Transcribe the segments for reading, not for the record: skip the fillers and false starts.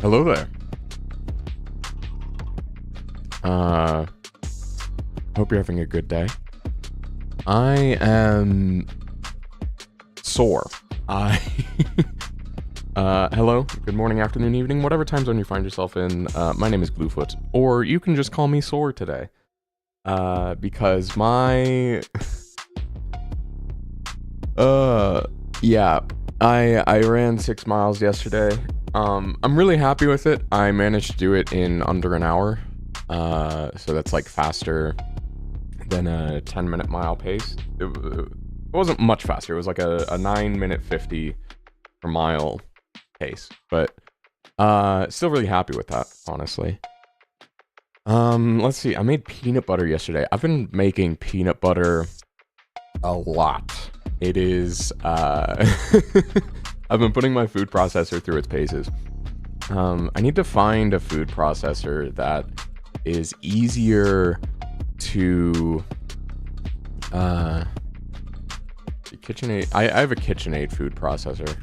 Hello there. Hope you're having a good day. I am sore. Hello, good morning, afternoon, evening, whatever time zone you find yourself in. My name is Gluefoot, or you can just call me sore today. Because my... yeah, I ran 6 miles yesterday. I'm really happy with it. I managed to do it in under an hour. So that's like faster than a 10-minute mile pace. It wasn't much faster. It was like a 9-minute 50 per mile pace, but still really happy with that, honestly. Let's see. I made peanut butter yesterday. I've been making peanut butter a lot. It is I've been putting my food processor through its paces. I need to find a food processor that is easier to KitchenAid. I have a KitchenAid food processor.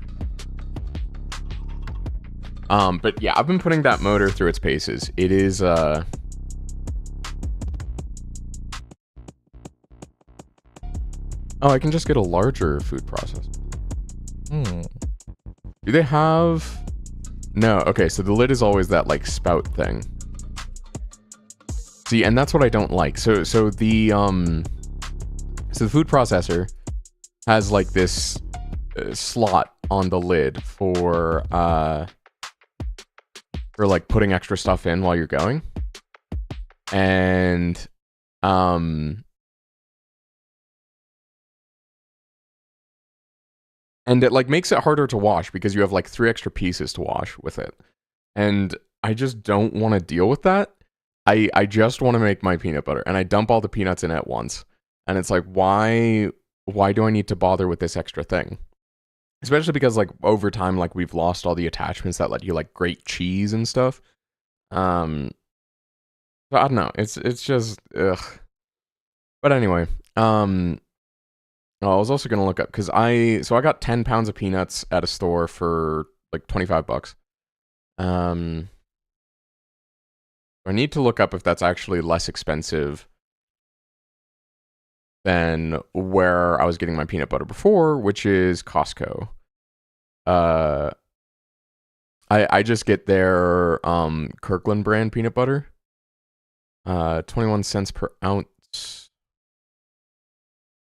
But yeah, I've been putting that motor through its paces. It is oh, I can just get a larger food processor. Do they have... No, okay, so the lid is always that, like, spout thing. See, and that's what I don't like. So the food processor has, like, this slot on the lid for, like, putting extra stuff in while you're going. And, and it, like, makes it harder to wash because you have, like, 3 extra pieces to wash with it. And I just don't want to deal with that. I just want to make my peanut butter. And I dump all the peanuts in at once. And it's like, why do I need to bother with this extra thing? Especially because, like, over time, like, we've lost all the attachments that let you, like, grate cheese and stuff. So I don't know. It's just, ugh. But anyway, I was also going to look up, because I got 10 pounds of peanuts at a store for, like, 25 bucks. I need to look up if that's actually less expensive than where I was getting my peanut butter before, which is Costco. I just get their, Kirkland brand peanut butter. 21 cents per ounce.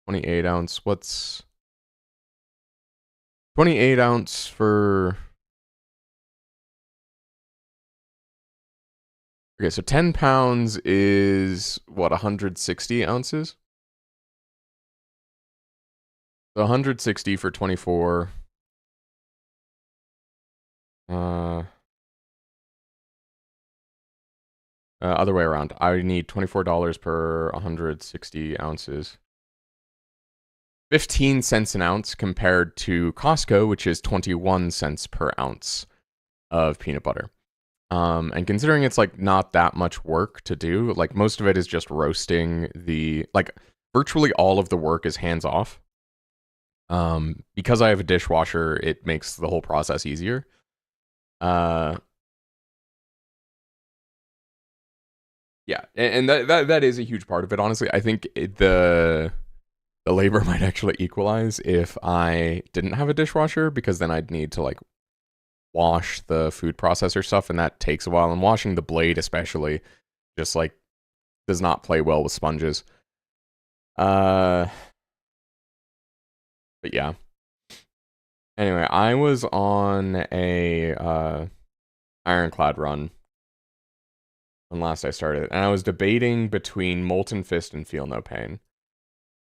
28 ounce, what's 28 ounce for... Okay, so 10 pounds is, what, 160 ounces? So 160 for 24. Other way around. I need $24 per 160 ounces. 15 cents an ounce compared to Costco, which is 21 cents per ounce of peanut butter. And considering it's, like, not that much work to do, like, most of it is just roasting the, like, virtually all of the work is hands off. Because I have a dishwasher, it makes the whole process easier. Yeah, and that is a huge part of it, honestly. I think the labor might actually equalize if I didn't have a dishwasher, because then I'd need to, like, wash the food processor stuff, and that takes a while. And washing the blade especially just, like, does not play well with sponges. But yeah. Anyway, I was on a Ironclad run when last I started, and I was debating between Molten Fist and Feel No Pain.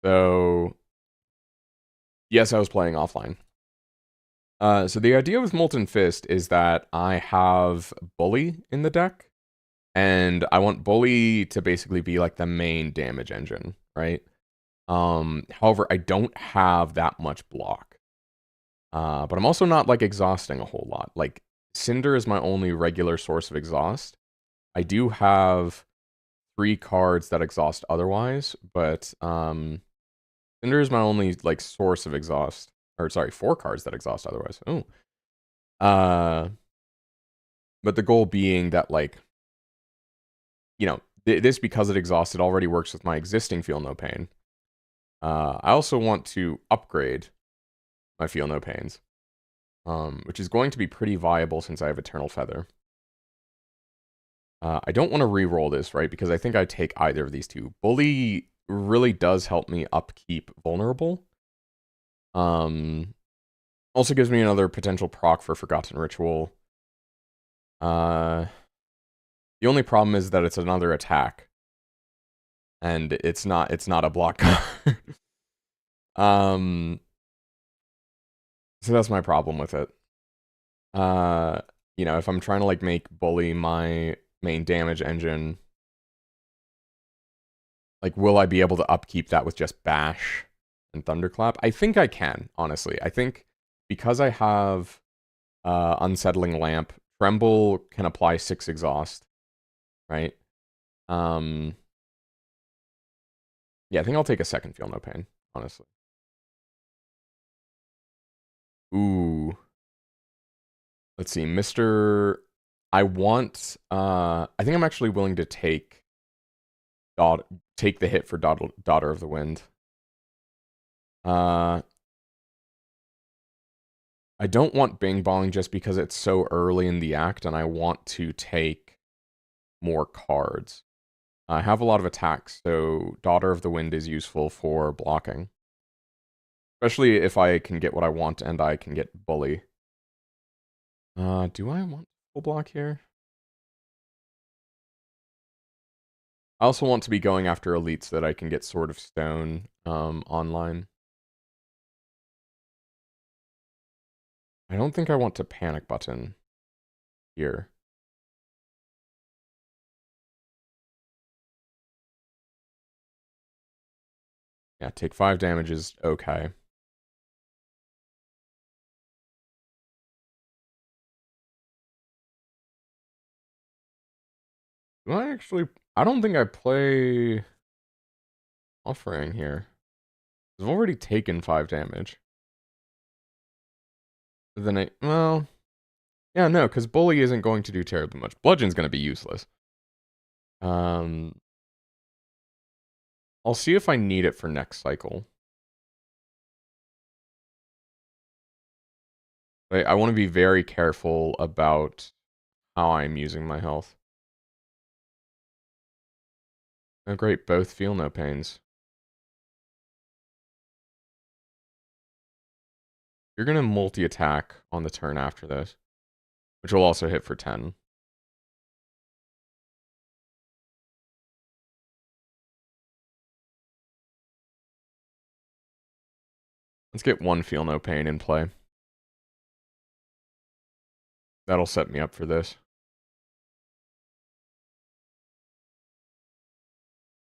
So, yes, I was playing offline. So the idea with Molten Fist is that I have Bully in the deck, and I want Bully to basically be, like, the main damage engine, right? However, I don't have that much block. But I'm also not, like, exhausting a whole lot. Like, Cinder is my only regular source of exhaust. I do have 3 cards that exhaust otherwise, but Cinder is my only, like, source of exhaust. Or, sorry, 4 cards that exhaust otherwise. Oh. But the goal being that, like, you know, this, because it exhausted, already works with my existing Feel No Pain. I also want to upgrade my Feel No Pains, which is going to be pretty viable since I have Eternal Feather. I don't want to re-roll this, right? Because I think I take either of these two. Bully really does help me upkeep Vulnerable. Also gives me another potential proc for Forgotten Ritual. The only problem is that it's another attack. And it's not a block card. So that's my problem with it. You know, if I'm trying to, like, make Bully my main damage engine, like, will I be able to upkeep that with just Bash and Thunderclap? I think I can, honestly. I think because I have Unsettling Lamp, Tremble can apply 6 exhaust, right? Yeah, I think I'll take a second Feel No Pain, honestly. Ooh. Let's see, Mr. I want, I think I'm actually willing to take the hit for Daughter of the Wind. I don't want Bing Bong just because it's so early in the act, and I want to take more cards. I have a lot of attacks, so Daughter of the Wind is useful for blocking. Especially if I can get what I want and I can get Bully. Do I want full block here? I also want to be going after elites so that I can get Sword of Stone online. I don't think I want to panic button here. Yeah, take 5 damage is okay. Do I actually... I don't think I play Offering here. I've already taken 5 damage. Then I... Well... Yeah, no, because Bully isn't going to do terribly much. Bludgeon's going to be useless. I'll see if I need it for next cycle. I want to be very careful about how I'm using my health. Oh great, both Feel No Pains. You're going to multi-attack on the turn after this, which will also hit for 10. Let's get one Feel No Pain in play. That'll set me up for this.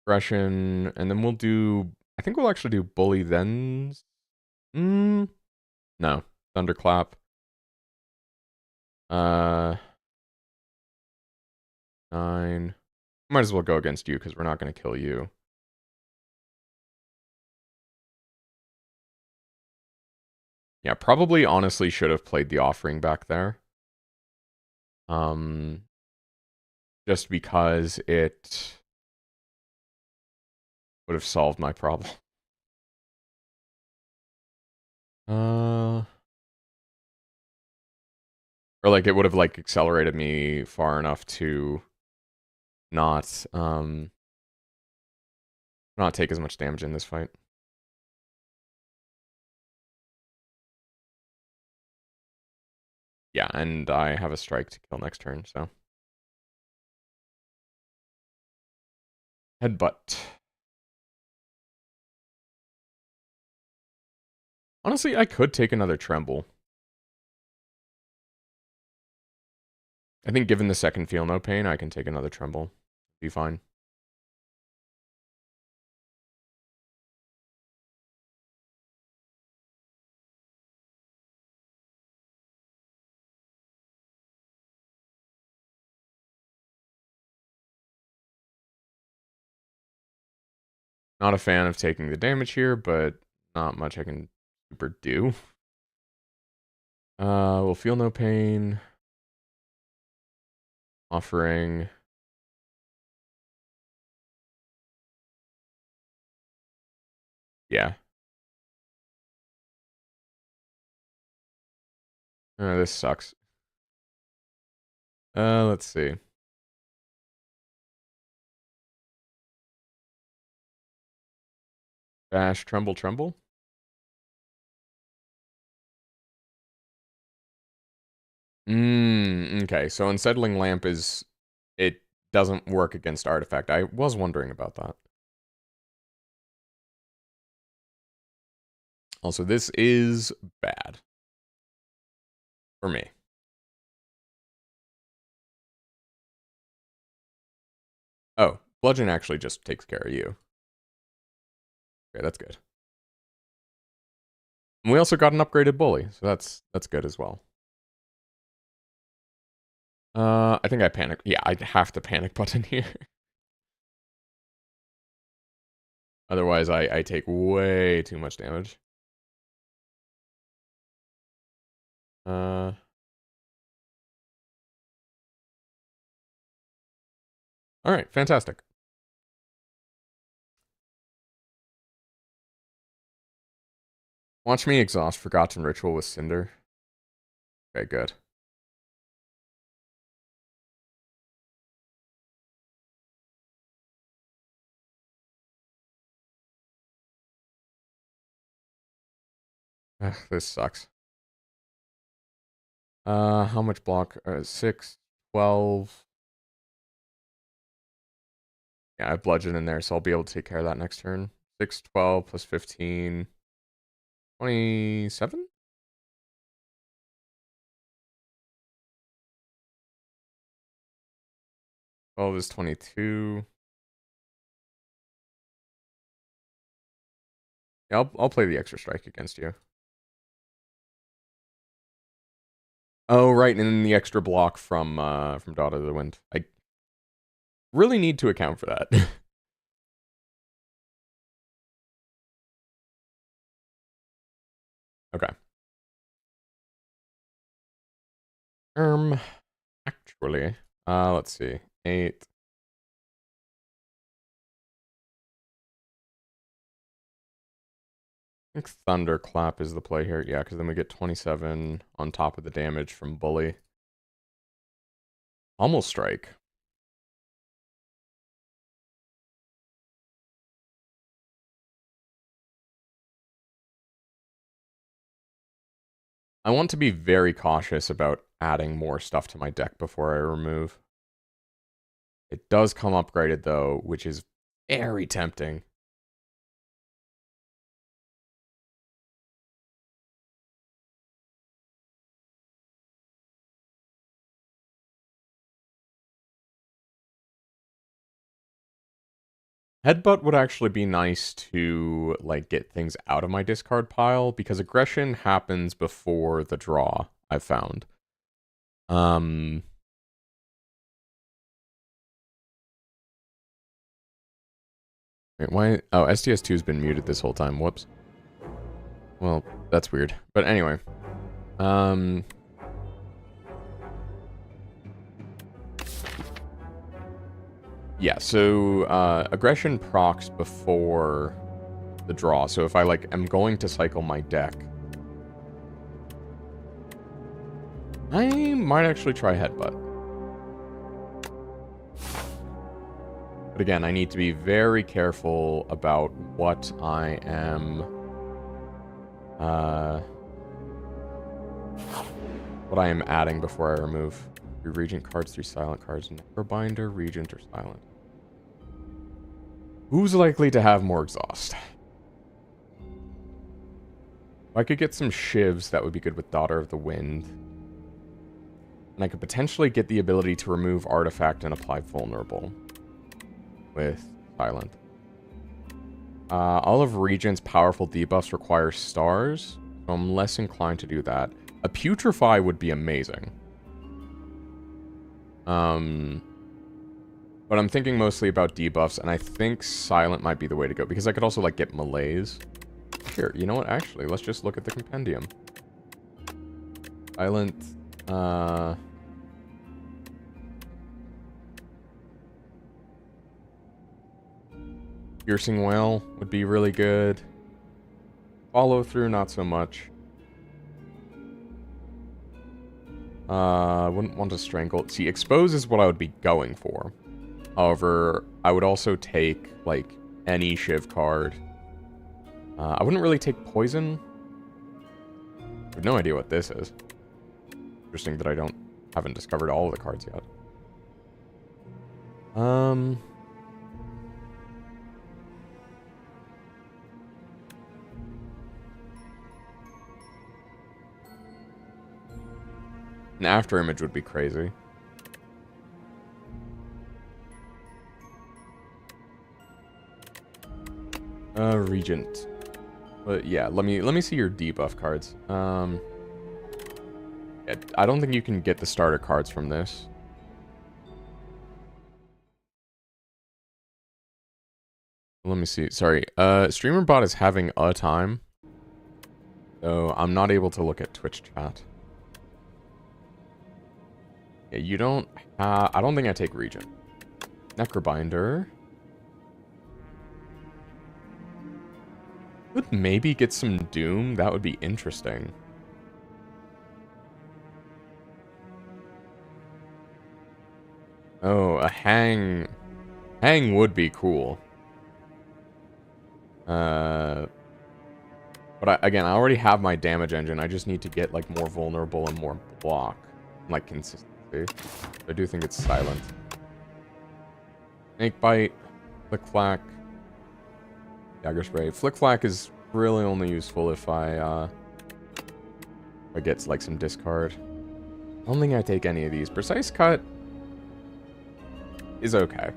Aggression, and then we'll do... I think we'll actually do Bully then... No. Thunderclap. 9. Might as well go against you, because we're not going to kill you. Yeah, probably honestly should have played the Offering back there. Just because it would have solved my problem. Or, like, it would have, like, accelerated me far enough to not take as much damage in this fight. Yeah, and I have a strike to kill next turn, so. Headbutt. Honestly, I could take another Tremble. I think given the second Feel No Pain, I can take another Tremble. Be fine. Not a fan of taking the damage here, but not much I can super do. We'll Feel No Pain. Offering. Yeah. This sucks. Let's see. Dash, tremble, tremble. Okay, so unsettling lamp is... It doesn't work against artifact. I was wondering about that. Also, this is bad. For me. Oh, bludgeon actually just takes care of you. Okay, that's good. And we also got an upgraded bully, so that's good as well. I think I panicked. Yeah, I have to panic button here. Otherwise, I take way too much damage. Alright, fantastic. Watch me exhaust Forgotten Ritual with Cinder. Okay, good. Ugh, this sucks. How much block? 6, 12. Yeah, I have bludgeon in there, so I'll be able to take care of that next turn. 6, 12 plus 15. 27? Twelve is 22. Yeah, I'll play the extra strike against you. Oh, right, and then the extra block from Dot of the Wind. I really need to account for that. Okay. Actually, let's see. 8. I think Thunderclap is the play here. Yeah, because then we get 27 on top of the damage from Bully. Almost Strike. I want to be very cautious about adding more stuff to my deck before I remove. It does come upgraded, though, which is very tempting. Headbutt would actually be nice to, like, get things out of my discard pile, because aggression happens before the draw, I've found. Wait, why? Oh, STS2 has been muted this whole time. Whoops. Well, that's weird. But anyway. Yeah, so aggression procs before the draw. So if I like am going to cycle my deck, I might actually try Headbutt. But again, I need to be very careful about what I am adding before I remove. 3 Regent cards, 3 Silent cards, Necrobinder, Regent, or Silent. Who's likely to have more exhaust? If I could get some shivs, that would be good with Daughter of the Wind. And I could potentially get the ability to remove artifact and apply vulnerable with Silent. All of Regent's powerful debuffs require stars, so I'm less inclined to do that. A Putrefy would be amazing. But I'm thinking mostly about debuffs, and I think Silent might be the way to go, because I could also, like, get Malaise. Here, you know what? Actually, let's just look at the compendium. Silent, Piercing Whale would be really good. Follow through, not so much. I wouldn't want to strangle. See, expose is what I would be going for. However, I would also take, like, any Shiv card. I wouldn't really take poison. I have no idea what this is. Interesting that I haven't discovered all of the cards yet. An after image would be crazy. Regent. But yeah, let me see your debuff cards. I don't think you can get the starter cards from this. Let me see. Sorry. StreamerBot is having a time. So I'm not able to look at Twitch chat. Yeah, you don't I don't think I take Regent. Necrobinder. Would maybe get some Doom. That would be interesting. Oh, a Hang. Hang would be cool. But again, I already have my damage engine. I just need to get, like, more vulnerable and more block. Like, consistency. I do think it's silent. Snakebite. Flick-flack. Dagger spray. Flick-flack is really only useful if I get, like, some discard. I don't think I take any of these. Precise cut is okay.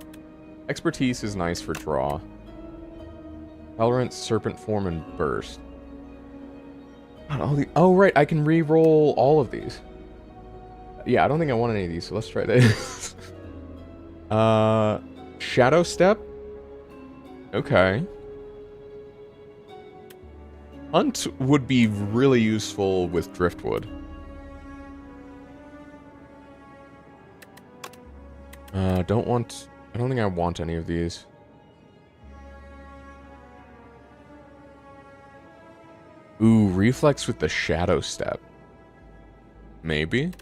Expertise is nice for draw. Tolerance, serpent form, and burst. Oh, right, I can re-roll all of these. Yeah, I don't think I want any of these, so let's try this. Shadow Step? Okay. Hunt would be really useful with Driftwood. I don't think I want any of these. Ooh, Reflex with the Shadow Step. Maybe?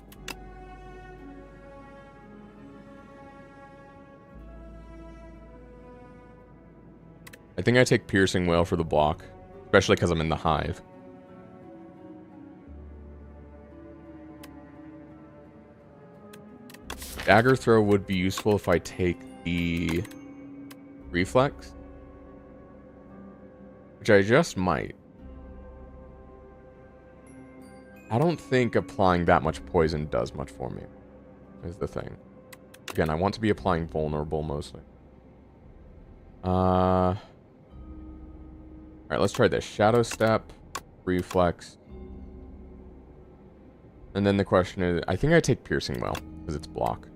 I think I take Piercing Whale for the block. Especially because I'm in the hive. Dagger Throw would be useful if I take the Reflex. Which I just might. I don't think applying that much poison does much for me. Is the thing. Again, I want to be applying vulnerable mostly. Alright, let's try this. Shadow Step, Reflex. And then the question is, I think I take Piercing Well, because it's block.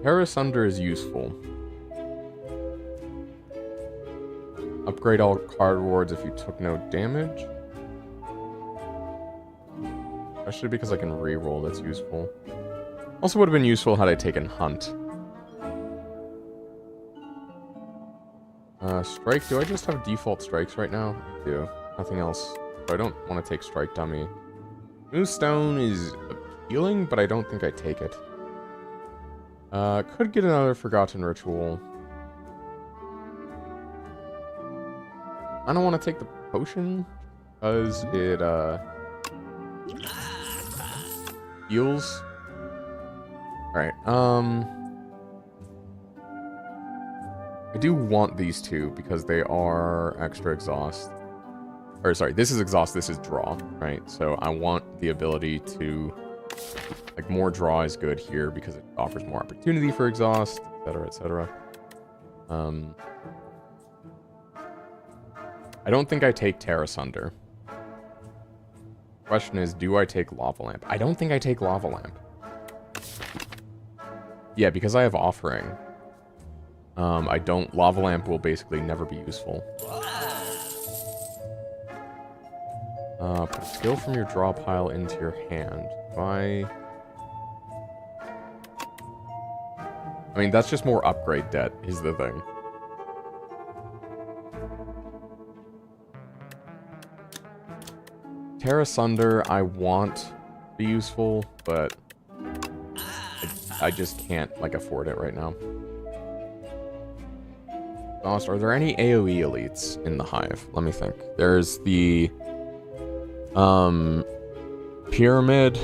Parasunder is useful. Upgrade all card rewards if you took no damage. Especially because I can reroll, that's useful. Also would have been useful had I taken Hunt. Strike, do I just have default strikes right now? I do. Nothing else. So I don't want to take Strike Dummy. Moonstone is appealing, but I don't think I take it. Could get another Forgotten Ritual. I don't want to take the potion because it heals. Alright, I do want these two because they are extra exhaust. Or sorry, this is exhaust, this is draw, right? So I want the ability to, like, more draw is good here because it offers more opportunity for exhaust, etc., etc. I don't think I take Terrasunder. Question is, do I take Lava Lamp? I don't think I take Lava Lamp. Yeah, because I have Offering. I don't... Lava Lamp will basically never be useful. Put a skill from your draw pile into your hand. I mean, that's just more upgrade debt, is the thing. Tear Asunder, I want to be useful, but I just can't, like, afford it right now. Lost, are there any AoE elites in the Hive? Let me think. There's the Pyramid.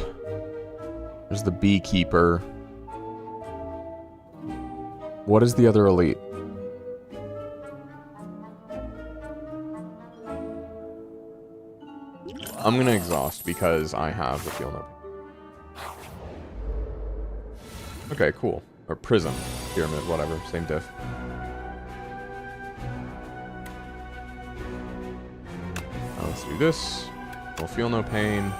There's the Beekeeper. What is the other elite? I'm gonna exhaust because I have the Feel No Pain. Okay, cool. Or Prism. Pyramid, whatever. Same diff. Now let's do this. We'll Feel No Pain.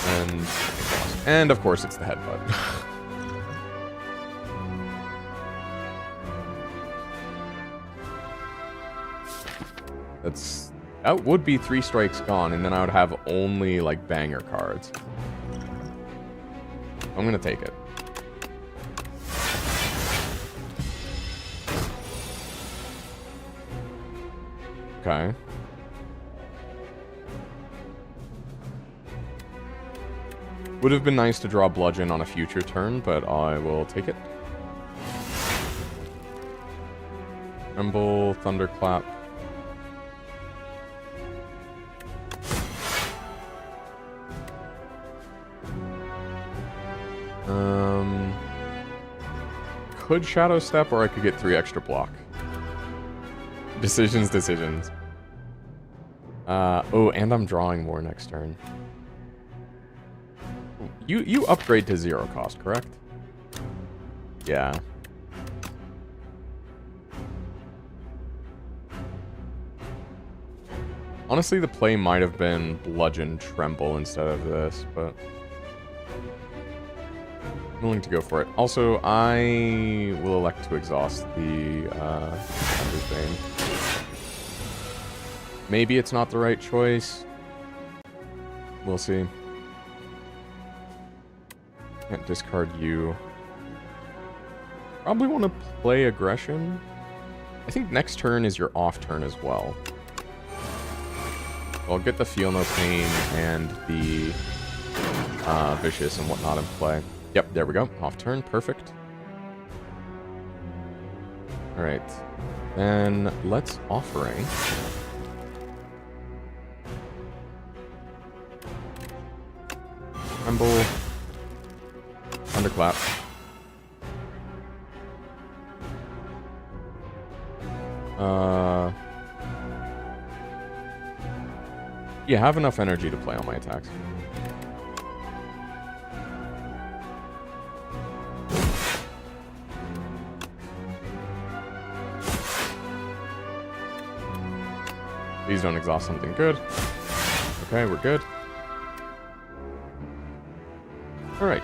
And exhaust. And of course it's the headbutt. That would be 3 strikes gone, and then I would have only, like, banger cards. I'm gonna take it. Okay. Would have been nice to draw Bludgeon on a future turn, but I will take it. Tremble, Thunderclap. Could Shadow Step, or I could get 3 extra block. Decisions. Oh, and I'm drawing more next turn. You upgrade to 0 cost, correct? Yeah. Honestly, the play might have been Bludgeon Tremble instead of this, but I'm willing to go for it. Also, I will elect to exhaust the Thunder's Bane. Maybe it's not the right choice. We'll see. Can't discard you. Probably want to play Aggression. I think next turn is your off turn as well. I'll get the Feel No Pain and the Vicious and whatnot in play. Yep, there we go. Off turn, perfect. Alright. Then let's Offering. Tremble. Thunderclap. Yeah, have enough energy to play all my attacks. Please don't exhaust something good. Okay, we're good. Alright.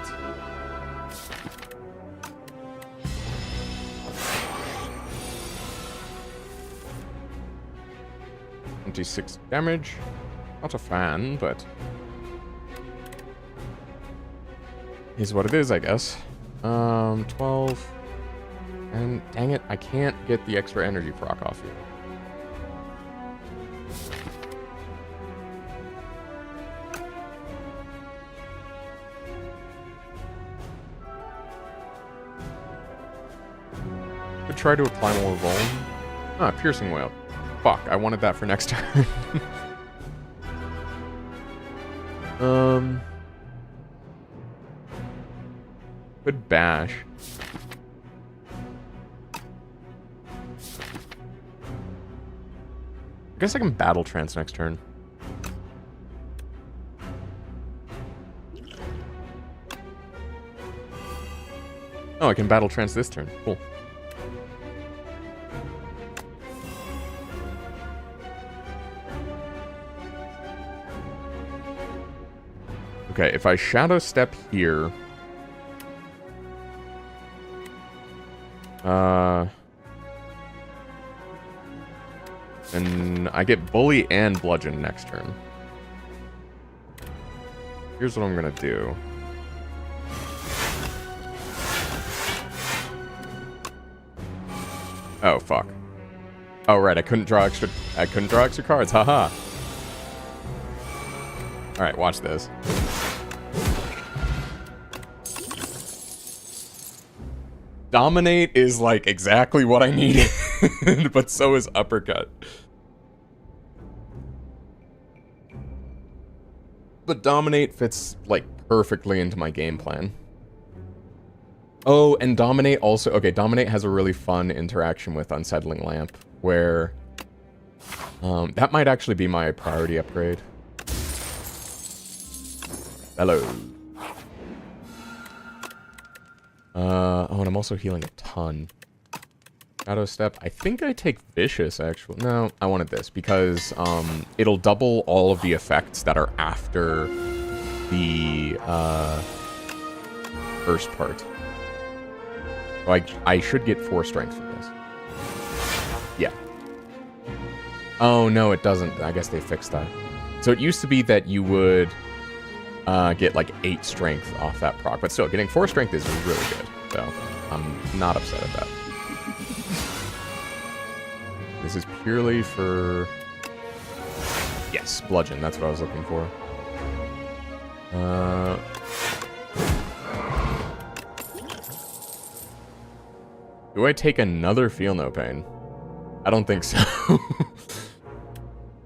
$26 damage. Not a fan, but is what it is, I guess. 12. And dang it, I can't get the extra energy proc off you. Could try to apply more volume. Ah, Piercing Wail. Fuck, I wanted that for next turn. Could bash. I guess I can Battle Trance next turn. Oh, I can Battle Trance this turn. Cool. Okay, if I Shadow Step here... And I get bully and bludgeon next turn. Here's what I'm gonna do. Oh, fuck. Oh, right, I couldn't draw extra cards, haha. Alright, watch this. Dominate is, like, exactly what I needed, but so is Uppercut. But Dominate fits, like, perfectly into my game plan. Oh, and Dominate also... Okay, Dominate has a really fun interaction with Unsettling Lamp, where... that might actually be my priority upgrade. Hello. Oh, and I'm also healing a ton. Shadow Step. I think I take Vicious, actually. No, I wanted this, because, it'll double all of the effects that are after the, first part. So I should get 4 strength from this. Yeah. Oh, no, it doesn't. I guess they fixed that. So it used to be that you would get like 8 strength off that proc, but still, getting 4 strength is really good. So I'm not upset at that. This is purely for... Yes, bludgeon. That's what I was looking for. Do I take another Feel No Pain? I don't think so.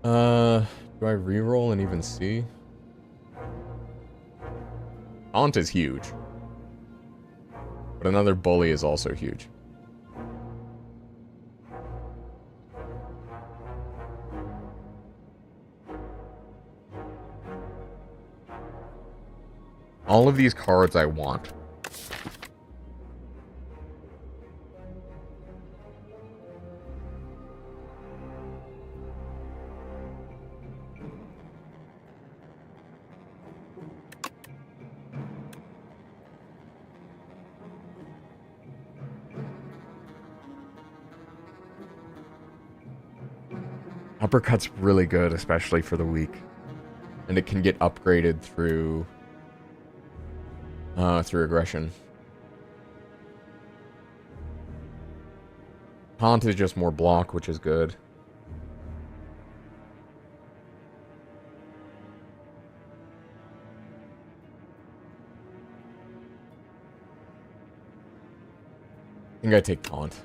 Do I reroll and even see? Taunt is huge. But another bully is also huge. All of these cards I want. Uppercut's really good, especially for the weak. And it can get upgraded through aggression. Taunt is just more block, which is good. I think I take Taunt.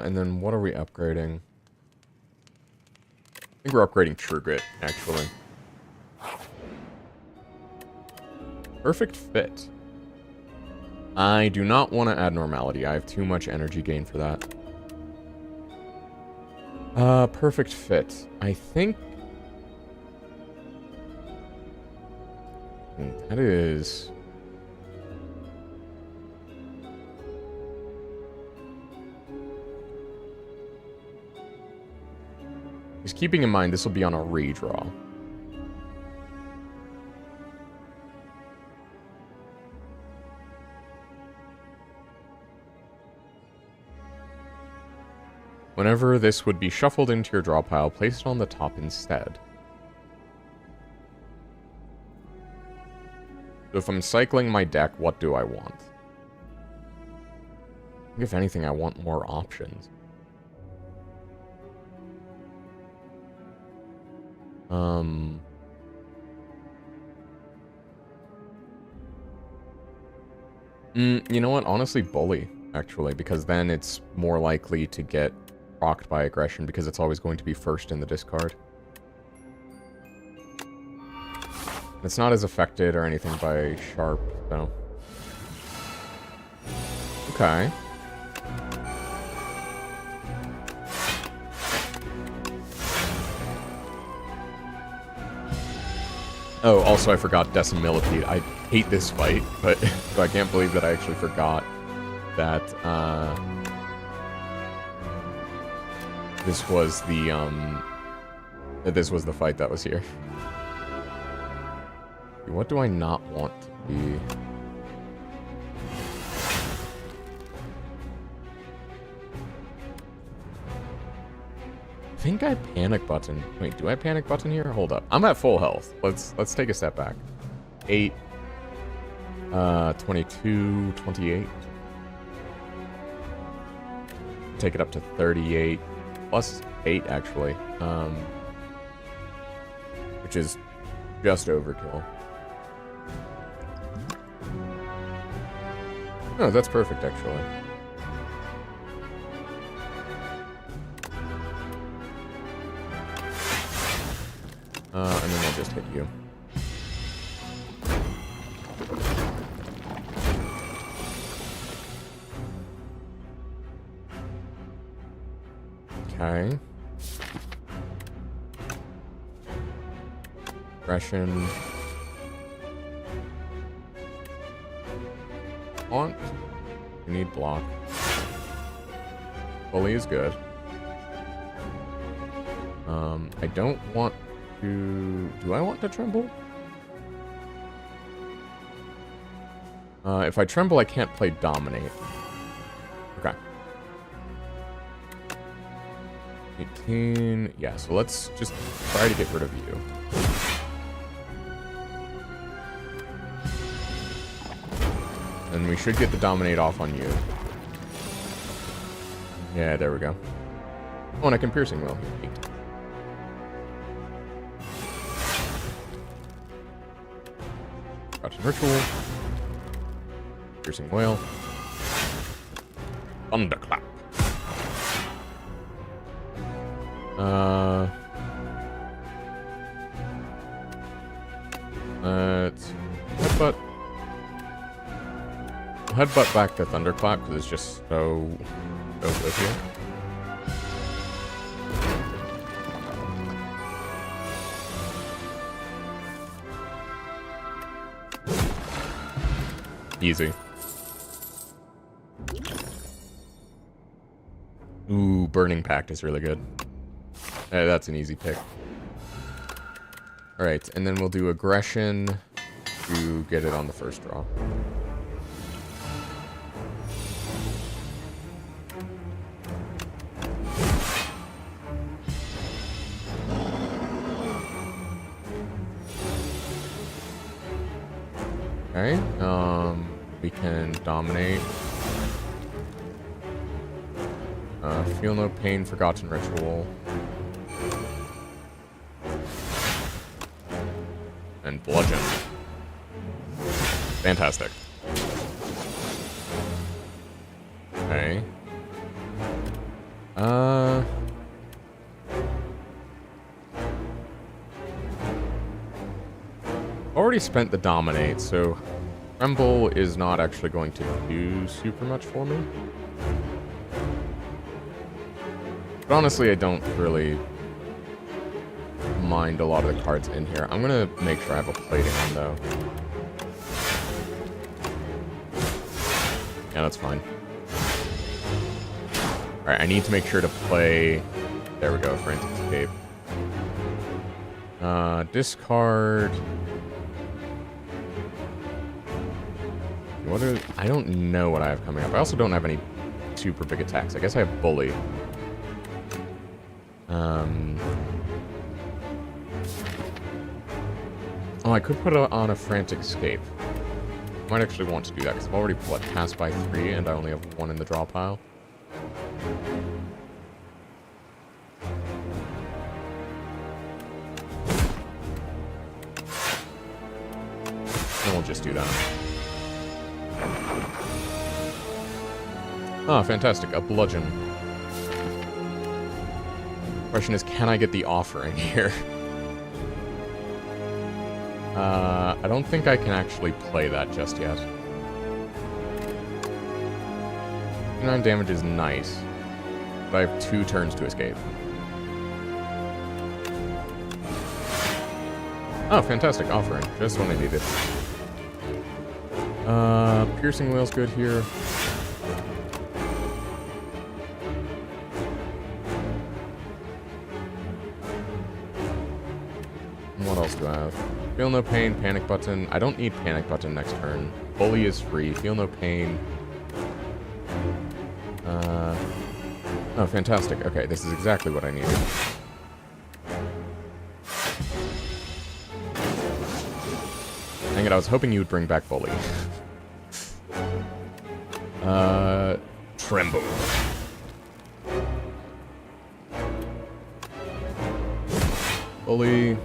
And then what are we upgrading? I think we're upgrading True Grit, actually. Perfect Fit. I do not want to add Normality. I have too much energy gain for that. Perfect Fit. I think... that is... Just keeping in mind, this will be on a redraw. Whenever this would be shuffled into your draw pile, place it on the top instead. So if I'm cycling my deck, what do I want? I think if anything, I want more options. You know what? Honestly, Bully, actually, because then it's more likely to get procced by aggression because it's always going to be first in the discard. It's not as affected or anything by Sharp, so... Okay. Oh, also I forgot Decimillipede. I hate this fight, but so I can't believe that I actually forgot that this was the fight that was here. What do I not want to be? think I panic button. Wait, do I panic button here? Hold up. I'm at full health. Let's take a step back. 8, 22, 28. Take it up to 38. Plus 8, actually. Which is just overkill. No, that's perfect, actually. And then I'll just hit you. Okay. Aggression. Taunt. We need block. Bully is good. I don't want to... Do I want to tremble? If I tremble, I can't play dominate. Okay. 18... Yeah, so let's just try to get rid of you. And we should get the dominate off on you. Yeah, there we go. Oh, and I can piercing will. Gotcha. Ritual. Piercing whale. Thunderclap. Let's headbutt. Headbutt back to Thunderclap because it's just so good here. Easy. Ooh, Burning Pact is really good. That's an easy pick. Alright, and then we'll do Aggression to get it on the first draw. Okay, we can dominate. Feel no pain, Forgotten Ritual. And bludgeon. Fantastic. Okay. Already spent the dominate, so tremble is not actually going to do super much for me. But honestly, I don't really mind a lot of the cards in here. I'm gonna make sure I have a plating on, though. Yeah, that's fine. Alright, I need to make sure to play... There we go, Frantic Escape. Discard... What are... I don't know what I have coming up. I also don't have any super big attacks. I guess I have Bully. Oh, I could put on a Frantic Escape. I might actually want to do that, because I've already, passed by 3, and I only have 1 in the draw pile. And we'll just do that. Ah, fantastic. A bludgeon. Question is, can I get the offering here? I don't think I can actually play that just yet. 9 damage is nice, but I have 2 turns to escape. Oh, fantastic offering. Just when I needed. Piercing Whale's good here. What else do I have? Feel no pain, panic button. I don't need panic button next turn. Bully is free. Feel no pain. Oh, fantastic. Okay, this is exactly what I needed. Dang it, I was hoping you would bring back Bully. Tremble. Bully.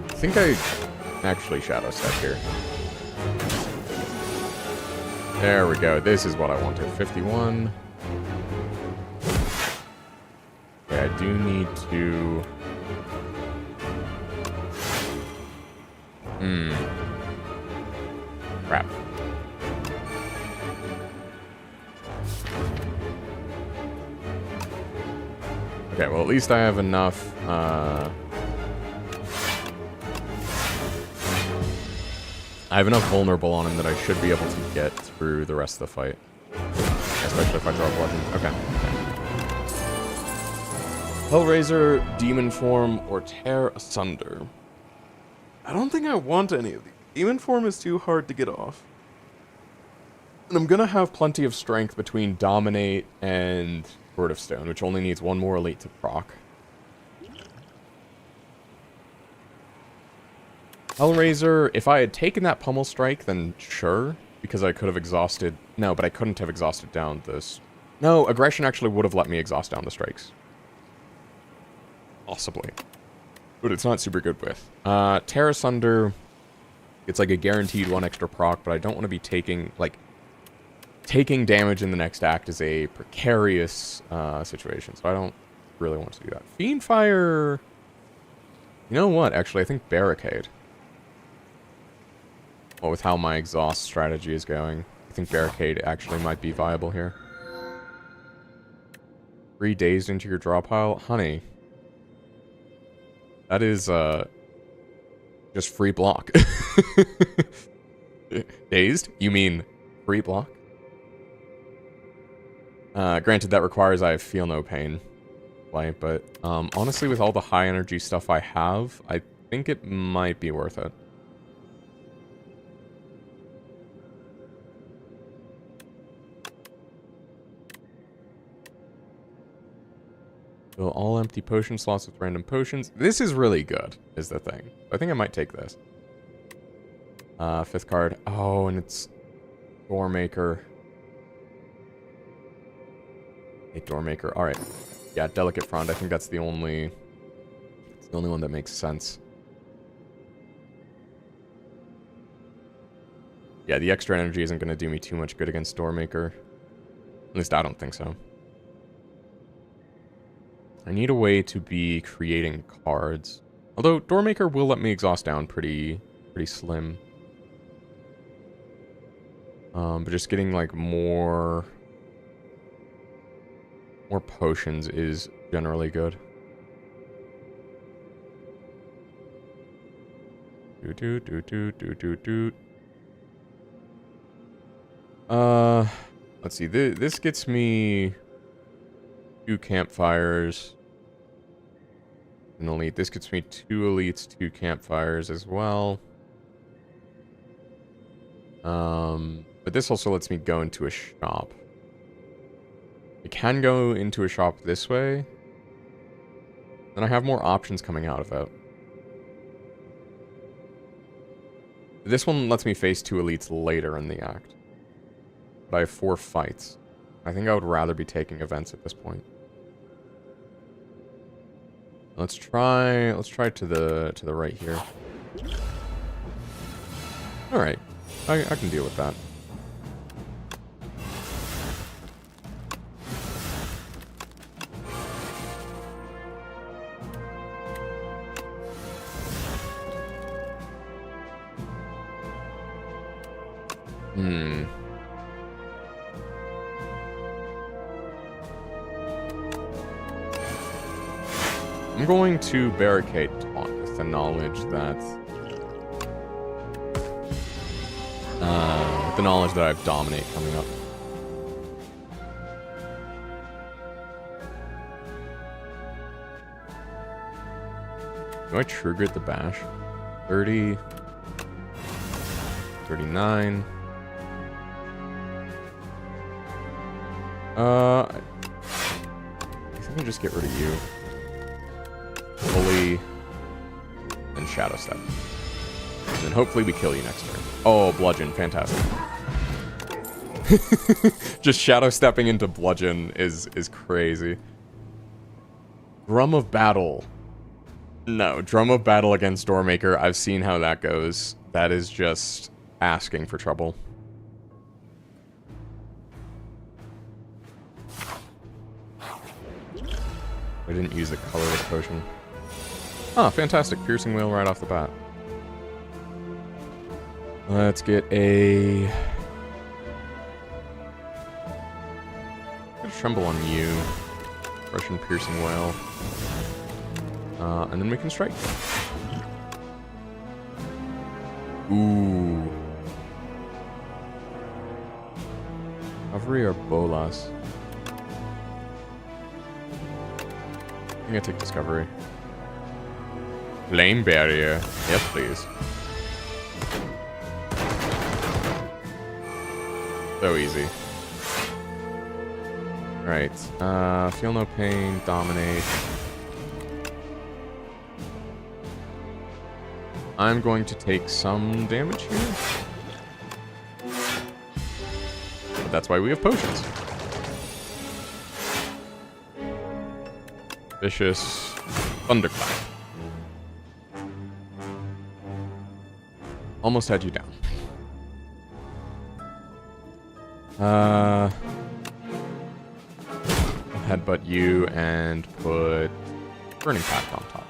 I think I actually shadow step here. There we go. This is what I wanted. 51. Okay, I do need to... Crap. Okay, well at least I have enough, I have enough vulnerable on him that I should be able to get through the rest of the fight. Especially if I draw bludgeon. Okay. Hellraiser, Demon Form, or Tear Asunder. I don't think I want any of these. Demon Form is too hard to get off. And I'm gonna have plenty of strength between Dominate and Sword of Stone, which only needs one more elite to proc. Hellraiser, if I had taken that Pummel Strike, then sure, because I could have exhausted... No, but I couldn't have exhausted down this. No, Aggression actually would have let me exhaust down the strikes. Possibly. But it's not super good with. Tear Asunder, it's like a guaranteed one extra proc, but I don't want to be taking, like... Taking damage in the next act is a precarious situation, so I don't really want to do that. Fiendfire... You know what, actually, I think Barricade. Well, with how my exhaust strategy is going, I think Barricade actually might be viable here. 3 dazed into your draw pile? Honey. That is, just free block. Dazed? You mean free block? Granted, that requires I feel no pain. But, honestly, with all the high energy stuff I have, I think it might be worth it. Fill all empty potion slots with random potions. This is really good, is the thing. I think I might take this. 5th card. Oh, and it's Doormaker. A Doormaker. Alright. Yeah, Delicate Frond. I think that's the only... It's the only one that makes sense. Yeah, the extra energy isn't going to do me too much good against Doormaker. At least I don't think so. I need a way to be creating cards. Although, Doormaker will let me exhaust down pretty slim. But just getting, like, more potions is generally good. Let's see. This gets me 2 campfires. An elite. This gets me 2 elites, 2 campfires as well. But this also lets me go into a shop. I can go into a shop this way. And I have more options coming out of it. This one lets me face 2 elites later in the act. But I have 4 fights. I think I would rather be taking events at this point. Let's try to the right here. Alright. I can deal with that. I'm going to barricade Taunt with the knowledge that I have Dominate coming up. Do I true grit the bash? 30. 39. I think I'll just get rid of you. Fully. And Shadow Step. And then hopefully we kill you next turn. Oh, Bludgeon. Fantastic. Just Shadow Stepping into Bludgeon is crazy. Drum of Battle. No, Drum of Battle against Doormaker. I've seen how that goes. That is just asking for trouble. I didn't use the colorless potion. Ah, fantastic. Piercing Whale right off the bat. Let's get a... Tremble on you. Russian Piercing Whale. And then we can strike. Ooh. Recovery or Bolas? I'm gonna take Discovery. Flame Barrier. Yes, please. So easy. Right. Feel no pain. Dominate. I'm going to take some damage here. But that's why we have potions. Vicious Thunderclap. Almost had you down. Headbutt you and put Burning Pact on top.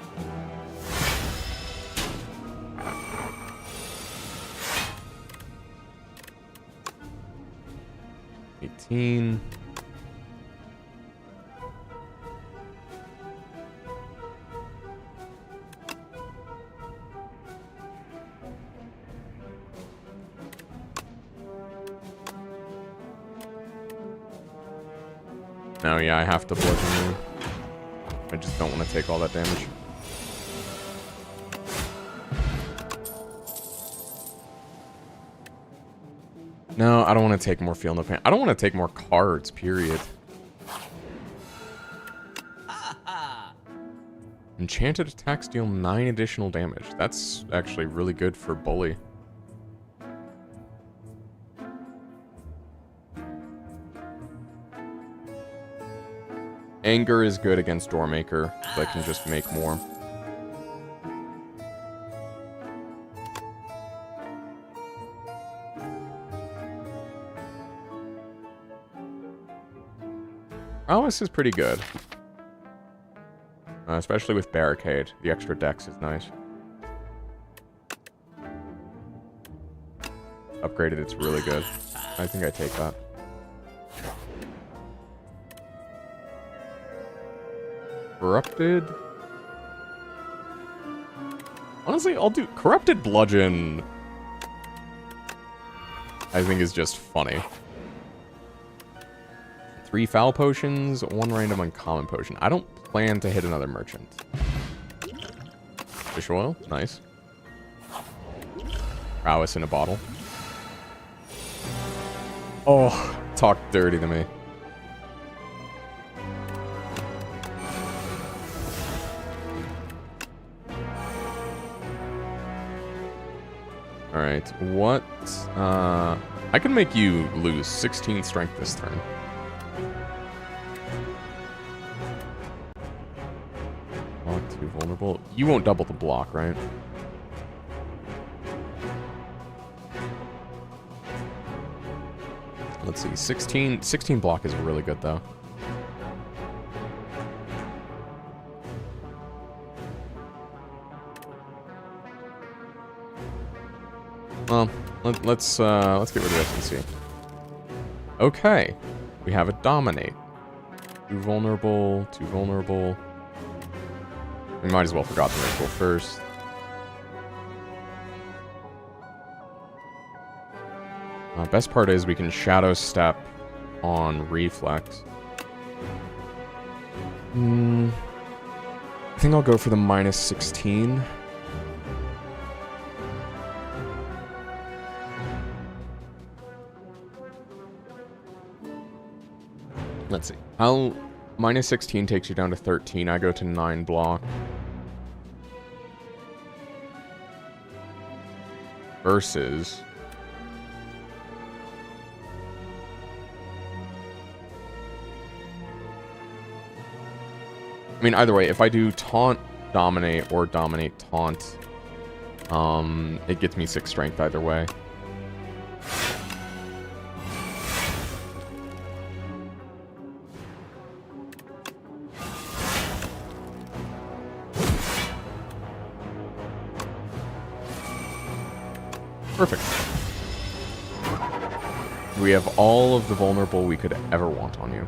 No, yeah, I have to bludgeon you. I just don't want to take all that damage. No, I don't want to take more Feel No Pain. I don't want to take more cards, period. Enchanted attacks deal 9 additional damage. That's actually really good for Bully. Anger is good against Doormaker, so I can just make more. Prowess is pretty good. Especially with Barricade. The extra dex is nice. Upgraded, it's really good. I think I take that. Corrupted? Honestly, I'll do... Corrupted Bludgeon, I think is just funny. 3 Foul Potions, 1 random Uncommon Potion. I don't plan to hit another Merchant. Fish Oil, nice. Prowess in a bottle. Oh, talk dirty to me. Alright, what... I can make you lose 16 strength this turn. Block 2 vulnerable. You won't double the block, right? Let's see, 16 block is really good, though. Well, let's get rid of this and see. Okay, we have a Dominate. 2 vulnerable, 2 vulnerable. We might as well forgot the ritual first. Best part is we can Shadow Step on Reflex. think I'll go for the minus 16. Let's see. Minus 16 takes you down to 13. I go to 9 block. Versus... I mean, either way, if I do taunt, dominate, or dominate, taunt, it gets me 6 strength either way. Perfect. We have all of the vulnerable we could ever want on you.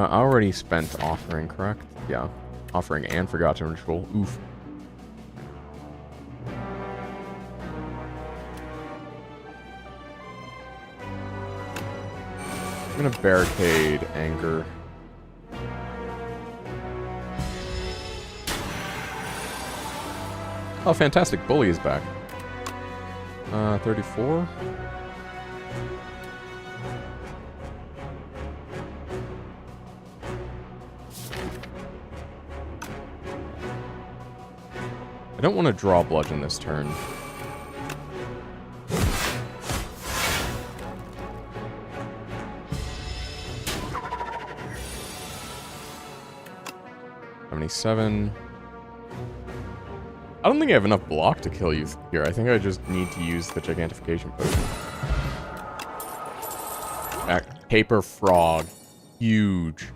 I already spent offering, correct? Yeah. Offering and forgotten ritual. Oof. I'm gonna barricade anger. Oh, fantastic. Bully is back. 34? I don't want to draw bludgeon this turn. $77. I don't think I have enough block to kill you here. I think I just need to use the gigantification potion. Paper frog. Huge.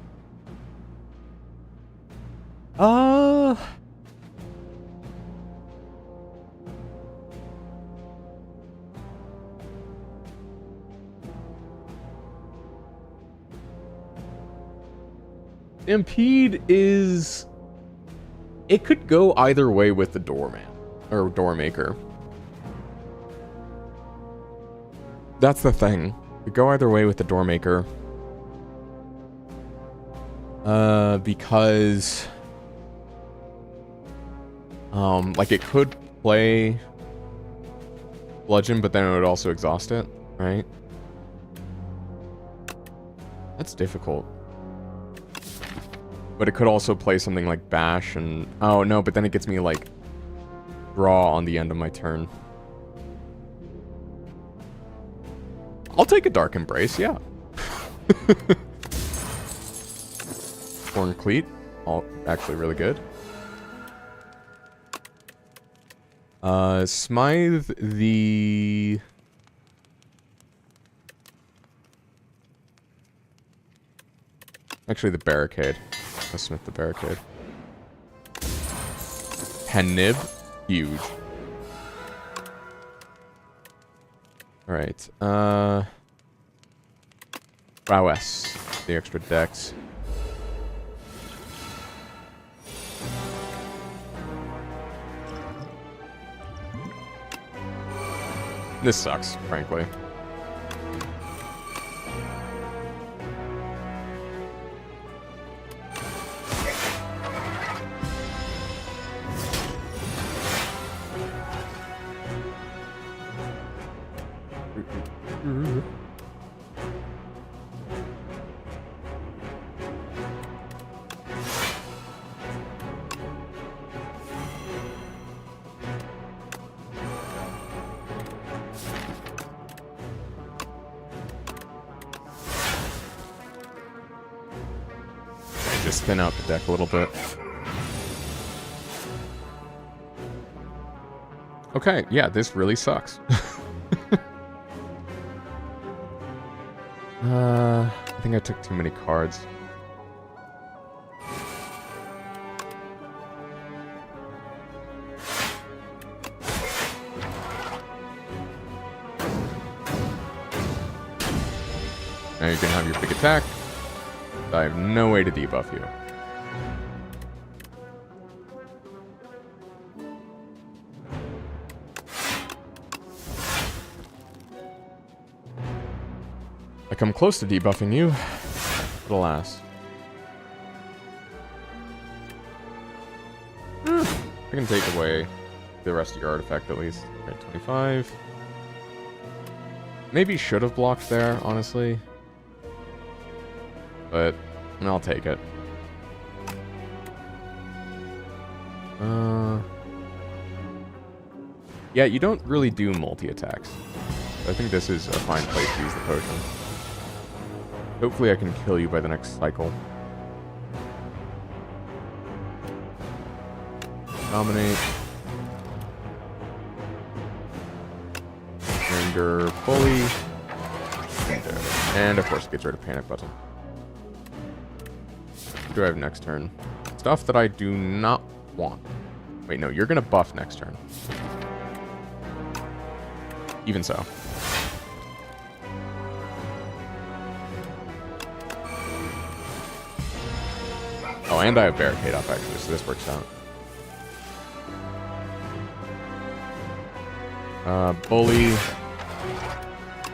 Impede is... It could go either way with the doorman. Or doormaker. That's the thing. It could go either way with the doormaker. Because... like it could play... bludgeon, but then it would also exhaust it, right? That's difficult. But it could also play something like bash and... Oh, no, but then it gets me, like, draw on the end of my turn. I'll take a Dark Embrace, yeah. Horn Cleat. All actually really good. Smythe the... Actually, the Barricade. Let's smith the Barricade. Nib, huge. Alright, Prowess, the extra dex. This sucks, frankly. Just thin out the deck a little bit. Okay, yeah, this really sucks. I think I took too many cards. Now you can have your big attack. I have no way to debuff you. I come close to debuffing you, but alas. I can take away the rest of your artifact at least. Right, 25. Maybe should have blocked there, honestly. But I'll take it. Yeah, you don't really do multi-attacks. I think this is a fine place to use the potion. Hopefully I can kill you by the next cycle. Dominate. Anger, bully. And of course it gets rid of panic button. What do I have next turn? Stuff that I do not want. Wait, no, you're gonna buff next turn. Even so. Oh, and I have barricade up actually, so this works out. Bully.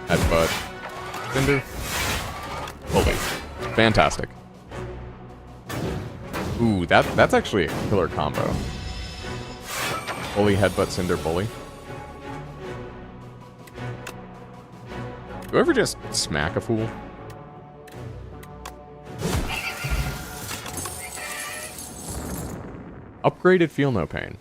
Headbutt. Cinder. Bully. Fantastic. Ooh, that's actually a killer combo. Bully, headbutt, cinder, bully. Do you ever just smack a fool? Upgraded Feel No Pain.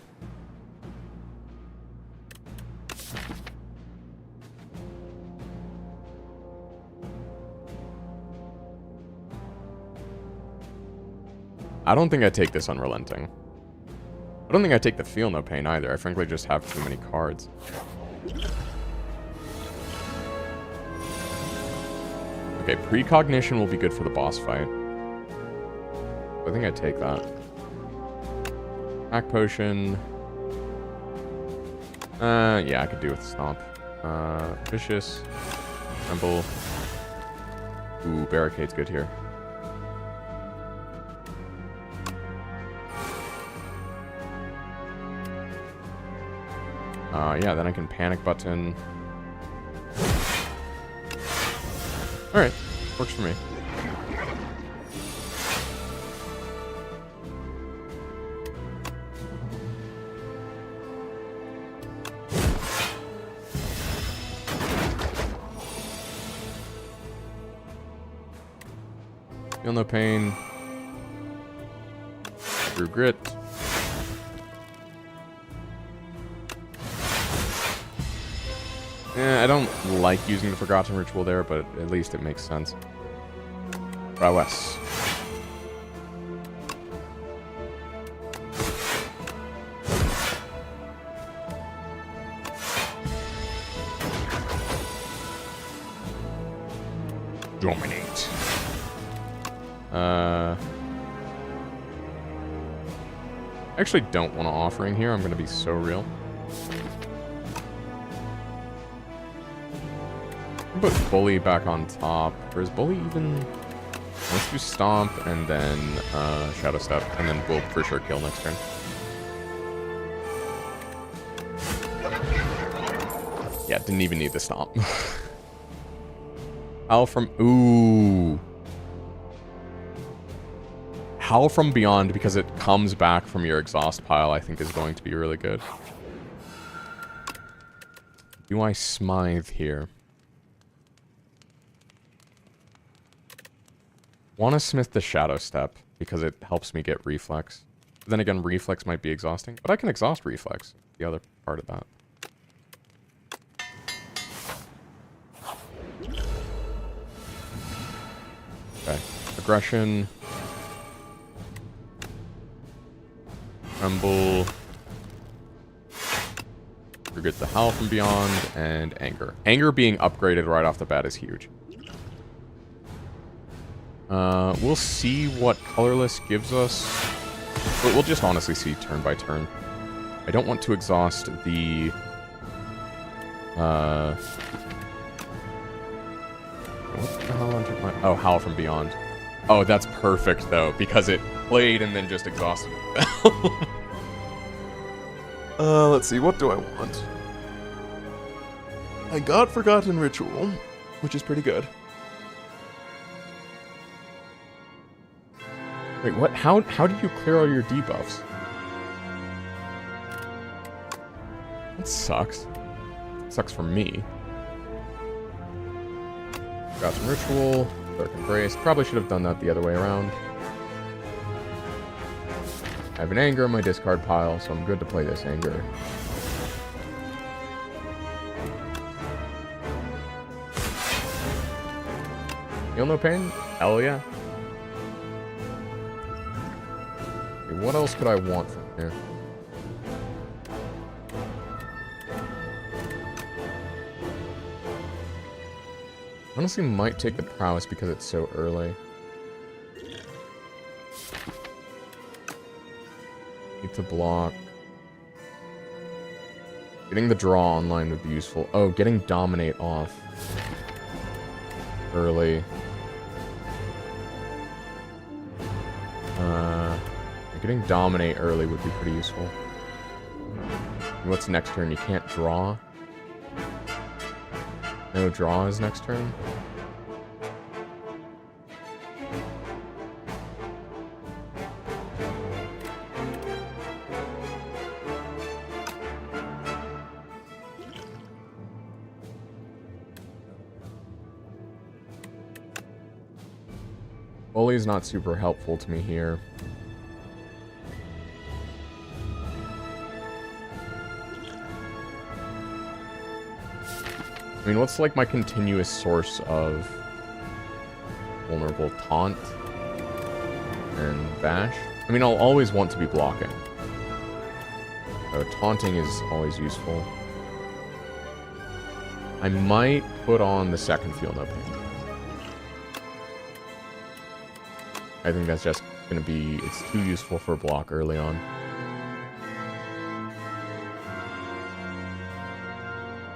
I don't think I take this Unrelenting. I don't think I take the Feel No Pain either. I frankly just have too many cards. Okay, Precognition will be good for the boss fight. I think I take that. Hack Potion. Yeah, I could do with Stomp. Vicious. Tremble. Ooh, Barricade's good here. Yeah, then I can Panic Button. Alright, works for me. Feel No Pain. Through Grit. I don't like using the Forgotten Ritual there, but at least it makes sense. Prowess. Dominate. I actually don't want to Offering here. I'm going to be so real. Put Bully back on top. Or is Bully even... Let's do Stomp and then Shadow Step. And then we'll for sure kill next turn. Yeah, didn't even need the Stomp. Howl from... Ooh. Howl from Beyond, because it comes back from your exhaust pile, I think is going to be really good. Do I Smythe here? Want to Smith the Shadow Step, because it helps me get Reflex. But then again, Reflex might be exhausting. But I can exhaust Reflex, the other part of that. Okay. Aggression. Tremble. Forget the Howl from Beyond, and Anger. Anger being upgraded right off the bat is huge. We'll see what Colorless gives us. But we'll just honestly see turn by turn. I don't want to exhaust the... What the hell entered my... Oh, Howl from Beyond. Oh, that's perfect, though, because it played and then just exhausted it. Let's see, what do I want? I got Forgotten Ritual, which is pretty good. Wait, what? How did you clear all your debuffs? That sucks. Sucks for me. Got some ritual, Dark Embrace. Probably should have done that the other way around. I have an anger in my discard pile, so I'm good to play this anger. Feel no pain? Hell yeah. Okay, what else could I want from here? Honestly, might take the prowess because it's so early. Need to block. Getting the draw online would be useful. Oh, getting dominate off early. Getting dominate early would be pretty useful. What's next turn? You can't draw. No draws next turn. Bully's not super helpful to me here. I mean, what's like my continuous source of vulnerable? Taunt and bash? I mean, I'll always want to be blocking. So taunting is always useful. I might put on the second Feel No Pain. I think that's just gonna be, it's too useful for block early on.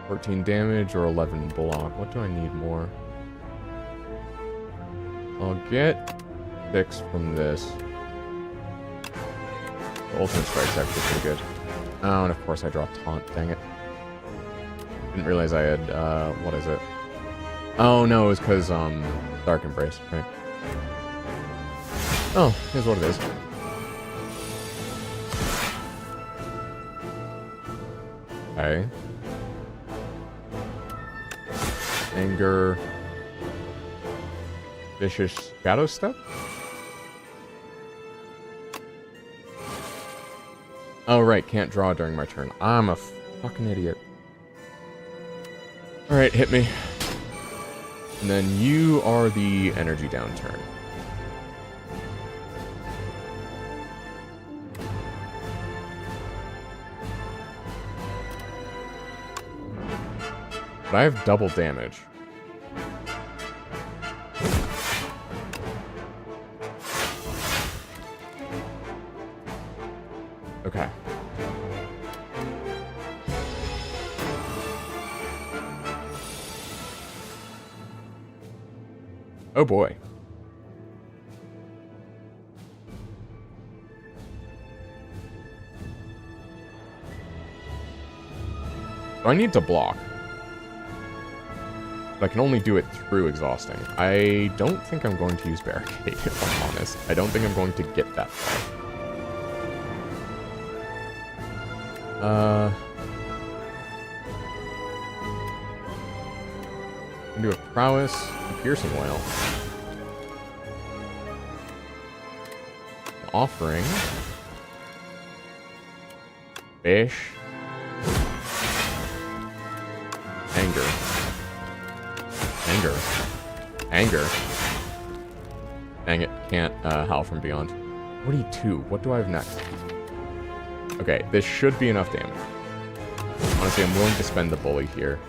14 damage or 11 block. What do I need more? I'll get 6 from this. The ultimate strike's actually pretty good. Oh, and of course I draw taunt. Dang it. Didn't realize I had, what is it? Oh, no, it was because, Dark Embrace, right? Oh, here's what it is. Okay. Anger. Vicious Shadow Step? Oh, right, can't draw during my turn. I'm a fucking idiot. Alright, hit me. And then you are the energy downturn. But I have double damage. Okay. Oh boy. So I need to block. But I can only do it through exhausting. I don't think I'm going to use Barricade, if I'm honest. I don't think I'm going to get that far. I can do a Prowess, a Piercing Wail. An Offering. Fish. Anger. Anger. Anger. Dang it, can't Howl from Beyond. 42, what do I have next? Okay, this should be enough damage. Honestly, I'm willing to spend the bully here.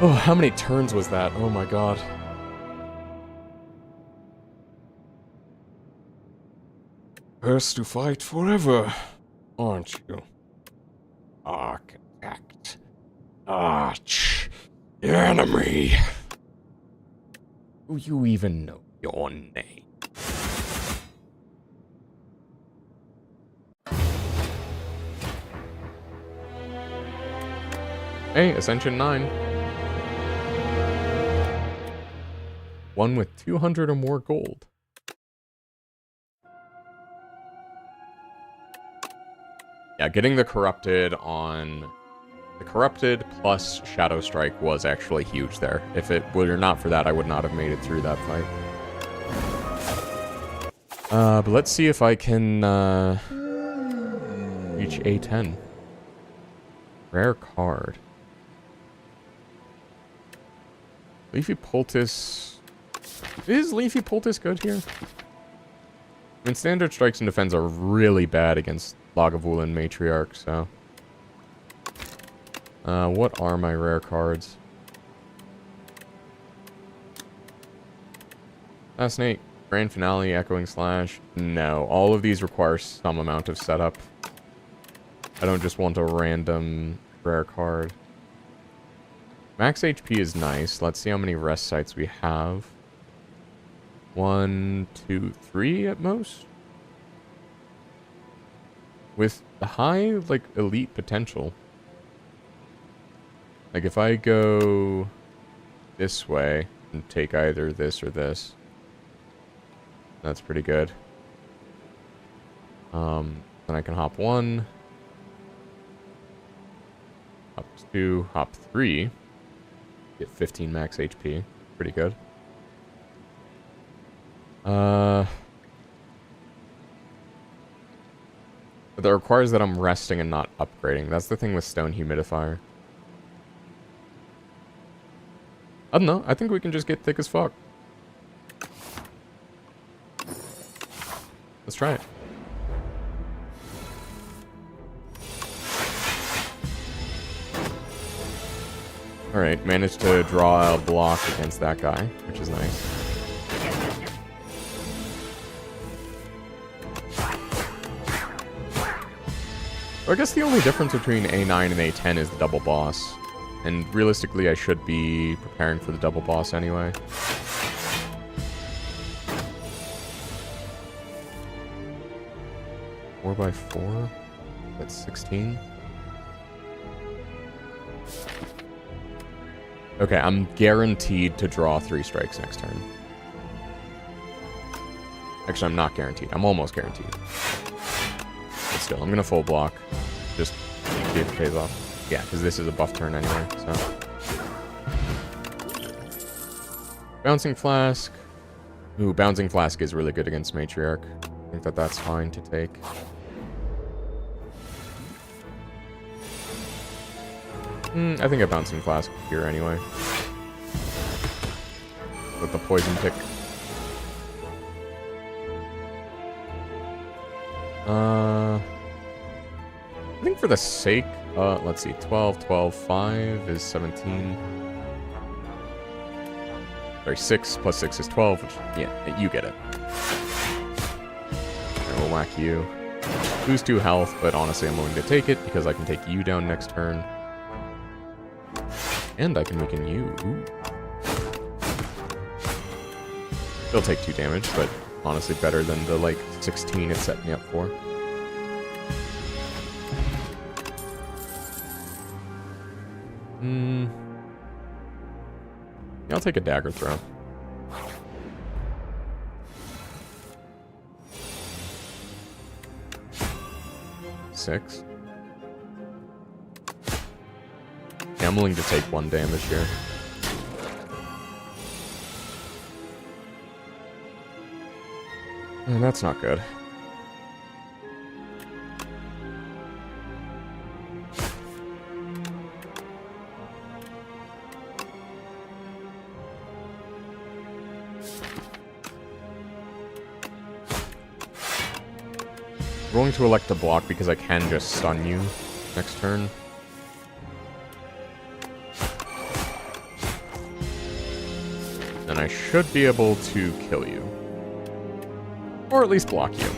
Oh, how many turns was that? Oh my god. First to fight forever, aren't you? Architect. Arch. Enemy. Do you even know your name? Hey, Ascension 9. One with 200 or more gold. Yeah, getting the Corrupted on... The Corrupted plus Shadow Strike was actually huge there. If it were not for that, I would not have made it through that fight. But let's see if I can, reach A10. Rare card. Leafy Poultice... Is Leafy Poultice good here? I mean, standard strikes and defense are really bad against Lagavulin Matriarch, so... what are my rare cards? Fascinate, Grand Finale, Echoing Slash. No, all of these require some amount of setup. I don't just want a random rare card. Max HP is nice. Let's see how many rest sites we have. 1, 2, 3 at most. With the high, like, elite potential. Like, if I go this way and take either this or this, that's pretty good. Then I can hop 1, hop 2, hop 3, get 15 max HP. Pretty good. But that requires that I'm resting and not upgrading. That's the thing with Stone Humidifier. I don't know. I think we can just get thick as fuck. Let's try it. Alright, managed to draw a block against that guy, which is nice. I guess the only difference between A9 and A10 is the double boss. And realistically, I should be preparing for the double boss anyway. Four by 4? That's 16. Okay, I'm guaranteed to draw 3 strikes next turn. Actually, I'm not guaranteed. I'm almost guaranteed. But still, I'm gonna full block. Just see if it pays off. Yeah, because this is a buff turn anyway, so. Bouncing Flask. Ooh, Bouncing Flask is really good against Matriarch. I think that that's fine to take. I think a Bouncing Flask here anyway. With the Poison Tick. I think for the sake, let's see, 12, 12, 5 is 17. Sorry, 6 plus 6 is 12, which, yeah, you get it. And we'll whack you. Lose 2 health, but honestly I'm willing to take it because I can take you down next turn. And I can weaken you. Ooh. They'll take 2 damage, but honestly better than the, like, 16 it set me up for. Yeah, I'll take a dagger throw. Six. Yeah, I'm willing to take 1 damage here. And that's not good. I'm going to elect to block because I can just stun you next turn. And I should be able to kill you. Or at least block you.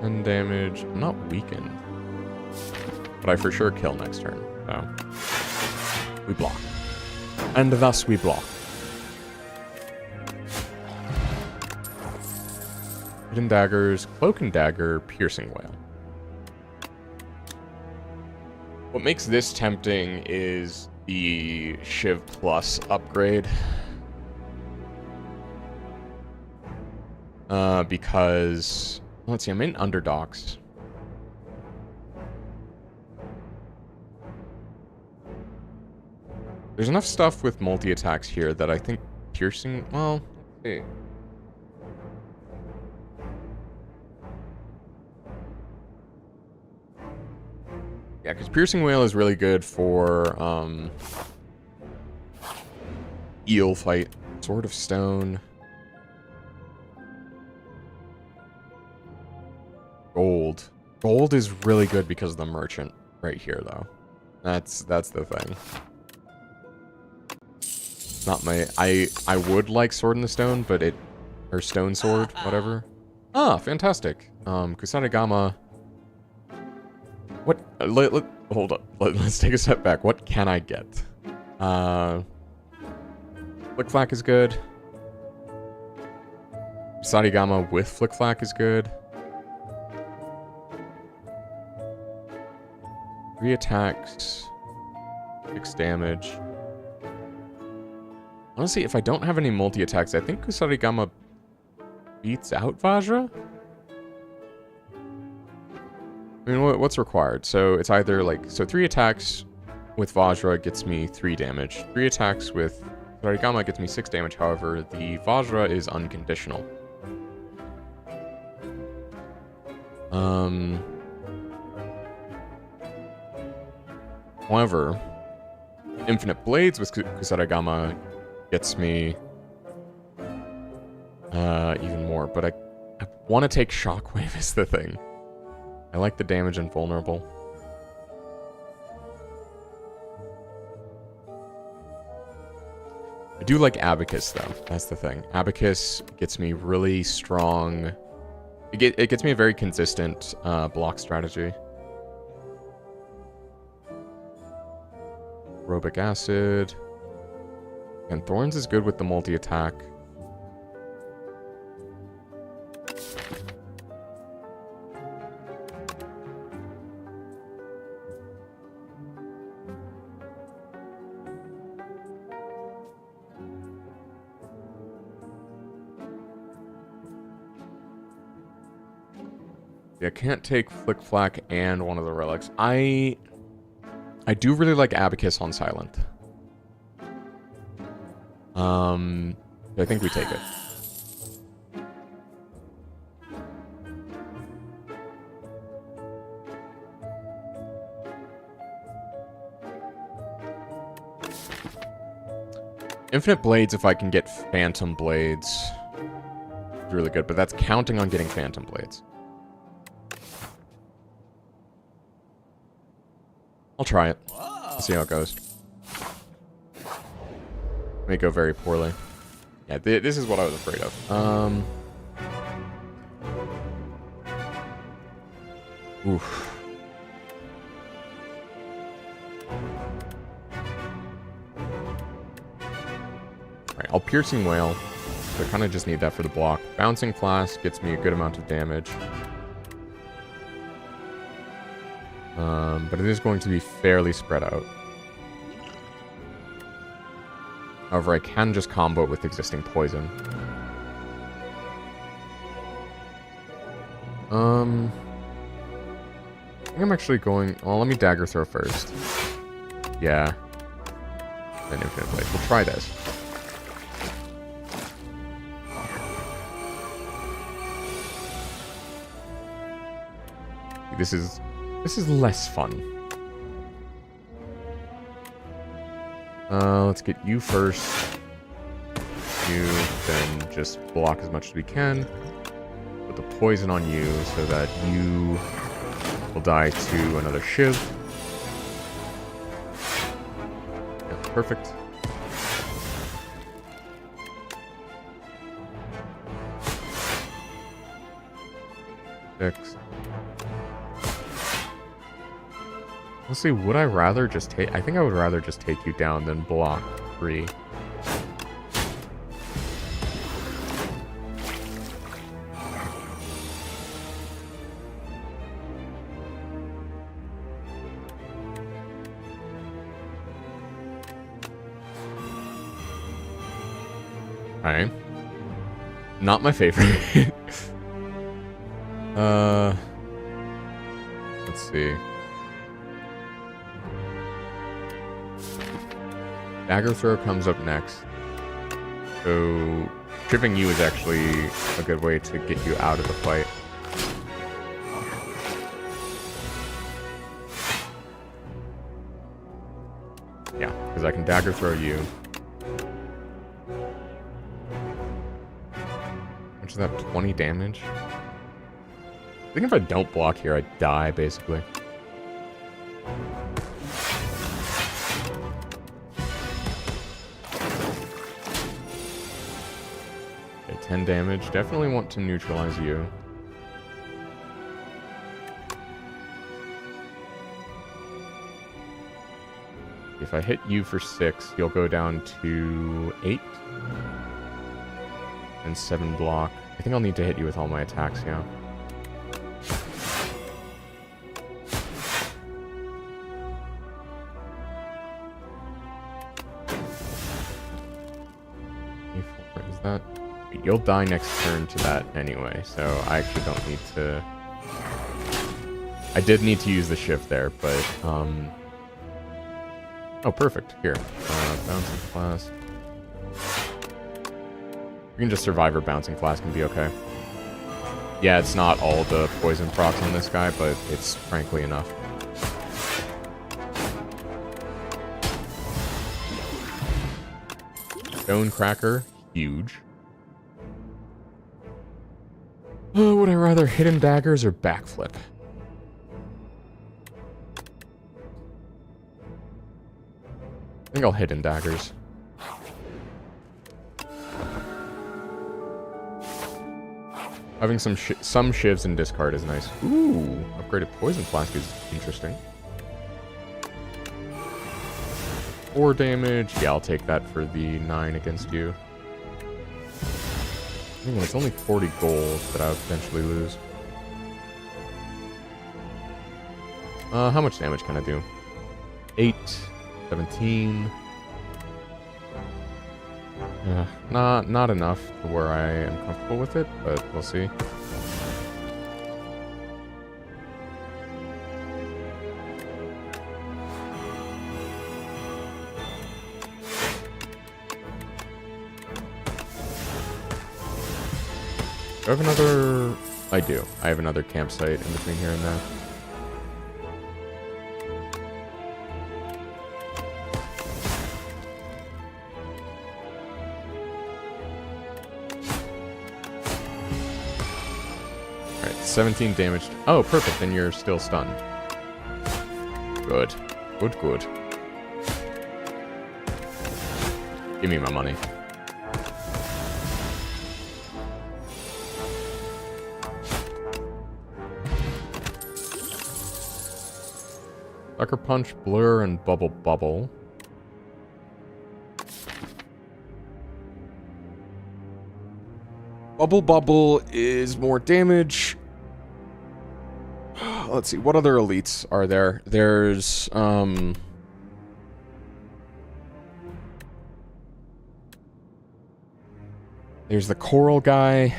10 damage. I'm not weakened. But I for sure kill next turn. So we block. And thus we block. Hidden Daggers, Cloak and Dagger, Piercing Wail. What makes this tempting is the Shiv Plus upgrade. Because, let's see, I'm in Underdogs. There's enough stuff with multi-attacks here that I think piercing, well, let's see. Yeah, because Piercing Whale is really good for, eel fight. Sword of Stone. Gold. Gold is really good because of the merchant right here, though. That's the thing. Not my... I would like Sword in the Stone, but it... Or Stone Sword, whatever. Ah, fantastic. Kusarigama... What? Hold up. Let's take a step back. What can I get? Flick Flack is good. Kusarigama with Flick Flack is good. 3 attacks. 6 damage. Honestly, if I don't have any multi-attacks, I think Kusarigama beats out Vajra? I mean, what's required? So it's either like... So 3 attacks with Vajra gets me 3 damage. 3 attacks with Kusarigama gets me 6 damage. However, the Vajra is unconditional. However, Infinite Blades with Kusarigama gets me even more. But I want to take Shockwave is the thing. I like the damage and vulnerable. I do like Abacus, though. That's the thing. Abacus gets me really strong... It gets me a very consistent block strategy. Aerobic Acid. And Thorns is good with the multi-attack. I can't take Flick Flack and one of the relics. I do really like Abacus on Silent. I think we take it. Infinite Blades, if I can get Phantom Blades, is really good, but that's counting on getting Phantom Blades. I'll try it. See how it goes. May go very poorly. Yeah, this is what I was afraid of. Oof. Alright, I'll Piercing Whale. So I kind of just need that for the block. Bouncing Flask gets me a good amount of damage. But it is going to be fairly spread out. However, I can just combo it with existing poison. I think I'm actually going... Well, let me Dagger Throw first. Yeah. Then Infinite Blade. We'll try this. This is less fun. Let's get you first. You, then just block as much as we can. Put the poison on you so that you will die to another Shiv. Yeah, perfect. Six. Honestly, would I rather just take... I think I would rather just take you down than block 3. Alright. Not my favorite. Let's see. Dagger throw comes up next. So, tripping you is actually a good way to get you out of the fight. Yeah, because I can dagger throw you. How much is that? 20 damage? I think if I don't block here, I die, basically. Okay, 10 damage. Definitely want to neutralize you. If I hit you for 6, you'll go down to 8. And 7 block. I think I'll need to hit you with all my attacks, yeah. Is that... You'll die next turn to that anyway, so I actually don't need to... I did need to use the shift there, but, Oh, perfect. Here. Bouncing class. We can just survivor bouncing class can be okay. Yeah, it's not all the poison procs on this guy, but it's frankly enough. Stonecracker. Huge. Would I rather hidden daggers or backflip? I think I'll hidden daggers. Having some shivs in discard is nice. Ooh, upgraded poison flask is interesting. 4 damage. Yeah, I'll take that for the 9 against you. Ooh, it's only 40 gold that I'll eventually lose. How much damage can I do? 8, 17. Not enough to where I am comfortable with it, but we'll see. Do I have another... I do. I have another campsite in between here and there. Alright, 17 damage. Oh, perfect. Then you're still stunned. Good. Good, good. Give me my money. Sucker Punch, Blur, and Bubble Bubble. Bubble Bubble is more damage. Let's see, what other elites are there? There's, there's the Coral guy.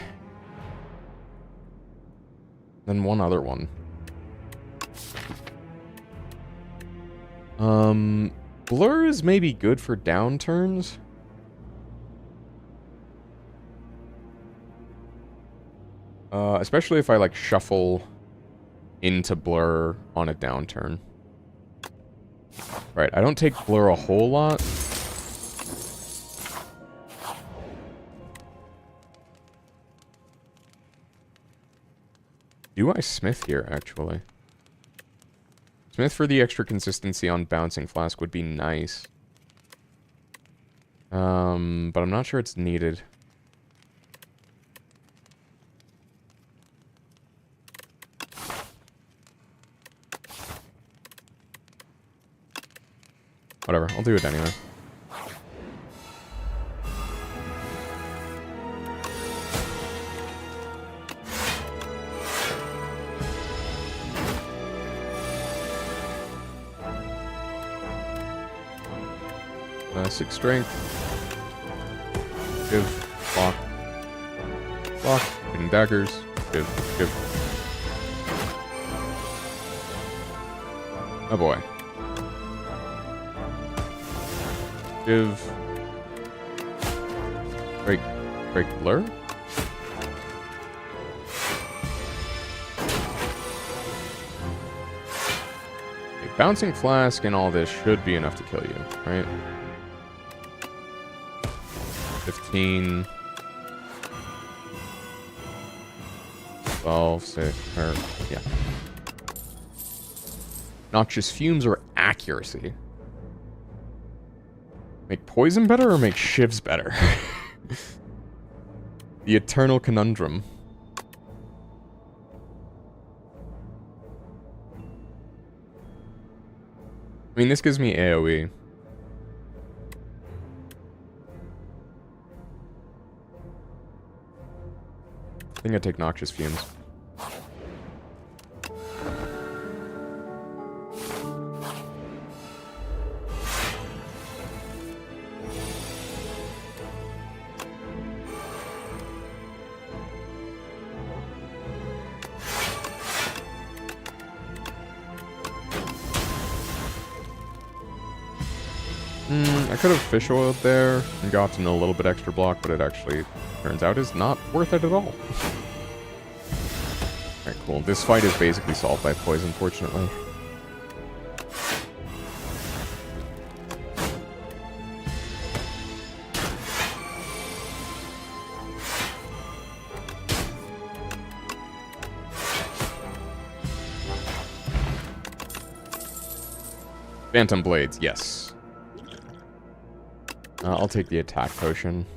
Then one other one. Blur is maybe good for downturns. Especially if I, like, shuffle into Blur on a downturn. Right, I don't take Blur a whole lot. Do I Smith here, actually? Smith for the extra consistency on Bouncing Flask would be nice. But I'm not sure it's needed. Whatever, I'll do it anyway. Six strength. Give. Block. Block. Hitting daggers. Give. Give. Oh boy. Give. Break. Break blur? Okay, bouncing flask and all this should be enough to kill you, right? 15. 12, 6, or, yeah. Noxious fumes or accuracy? Make poison better or make shivs better? The eternal conundrum. I mean, this gives me AoE. I think I take Noxious Fumes. I could have fish oiled there and gotten a little bit extra block, but it actually turns out is not worth it at all. Alright, cool. This fight is basically solved by poison, fortunately. Phantom Blades, yes. I'll take the attack potion.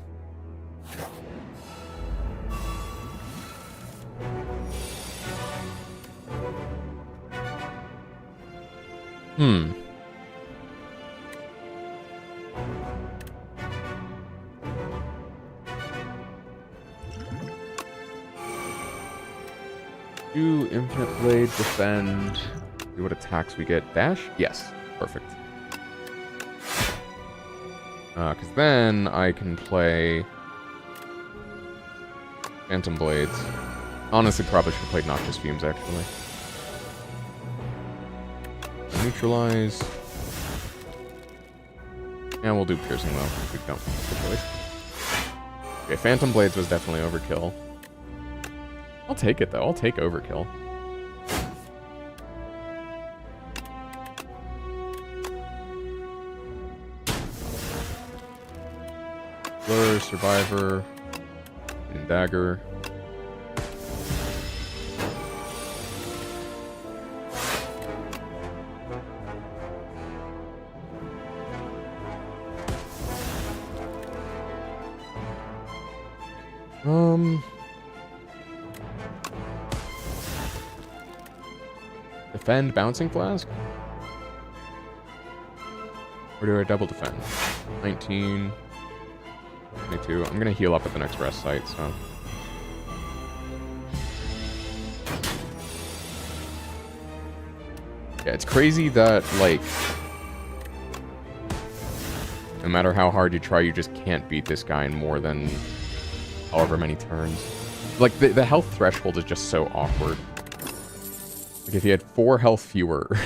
Do Infinite Blade defend? See what attacks we get. Dash? Yes. Perfect. Because then I can play Phantom Blades. Honestly, probably should have played Noxious Fumes, actually. Neutralize. And we'll do Piercing, though. We don't. Good choice. Okay, Phantom Blades was definitely overkill. I'll take it, though. I'll take overkill. Blur, Survivor, and Dagger. Defend Bouncing Flask? Or do I double defend? 19... 22. I'm gonna heal up at the next rest site, so. Yeah, it's crazy that, like, no matter how hard you try, you just can't beat this guy in more than however many turns. Like, the health threshold is just so awkward. Like, if he had 4 health fewer,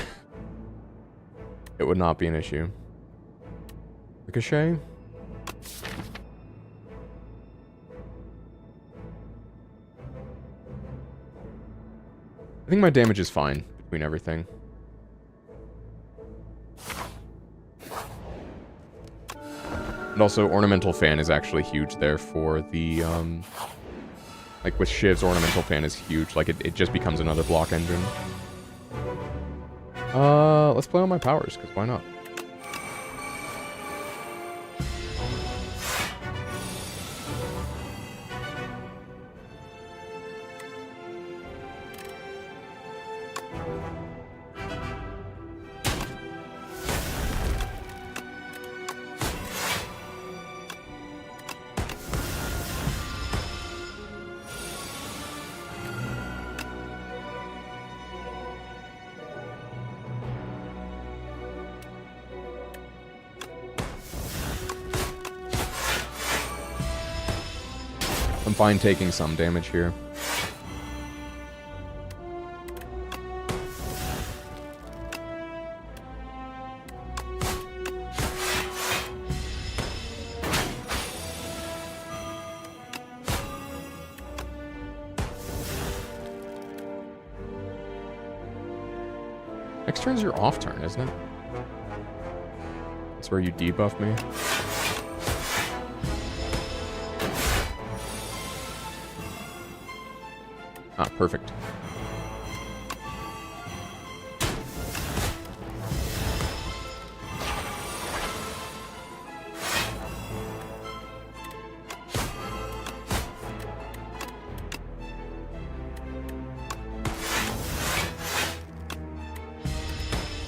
it would not be an issue. Ricochet? I think my damage is fine between everything. And also, Ornamental Fan is actually huge there for the, like with Shiv's, Ornamental Fan is huge. Like, it just becomes another block engine. Let's play on my powers, because why not? I'm fine taking some damage here. Next turn's your off turn, isn't it? That's where you debuff me. Ah, perfect.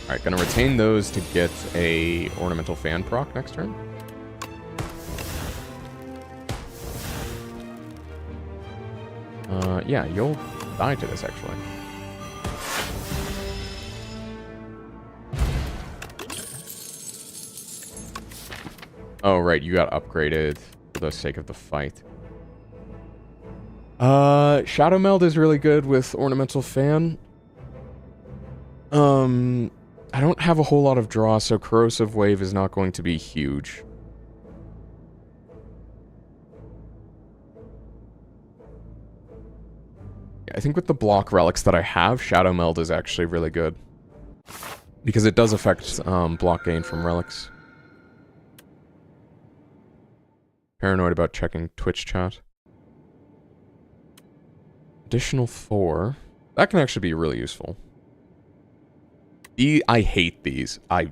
Alright, gonna retain those to get a ornamental fan proc next turn. Yeah, you'll die to this, actually. Oh, right, you got upgraded for the sake of the fight. Shadow Meld is really good with Ornamental Fan. I don't have a whole lot of draw, so Corrosive Wave is not going to be huge. I think with the block relics that I have, Shadow Meld is actually really good. Because it does affect block gain from relics. Paranoid about checking Twitch chat. Additional 4. That can actually be really useful. I hate these. I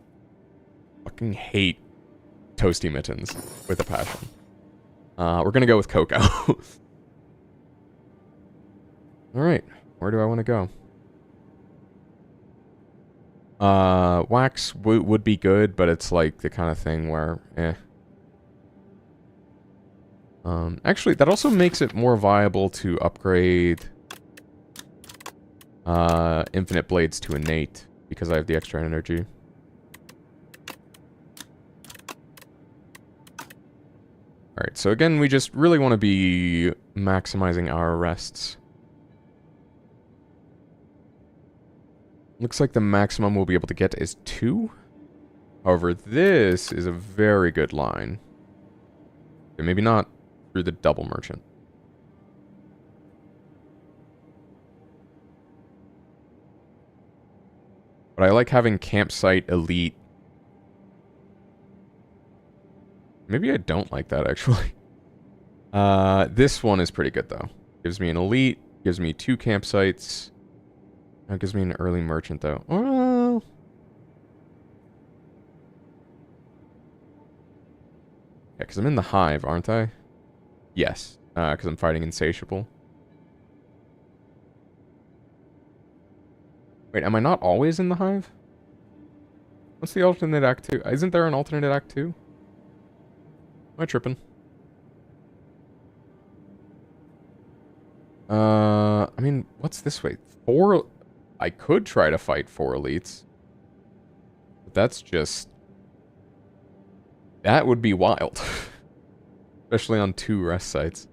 fucking hate Toasty Mittens with a passion. We're gonna go with Cocoa. Alright, where do I want to go? Wax would be good, but it's like the kind of thing where, eh. Actually, that also makes it more viable to upgrade Infinite Blades to Innate, because I have the extra energy. Alright, so again, we just really want to be maximizing our rests. Looks like the maximum we'll be able to get is 2. However, this is a very good line. Okay, maybe not through the double merchant. But I like having Campsite Elite. Maybe I don't like that, actually. This one is pretty good, though. Gives me an Elite, gives me 2 campsites. That gives me an early merchant, though. Well... yeah, because I'm in the Hive, aren't I? Yes, because I'm fighting Insatiable. Wait, am I not always in the Hive? What's the alternate Act 2? Isn't there an alternate Act 2? Am I tripping? I mean, what's this way? 4... I could try to fight 4 elites. But that's just... that would be wild. Especially on 2 rest sites.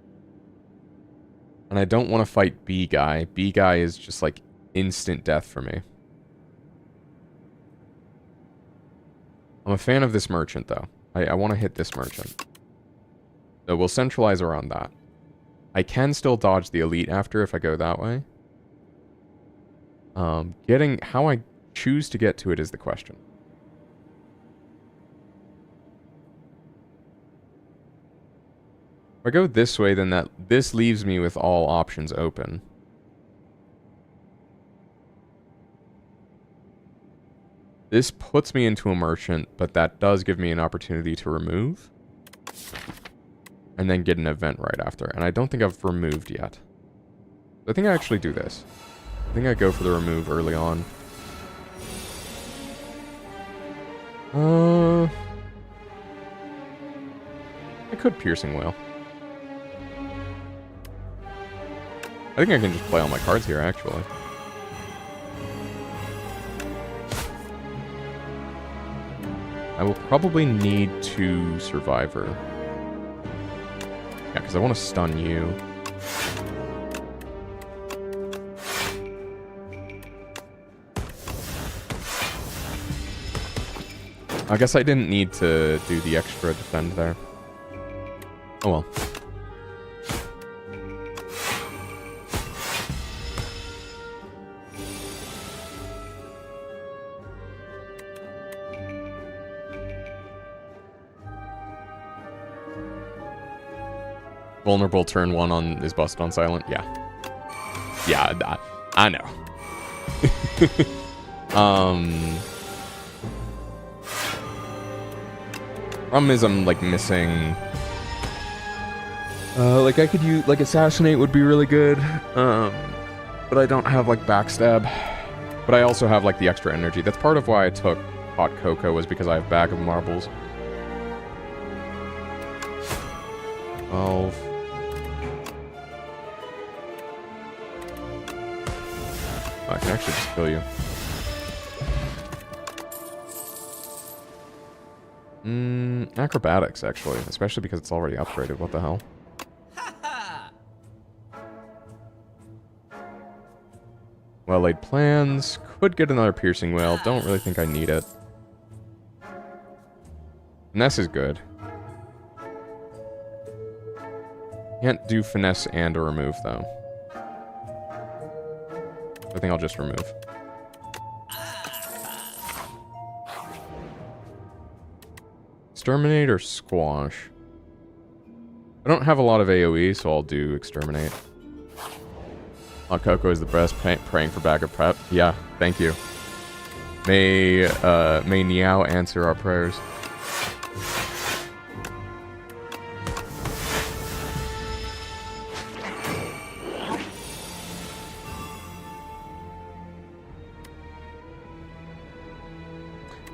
And I don't want to fight B-Guy. B-Guy is just like instant death for me. I'm a fan of this merchant, though. I want to hit this merchant. So we'll centralize around that. I can still dodge the elite after if I go that way. Getting... how I choose to get to it is the question. If I go this way, then this leaves me with all options open. This puts me into a merchant, but that does give me an opportunity to remove. And then get an event right after. And I don't think I've removed yet. I think I actually do this. I think I go for the remove early on. I could Piercing Whale. I think I can just play all my cards here, actually. I will probably need to Survivor. Yeah, because I want to stun you. I guess I didn't need to do the extra defend there. Oh well. Vulnerable turn 1 on is busted on silent. Yeah. Yeah, I know. Problem is I'm like missing. Like I could use like assassinate would be really good. But I don't have like backstab. But I also have like the extra energy. That's part of why I took hot cocoa, was because I have bag of marbles. 12. I can actually just kill you. Acrobatics, actually. Especially because it's already upgraded. What the hell? Well-laid plans. Could get another piercing whale. Don't really think I need it. Finesse is good. Can't do finesse and a remove, though. I think I'll just remove. Exterminate or squash? I don't have a lot of AoE, so I'll do exterminate. Hot cocoa is the best, praying for bag of prep. Yeah, thank you. May Niao answer our prayers.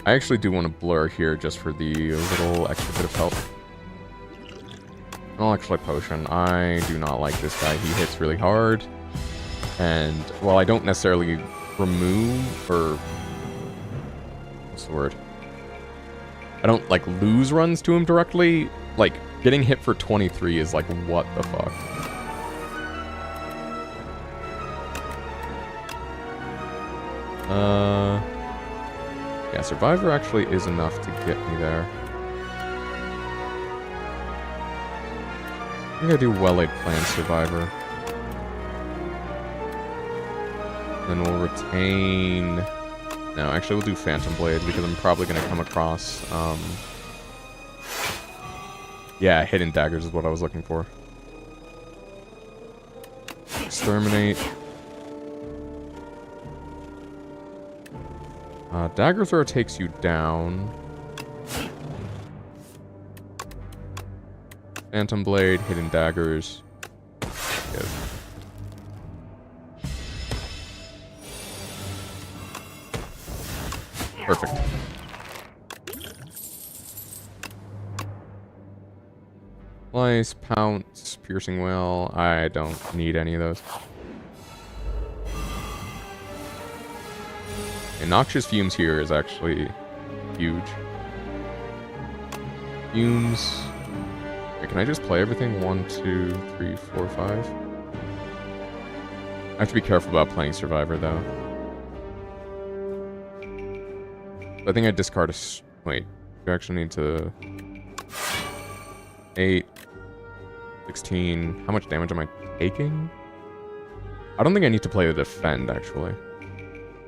I actually do want to blur here just for the little extra bit of help. Electrolyte potion. I do not like this guy. He hits really hard. And, well, I don't necessarily remove, or... what's the word? I don't, like, lose runs to him directly. Like, getting hit for 23 is like, what the fuck? Yeah, Survivor actually is enough to get me there. I'm gonna do well-laid plan Survivor. Then we'll retain... No, actually we'll do Phantom Blade because I'm probably gonna come across, yeah, Hidden Daggers is what I was looking for. Exterminate. Dagger Throw takes you down. Phantom Blade, Hidden Daggers. Good. Perfect. Slice, Pounce, Piercing Whale. I don't need any of those. And Noxious Fumes here is actually huge. Fumes. Wait, can I just play everything? 1, 2, 3, 4, 5? I have to be careful about playing Survivor, though. I think I discard a... Wait, you actually need to... 8, 16... How much damage am I taking? I don't think I need to play the Defend, actually.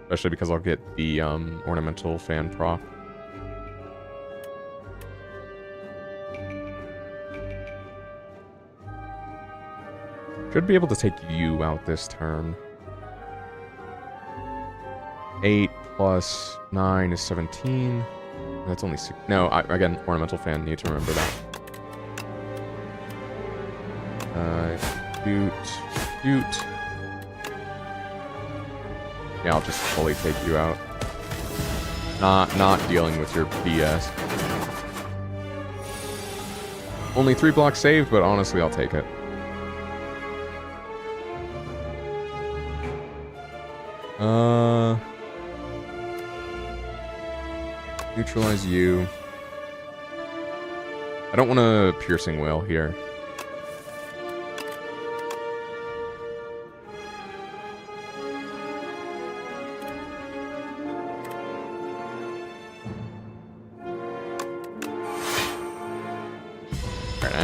Especially because I'll get the Ornamental Fan proc. Should be able to take you out this turn. 8 plus 9 is 17. That's only 6. No, again, Ornamental Fan. Need to remember that. Shoot. Yeah, I'll just fully take you out. Not dealing with your BS. Only 3 blocks saved, but honestly, I'll take it. Neutralize you. I don't want a Piercing Whale here.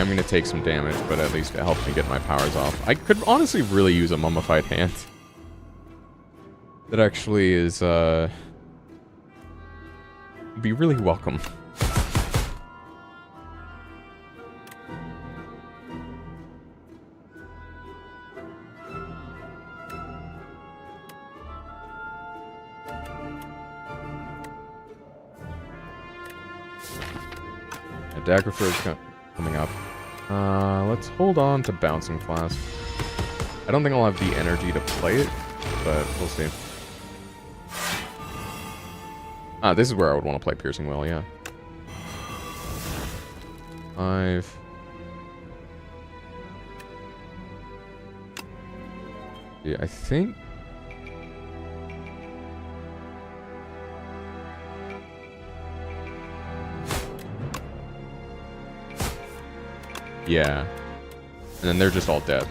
I'm going to take some damage, but at least it helps me get my powers off. I could honestly really use a mummified hand. That actually is, be really welcome. Dagger throw is coming up. Let's hold on to Bouncing Flask. I don't think I'll have the energy to play it, but we'll see. This is where I would want to play Piercing Will, yeah. 5. Yeah, I think... Yeah. And then they're just all dead.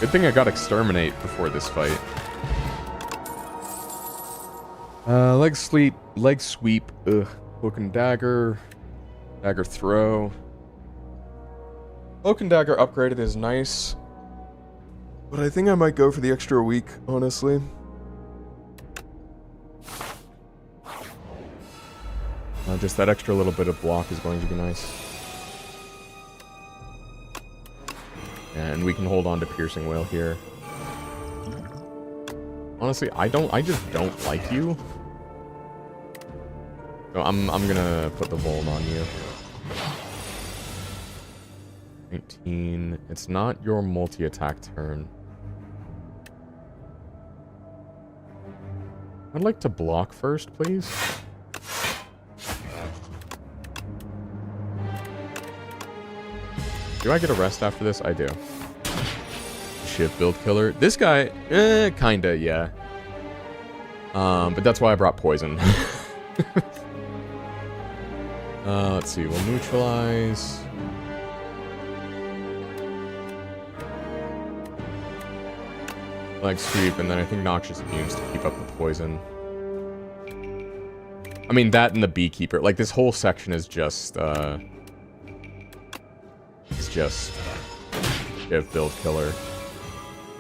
Good thing I got Exterminate before this fight. Leg sweep. Ugh. Cloak and dagger. Dagger throw. Cloak and dagger upgraded is nice. But I think I might go for the extra weak, honestly. Just that extra little bit of block is going to be nice. And we can hold on to Piercing Wail here. Honestly, I just don't like you. So I'm gonna put the Voln on you. 19. It's not your multi-attack turn. I'd like to block first, please. Do I get a rest after this? I do. Shiv build killer. This guy, kinda, yeah. But that's why I brought poison. Let's see. We'll neutralize. Leg sweep, and then I think Noxious Fumes to keep up the poison. I mean, that and the Beekeeper. Like, this whole section is just, it's just Shiv build killer.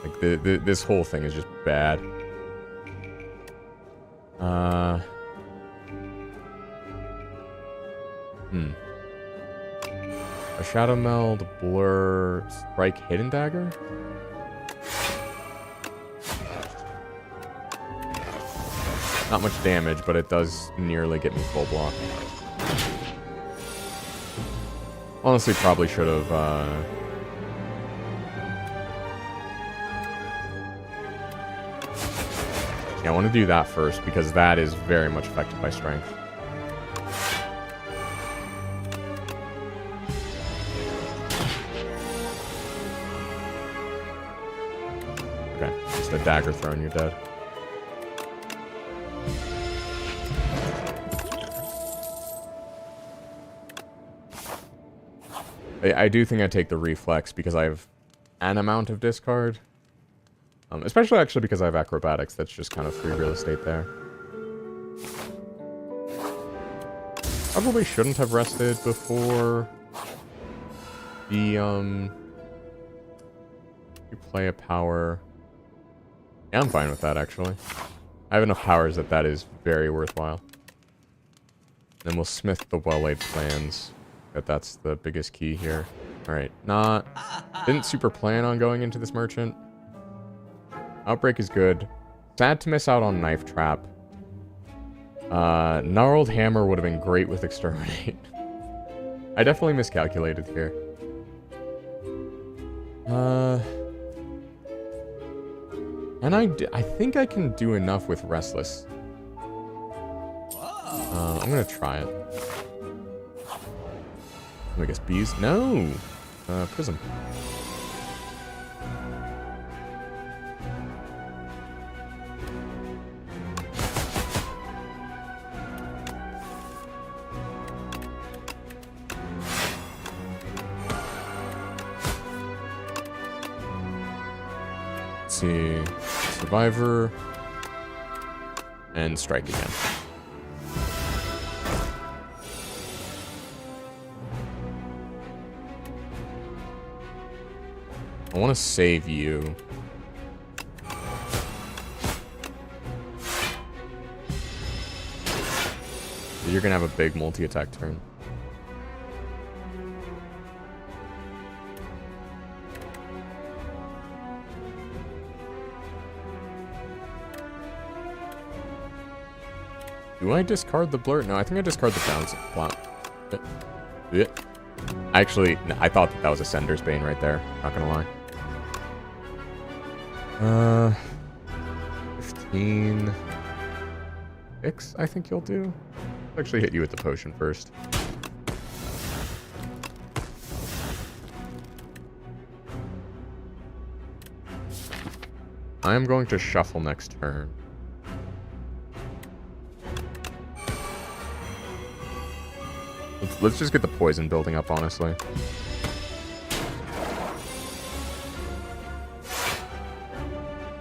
Like, this whole thing is just bad. A Shadow Meld, Blur, Strike, Hidden Dagger? Not much damage, but it does nearly get me full block. Honestly, probably should have, yeah, I want to do that first, because that is very much affected by strength. Okay, just a dagger throw and you're dead. I do think I take the reflex because I have an amount of discard. Especially actually because I have acrobatics. That's just kind of free real estate there. Probably shouldn't have rested before the, you play a power. Yeah, I'm fine with that, actually. I have enough powers that is very worthwhile. Then we'll smith the well-laid plans. That's the biggest key here. Alright, didn't super plan on going into this merchant. Outbreak is good. Sad to miss out on Knife Trap. Gnarled Hammer would have been great with Exterminate. I definitely miscalculated here. And I think I can do enough with Restless. I'm gonna try it. I guess bees? No! Prism. Let's see. Survivor. And strike again. I want to save you. You're gonna have a big multi-attack turn. Do I discard the blur? No, I think I discard the bounce. Actually, no, I thought that was a Sender's Bane right there. Not gonna lie. 15. 6, I think you'll do. I'll actually hit you with the potion first. I am going to shuffle next turn. Let's just get the poison building up, honestly.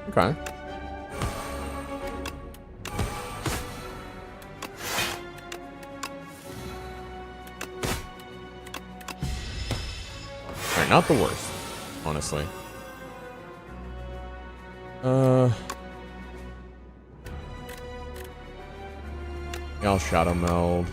Okay. Alright, not the worst, honestly. Yeah, I'll Shadow Meld.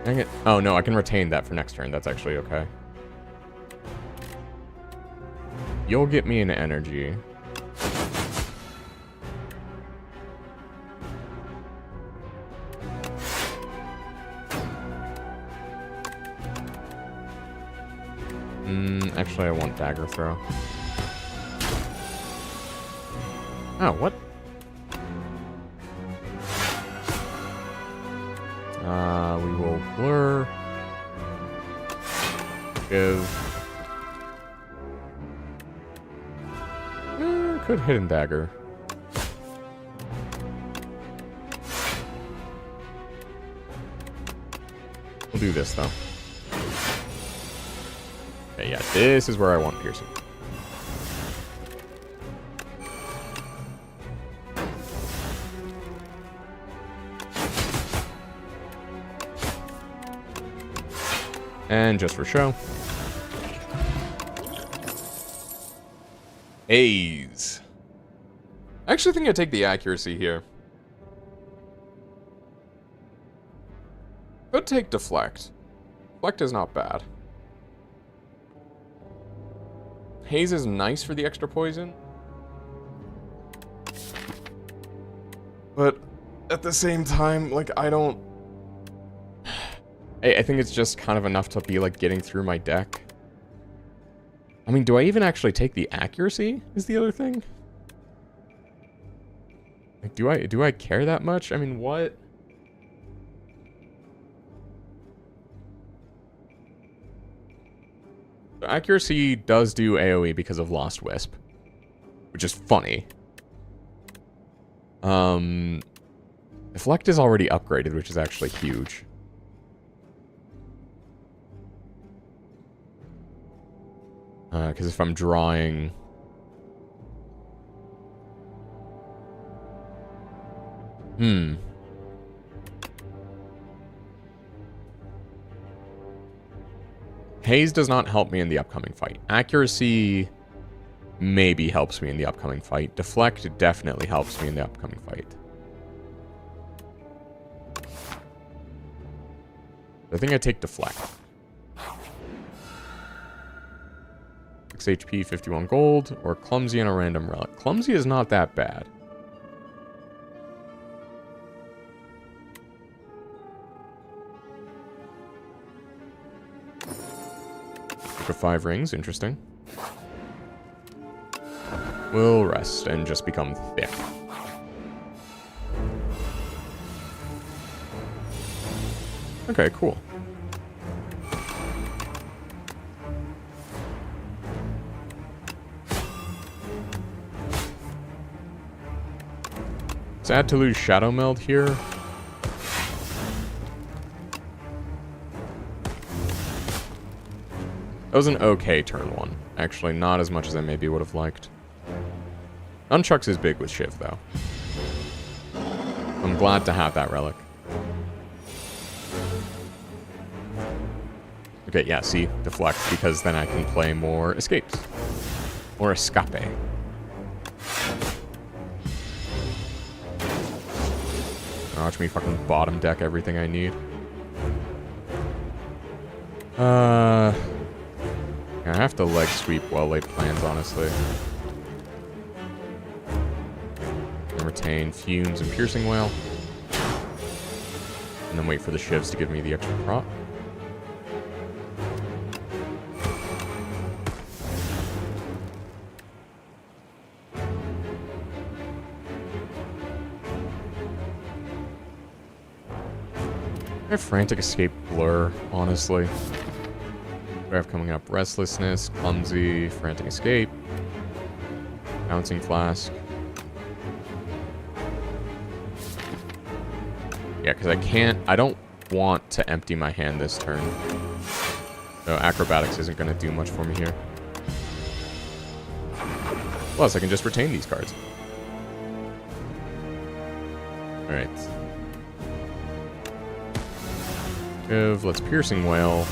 Dang it. Oh, no, I can retain that for next turn. That's actually okay. You'll get me an energy. Actually, I want Dagger Throw. Oh, what? We will blur. Give. Could Hidden Dagger. We'll do this, though. Okay, yeah, this is where I want Piercing. And just for show. A's. I actually think I take the accuracy here. Could take Deflect. Deflect is not bad. Haze is nice for the extra poison. But at the same time, like, I don't... I think it's just kind of enough to be, like, getting through my deck. I mean, do I even actually take the accuracy, is the other thing? Like, do I care that much? I mean, what? The accuracy does do AoE because of Lost Wisp, which is funny. Deflect is already upgraded, which is actually huge. Because if I'm drawing... Haze does not help me in the upcoming fight. Accuracy maybe helps me in the upcoming fight. Deflect definitely helps me in the upcoming fight. I think I take Deflect. 6 HP, 51 gold, or Clumsy and a random relic. Clumsy is not that bad. For 5 rings, interesting. We'll rest and just become thick. Okay, cool. Sad to lose Shadow Meld here. That was an okay turn 1. Actually, not as much as I maybe would have liked. Nunchucks is big with Shiv, though. I'm glad to have that relic. Okay, yeah, see? Deflect, because then I can play more escapes. Or escape. Watch me fucking bottom deck everything I need. I have to leg sweep well-laid plans, honestly. And retain Fumes and Piercing Wail. And then wait for the Shivs to give me the extra prop. I have Frantic Escape Blur, honestly. What do I have coming up? Restlessness, Clumsy, Frantic Escape, Bouncing Flask. Yeah, because I don't want to empty my hand this turn. So Acrobatics isn't going to do much for me here. Plus, I can just retain these cards. Alright. Let's Piercing Wail.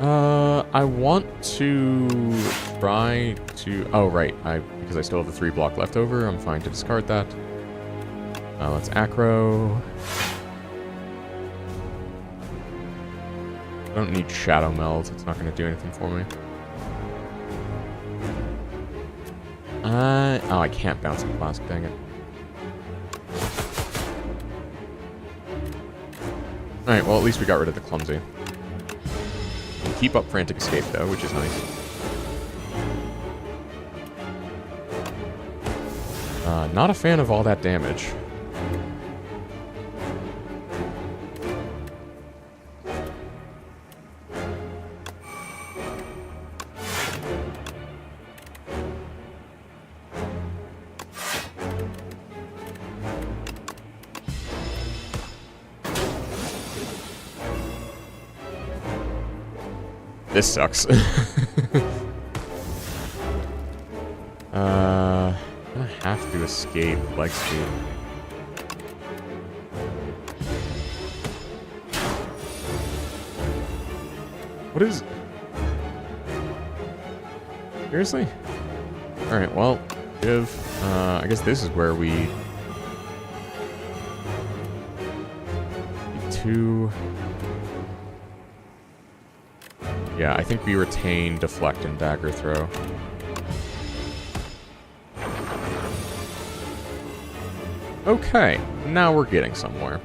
I want to try to... Oh, right. Because I still have the 3 block left over, I'm fine to discard that. Let's Acro. I don't need Shadow Meld. It's not going to do anything for me. Oh, I can't Bouncing Flask. Dang it. Alright, well, at least we got rid of the Clumsy. We'll keep up Frantic Escape, though, which is nice. Not a fan of all that damage. This sucks. I'm gonna have to escape leg speed. What is... Seriously? Alright, well, I guess this is where we... 2... Yeah, I think we retain Deflect and Dagger Throw. Okay, now we're getting somewhere.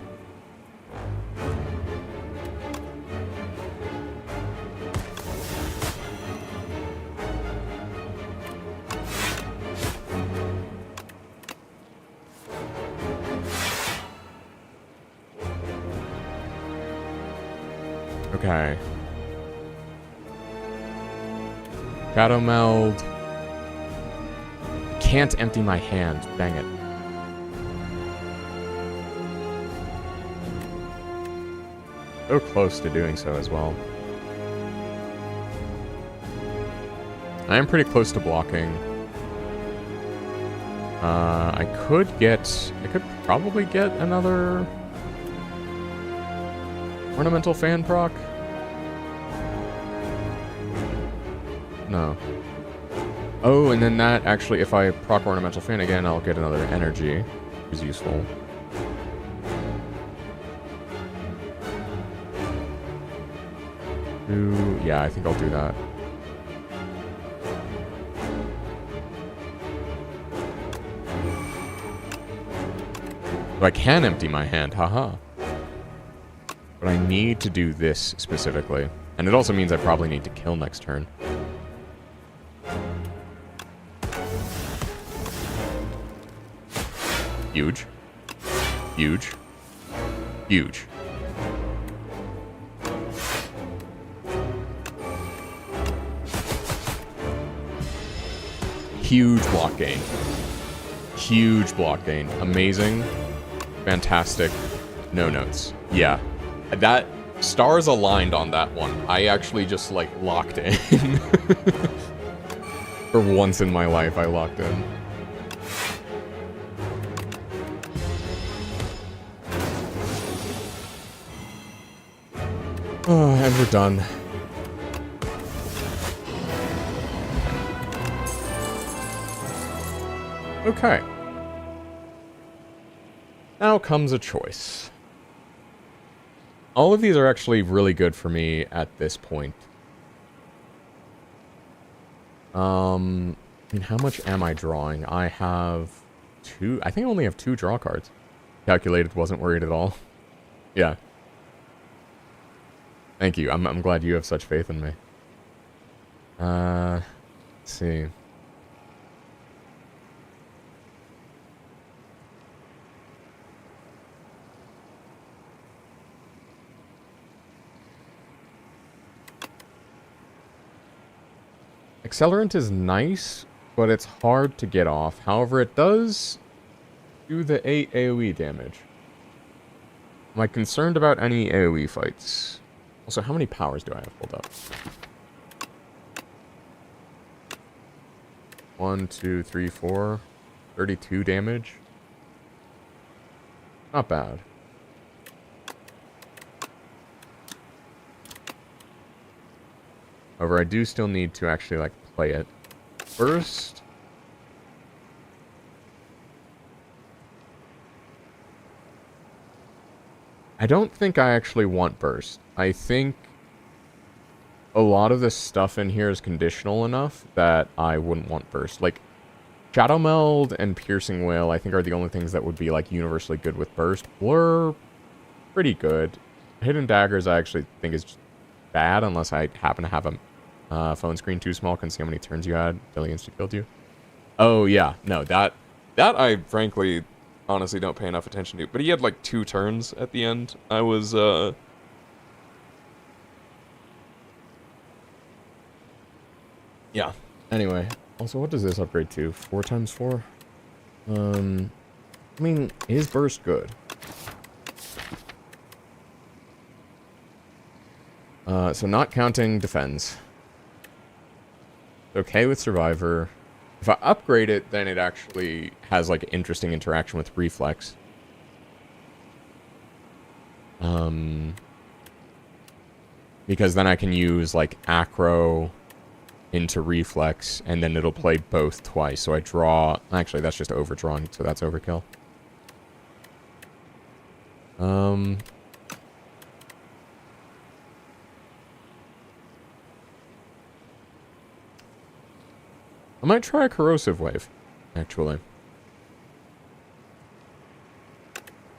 Okay. Shadow Meld. Can't empty my hand. Dang it. So close to doing so as well. I am pretty close to blocking. I could probably get another Ornamental Fan proc. No. Oh, and then that actually, if I proc Ornamental Fan again, I'll get another energy, which is useful. Ooh, yeah, I think I'll do that. So I can empty my hand, haha. But I need to do this specifically. And it also means I probably need to kill next turn. Huge. Huge. Huge. Huge block gain. Huge block gain. Amazing. Fantastic. No notes. Yeah. That... Stars aligned on that one. I actually just, like, locked in. For once in my life, I locked in. Oh, and we're done. Okay. Now comes a choice. All of these are actually really good for me at this point. I mean, how much am I drawing? I have 2... I think I only have 2 draw cards. Calculated, wasn't worried at all. Yeah. Thank you. I'm glad you have such faith in me. Let's see. Accelerant is nice, but it's hard to get off. However, it does do the 8 AoE damage. Am I concerned about any AoE fights? Also, how many powers do I have pulled up? 1, 2, 3, 4. 32 damage. Not bad. However, I do still need to actually, like, play it. First... I don't think I actually want burst. I think a lot of this stuff in here is conditional enough that I wouldn't want burst. Like, Shadow Meld and Piercing Wail, I think, are the only things that would be, like, universally good with burst. Blur, pretty good. Hidden Daggers, I actually think is just bad unless I happen to have a phone screen too small. Can see how many turns you had till he insta-killed you. Oh, yeah. No, that I frankly... honestly don't pay enough attention to. But he had like 2 turns at the end. I was, yeah. Anyway. Also, what does this upgrade to? 4 times 4? I mean, is burst good? So not counting defense. Okay with survivor. If I upgrade it, then it actually has, like, interesting interaction with reflex. Because then I can use, like, acro into reflex, and then it'll play both twice. So I draw... Actually, that's just overdrawing, so that's overkill. I might try a corrosive wave, actually.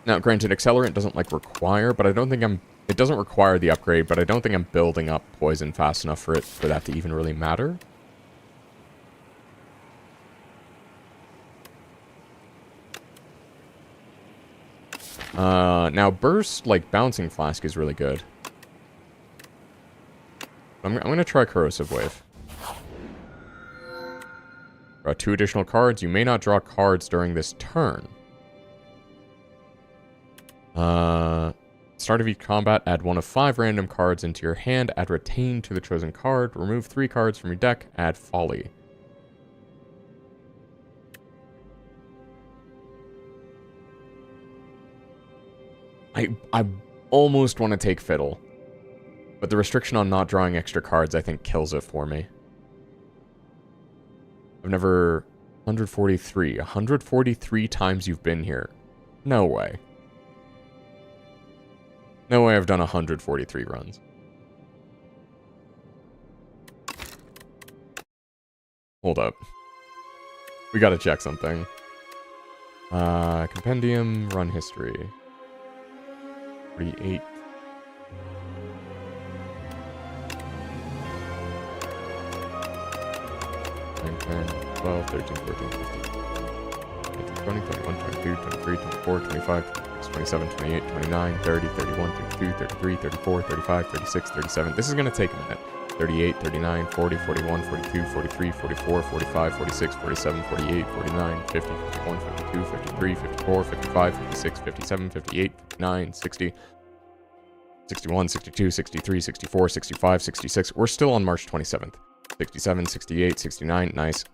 Now, granted, accelerant doesn't, like, require, but I don't think I'm... It doesn't require the upgrade, but I don't think I'm building up poison fast enough for that to even really matter. Now, burst, like, bouncing flask is really good. I'm gonna try corrosive wave. Draw 2 additional cards. You may not draw cards during this turn. Start of each combat, add 1 of 5 random cards into your hand. Add retain to the chosen card. Remove 3 cards from your deck. Add folly. I almost want to take fiddle. But the restriction on not drawing extra cards, I think, kills it for me. I've never... 143. 143 times you've been here. No way. No way I've done 143 runs. Hold up. We gotta check something. Compendium, run history. 48. 10, 12, 13, 14, 15, 20, 21, 22, 23, 24, 25, 26, 27, 28, 29, 30, 31, 32, 33, 34, 35, 36, 37. This is going to take a minute. 38, 39, 40, 41, 42, 43, 44, 45, 46, 47, 48, 49, 50, 51, 52, 53, 54, 55, 56, 57, 58, 59, 60, 61, 62, 63, 64, 65, 66. We're still on March 27th. 67, 68, 69, nice.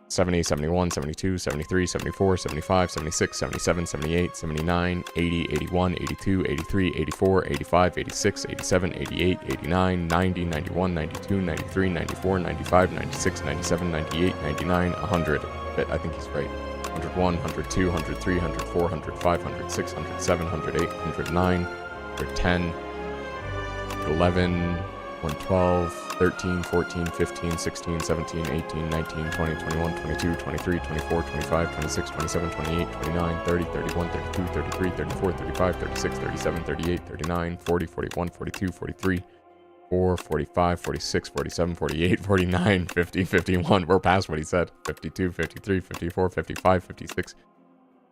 70, 71, 72, 73, 74, 75, 76, 77, 78, 79, 80, 81, 82, 83, 84, 85, 86, 87, 88, 89, 90, 91, 92, 93, 94, 95, 96, 97, 98, 99, 100. I think he's right. 101, 102, 103, 104, 105, 106, 107, 108, 109, 110, 11, 112, 13, 14, 15, 16, 17, 18, 19, 20, 21, 22, 23, 24, 25, 26, 27, 28, 29, 30, 31, 32, 33, 34, 35, 36, 37, 38, 39, 40, 41, 42, 43, 44, 45, 46, 47, 48, 49, 50, 51. We're past what he said. 52, 53, 54, 55, 56,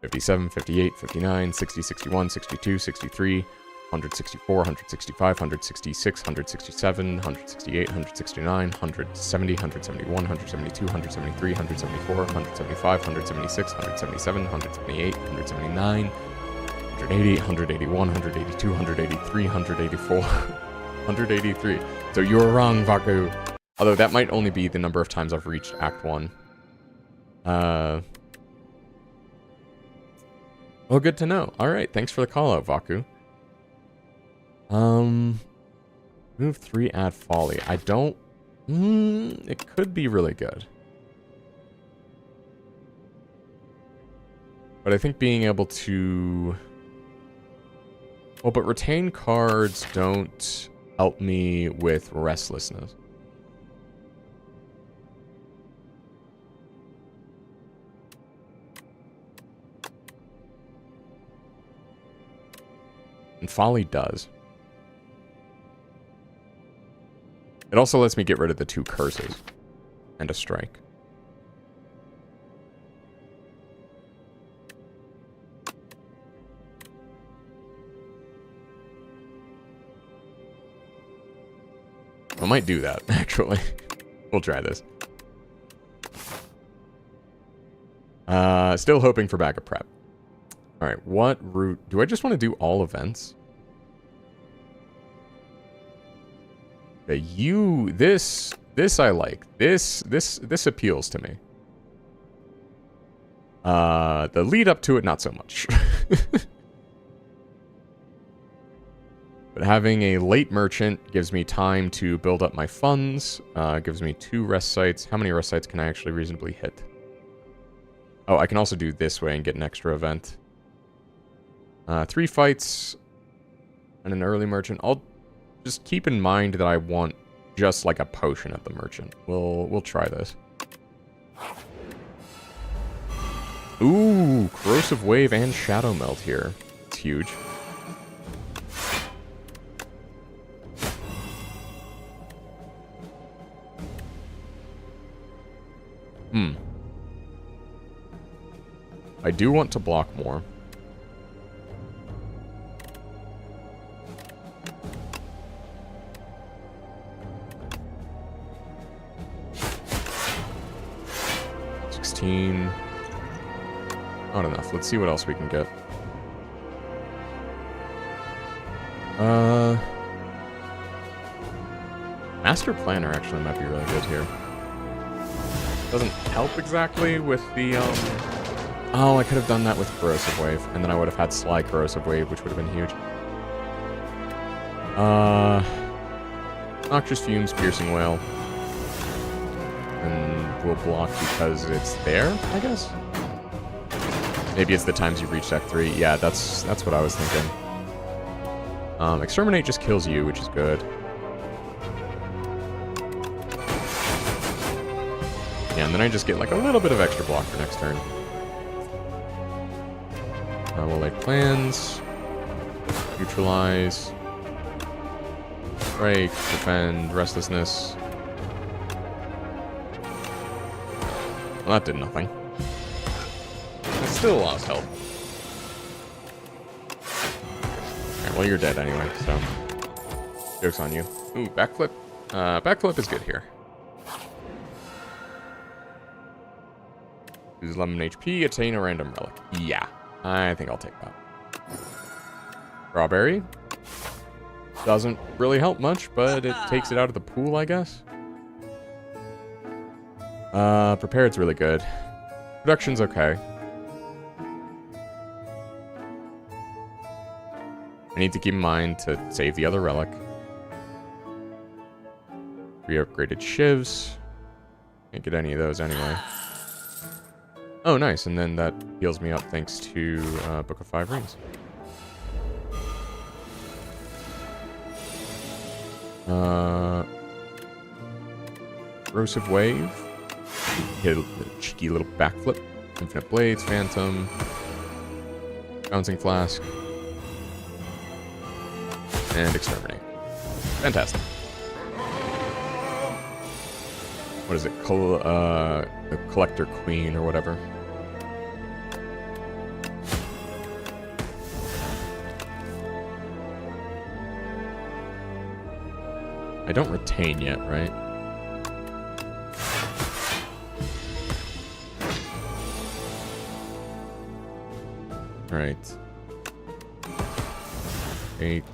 57, 58, 59, 60, 61, 62, 63, 164, 165, 166, 167, 168, 169, 170, 171, 172, 173, 174, 175, 176, 177, 178, 179, 180, 181, 182, 183, 184, 183. So you were wrong, Vaku. Although that might only be the number of times I've reached Act 1. Well, good to know. Alright, thanks for the call out, Vaku. Move 3, add folly. I don't... it could be really good. But I think being able to... Well, but retain cards don't help me with restlessness. And folly does. It also lets me get rid of the 2 curses and a strike. I might do that, actually. We'll try this. Still hoping for backup prep. Alright, what route... Do I just want to do all events? Okay, this I like. This appeals to me. The lead up to it, not so much. But having a late merchant gives me time to build up my funds. Gives me 2 rest sites. How many rest sites can I actually reasonably hit? Oh, I can also do this way and get an extra event. 3 fights and an early merchant. I'll just keep in mind that I want just like a potion at the merchant. We'll try this. Ooh, corrosive wave and shadow melt here. It's huge. I do want to block more. Not enough. Let's see what else we can get. Master Planner actually might be really good here. Doesn't help exactly with the, Oh, I could have done that with Corrosive Wave, and then I would have had Sly Corrosive Wave, which would have been huge. Noxious Fumes, Piercing Wail. And we'll block because it's there, I guess? Maybe it's the times you reached Act 3. Yeah, that's what I was thinking. Exterminate just kills you, which is good. Yeah, and then I just get like a little bit of extra block for next turn. We'll lay plans. Neutralize. Break. Defend. Restlessness. Well, that did nothing. It still lost health. Alright, well, you're dead anyway, so... Joke's on you. Ooh, backflip. Backflip is good here. Lose 11 HP, attain a random relic. Yeah, I think I'll take that. Strawberry. Doesn't really help much, but it takes it out of the pool, I guess. Prepared's really good. Production's okay. I need to keep in mind to save the other relic. 3 upgraded shivs. Can't get any of those anyway. Oh, nice. And then that heals me up thanks to Book of 5 Rings. Corrosive Wave. Hit a cheeky little backflip. Infinite Blades, Phantom. Bouncing Flask. And Exterminate. Fantastic. What is it? The Collector Queen or whatever. I don't retain yet, right? Right. 8.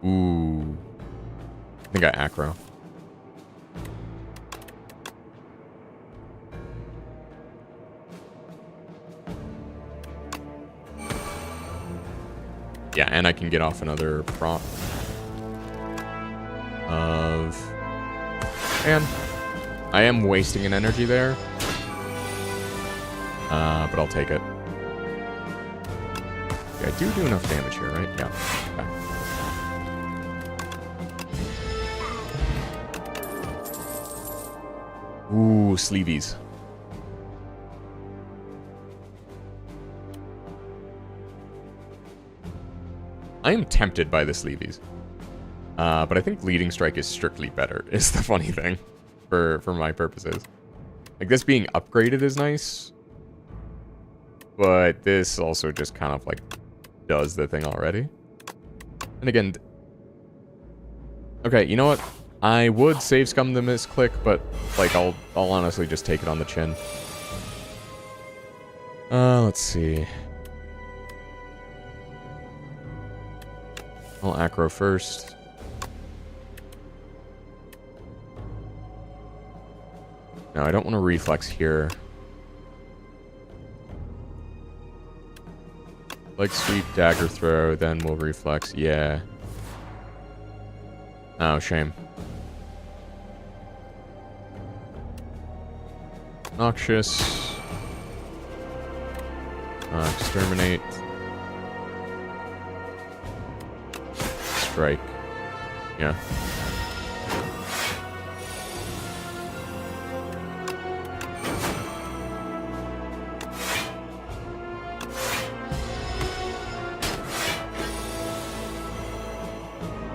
Ooh. I think I acro. Yeah, and I can get off another prop of... And I am wasting an energy there. But I'll take it. Yeah, I do enough damage here, right? Yeah. Okay. Ooh, sleeveys. I am tempted by the sleeveys. But I think Leading Strike is strictly better, is the funny thing. For my purposes. Like, this being upgraded is nice. But this also just kind of, like, does the thing already. And again... Okay, you know what? I would save scum the misclick, but, like, I'll honestly just take it on the chin. Let's see. I'll acro first. No, I don't want to reflex here. Like sweep, dagger throw, then we'll reflex. Yeah. Oh, shame. Noxious. Exterminate. Strike. Yeah.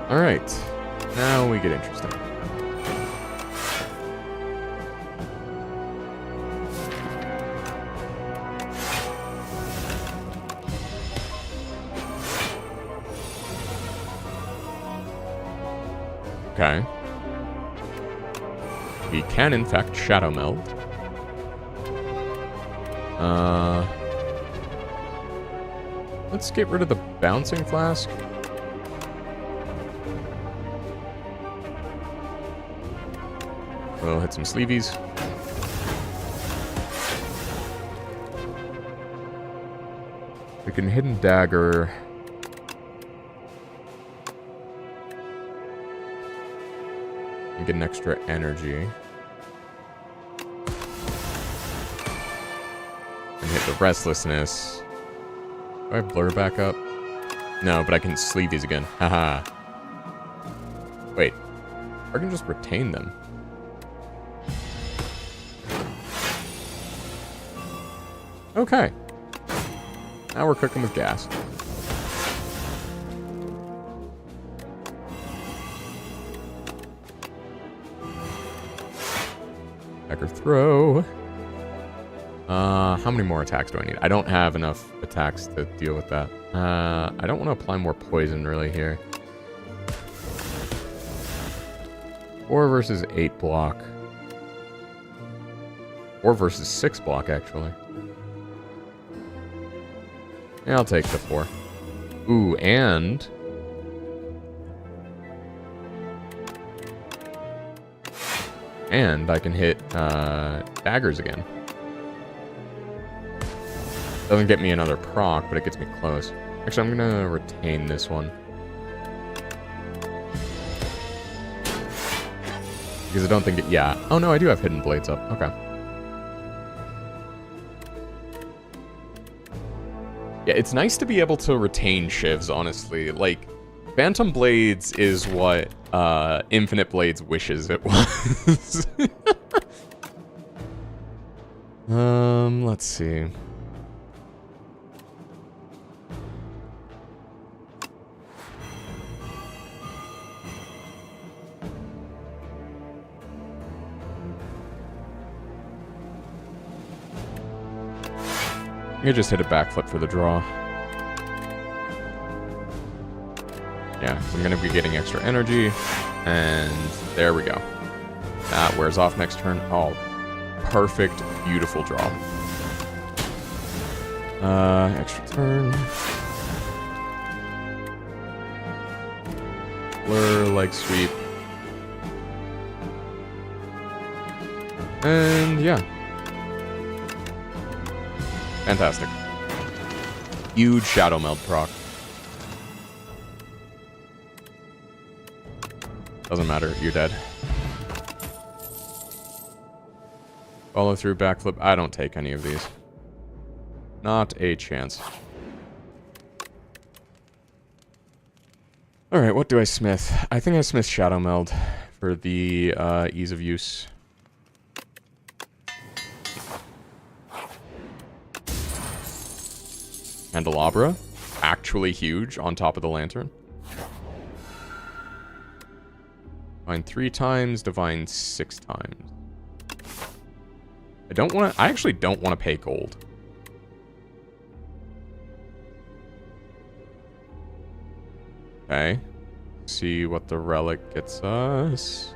Alright. Now we get interesting. Okay. We can, in fact, Shadow Meld. Let's get rid of the Bouncing Flask. We'll hit some sleeveys. We can Hidden Dagger. And get an extra energy. And hit the Restlessness. Do I have Blur back up? No, but I can sleeveys again. Haha. Wait. I can just retain them. Okay. Now we're cooking with gas. Dagger throw. How many more attacks do I need? I don't have enough attacks to deal with that. I don't want to apply more poison really here. 4 versus 8 block. 4 versus 6 block, actually. Yeah, I'll take the 4. Ooh, and... And I can hit daggers again. Doesn't get me another proc, but it gets me close. Actually, I'm gonna retain this one. Because I don't think it... Yeah. Oh, no, I do have hidden blades up. Okay. Yeah, it's nice to be able to retain shivs, honestly. Like, Phantom Blades is what Infinite Blades wishes it was. Let's see. You just hit a backflip for the draw. Yeah, so I'm going to be getting extra energy. And there we go. That wears off next turn. Oh, perfect, beautiful draw. Extra turn. Blur, leg sweep. And yeah. Fantastic. Huge Shadow Meld proc. Doesn't matter, you're dead. Follow through, backflip. I don't take any of these. Not a chance. Alright, what do I smith? I think I smith Shadow Meld for the ease of use. Candelabra, actually huge on top of the lantern. Divine 3 times, divine 6 times. I actually don't want to pay gold. Okay. See what the relic gets us.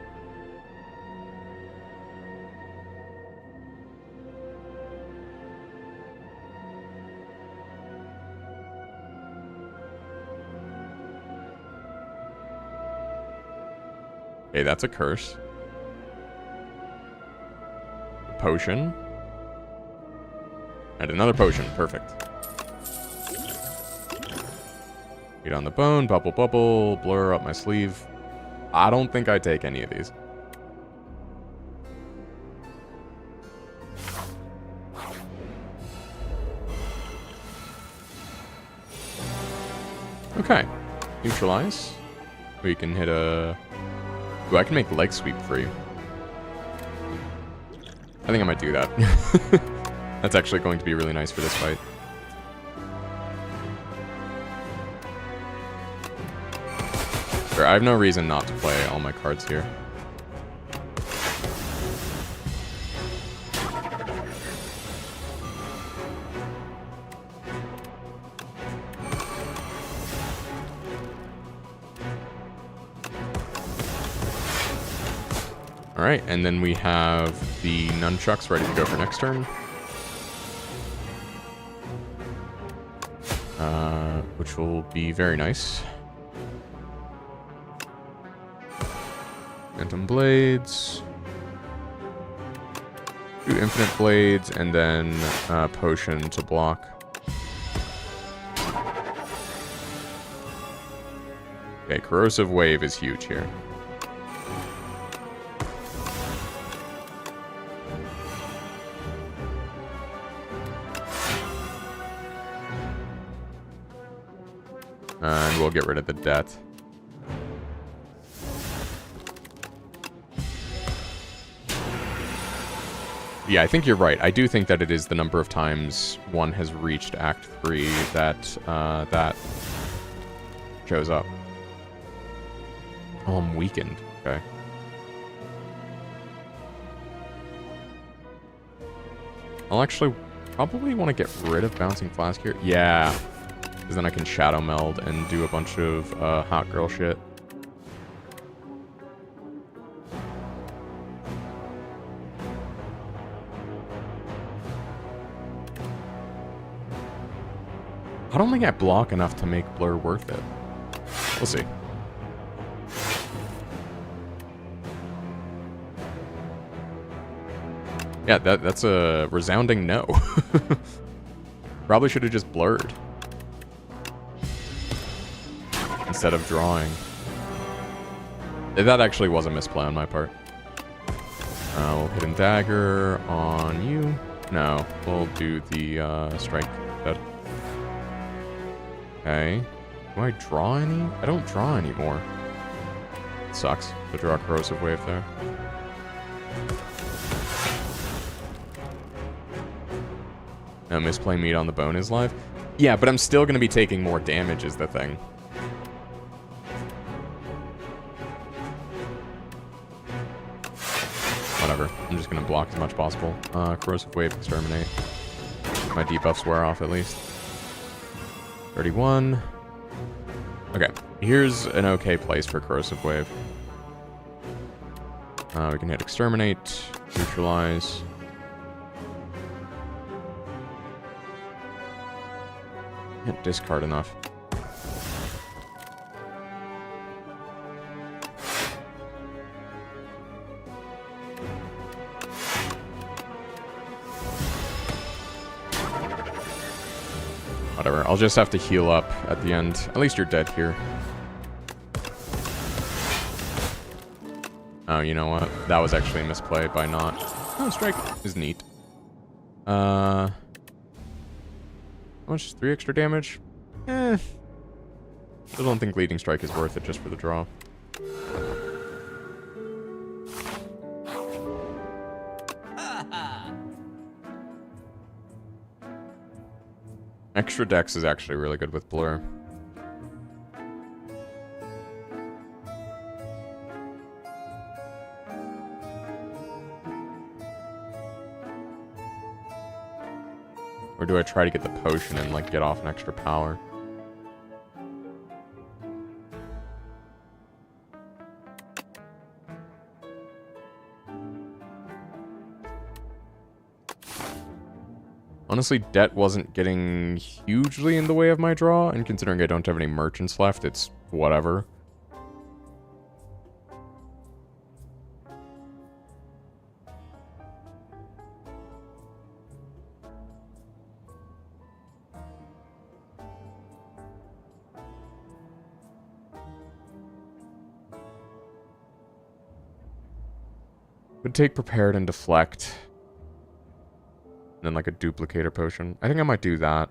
Okay, that's a curse. A potion. And another potion. Perfect. Feed on the bone. Bubble, bubble. Blur up my sleeve. I don't think I take any of these. Okay. Neutralize. We can hit a... Ooh, I can make leg sweep for you. I think I might do that. That's actually going to be really nice for this fight. Sure, I have no reason not to play all my cards here. Alright, and then we have the nunchucks ready to go for next turn. Which will be very nice. Phantom Blades. 2 Infinite Blades, and then Potion to block. Okay, Corrosive Wave is huge here. And we'll get rid of the debt. Yeah, I think you're right. I do think that it is the number of times one has reached Act 3 that that shows up. Oh, I'm weakened. Okay. I'll actually probably want to get rid of Bouncing Flask here. Yeah. Because then I can Shadow Meld and do a bunch of hot girl shit. I don't think I block enough to make Blur worth it. We'll see. Yeah, that's a resounding no. Probably should have just blurred. Instead of drawing. That actually was a misplay on my part. We'll hit and dagger on you. No, we'll do the strike instead. Okay. Do I draw any? I don't draw anymore. It sucks to draw a corrosive wave there. No, misplay meat on the bone is live. Yeah, but I'm still going to be taking more damage is the thing. Whatever. I'm just going to block as much possible. Corrosive wave, exterminate. My debuffs wear off at least. 31. Okay. Here's an okay place for corrosive wave. We can hit exterminate, neutralize. Can't discard enough. Whatever, I'll just have to heal up at the end. At least you're dead here. Oh, you know what? That was actually a misplay by not... Oh, strike is neat. How much is 3 extra damage? I don't think leading strike is worth it just for the draw. Extra dex is actually really good with blur. Or do I try to get the potion and, like, get off an extra power? Honestly, debt wasn't getting hugely in the way of my draw, and considering I don't have any merchants left, it's whatever. Would take prepared and deflect. And then like a duplicator potion. I think I might do that.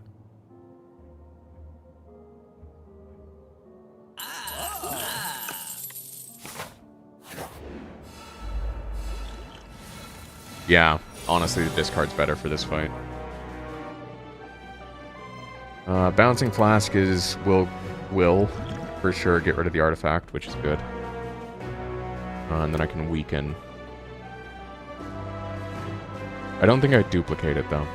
Yeah, honestly the discard's better for this fight. Bouncing Flask is will for sure get rid of the artifact, which is good. And then I can weaken. I don't think I duplicate it, though.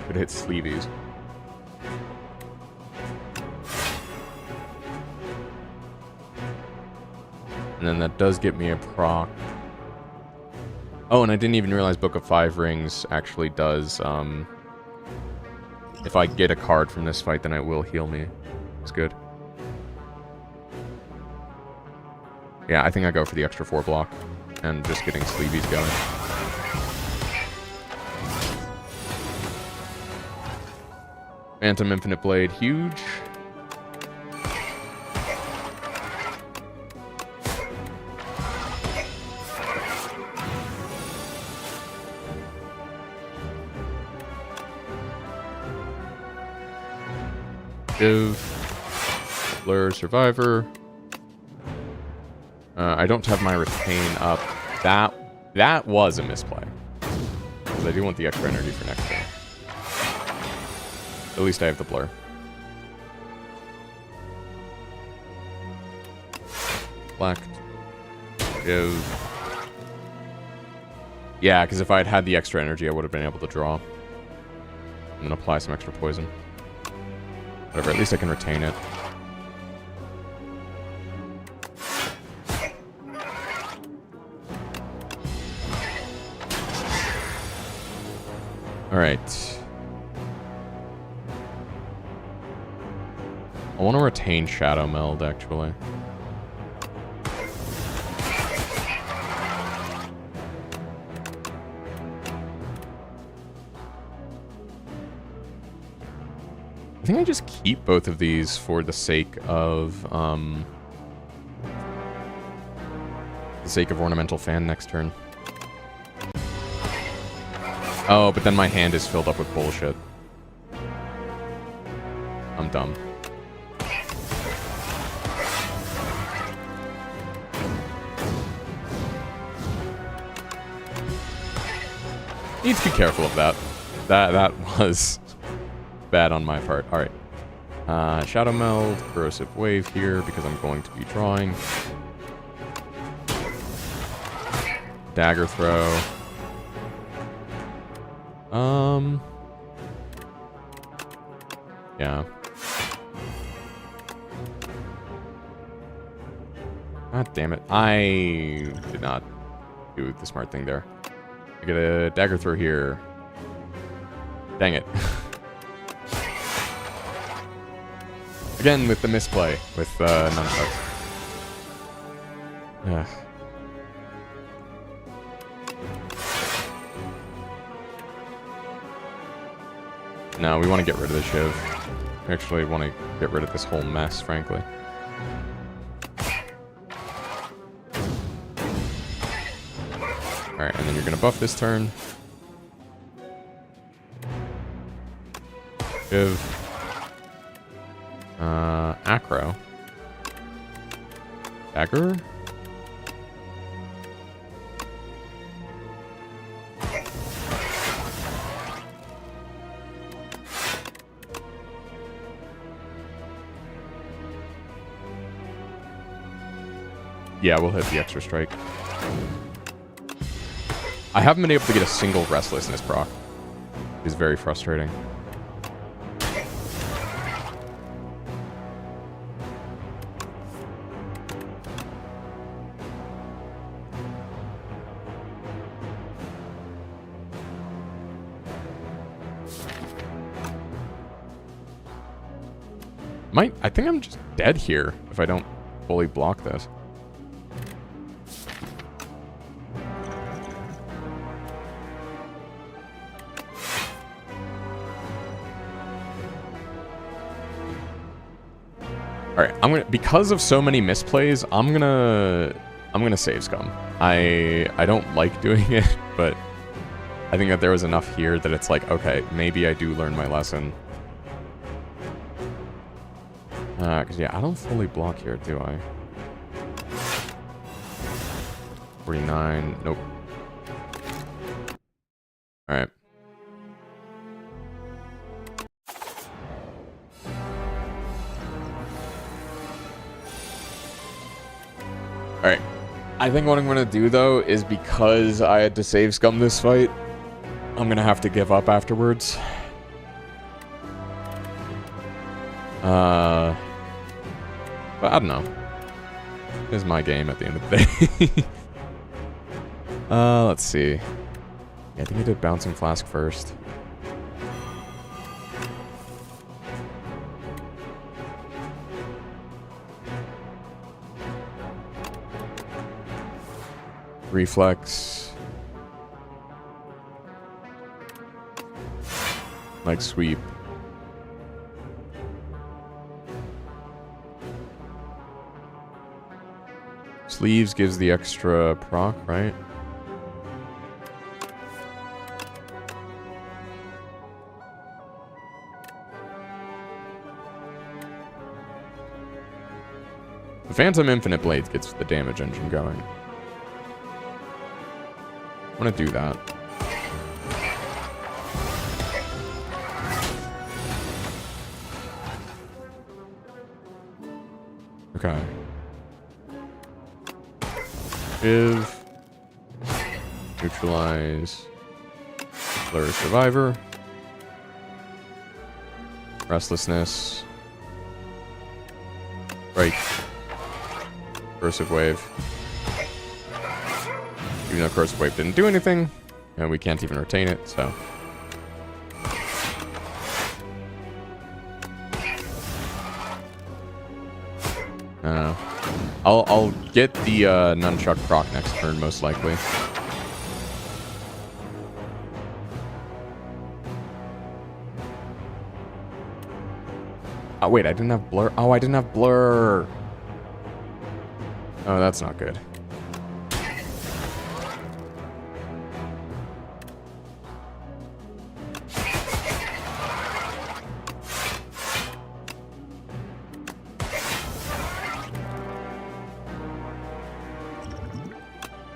Could hit sleeveys. And then that does get me a proc. Oh, and I didn't even realize Book of 5 Rings actually does, if I get a card from this fight, then it will heal me. It's good. Yeah, I think I go for the extra 4 block and just getting sleeveys going. Phantom Infinite Blade, huge. Blur Survivor. I don't have my retain up. That was a misplay. Because I do want the extra energy for next turn. At least I have the blur. Black. Give. Yeah, because if I had had the extra energy, I would have been able to draw. And then apply some extra poison. Whatever, at least I can retain it. Alright. I want to retain Shadow Meld, actually. I think I just keep both of these for the sake of ornamental fan next turn. Oh, but then my hand is filled up with bullshit. I'm dumb. Need to be careful of that. That was bad on my part. Alright. Shadow Meld, Corrosive Wave here because I'm going to be drawing. Dagger Throw. Yeah. God damn it. I did not do the smart thing there. I get a Dagger Throw here. Dang it. Again, with the misplay, with nunchucks. Ugh. No, we want to get rid of the Shiv. We actually want to get rid of this whole mess, frankly. Alright, and then you're going to buff this turn. Shiv. Acro. Dagger? Yeah, we'll hit the extra strike. I haven't been able to get a single restlessness proc. It's very frustrating. I think I'm just dead here if I don't fully block this. Alright, because of so many misplays, I'm gonna save scum. I don't like doing it, but I think that there was enough here that it's like, okay, maybe I do learn my lesson. Because yeah, I don't fully block here, do I? 49, nope. Alright. Alright. I think what I'm going to do, though, is because I had to save scum this fight, I'm going to have to give up afterwards. But I don't know. It's my game at the end of the day. Let's see. Yeah, I think I did Bouncing Flask first. Reflex. Like sweep. Sleeves gives the extra proc, right? The Phantom Infinite Blades gets the damage engine going. I want to do that. Okay. Give. Neutralize. Flurry Survivor. Restlessness. Break. Corrosive Wave. Even though Corrosive Wave didn't do anything, and we can't even retain it, so. I'll get the nunchuck proc next turn, most likely. Oh, wait, I didn't have blur. Oh, I didn't have blur. Oh, that's not good.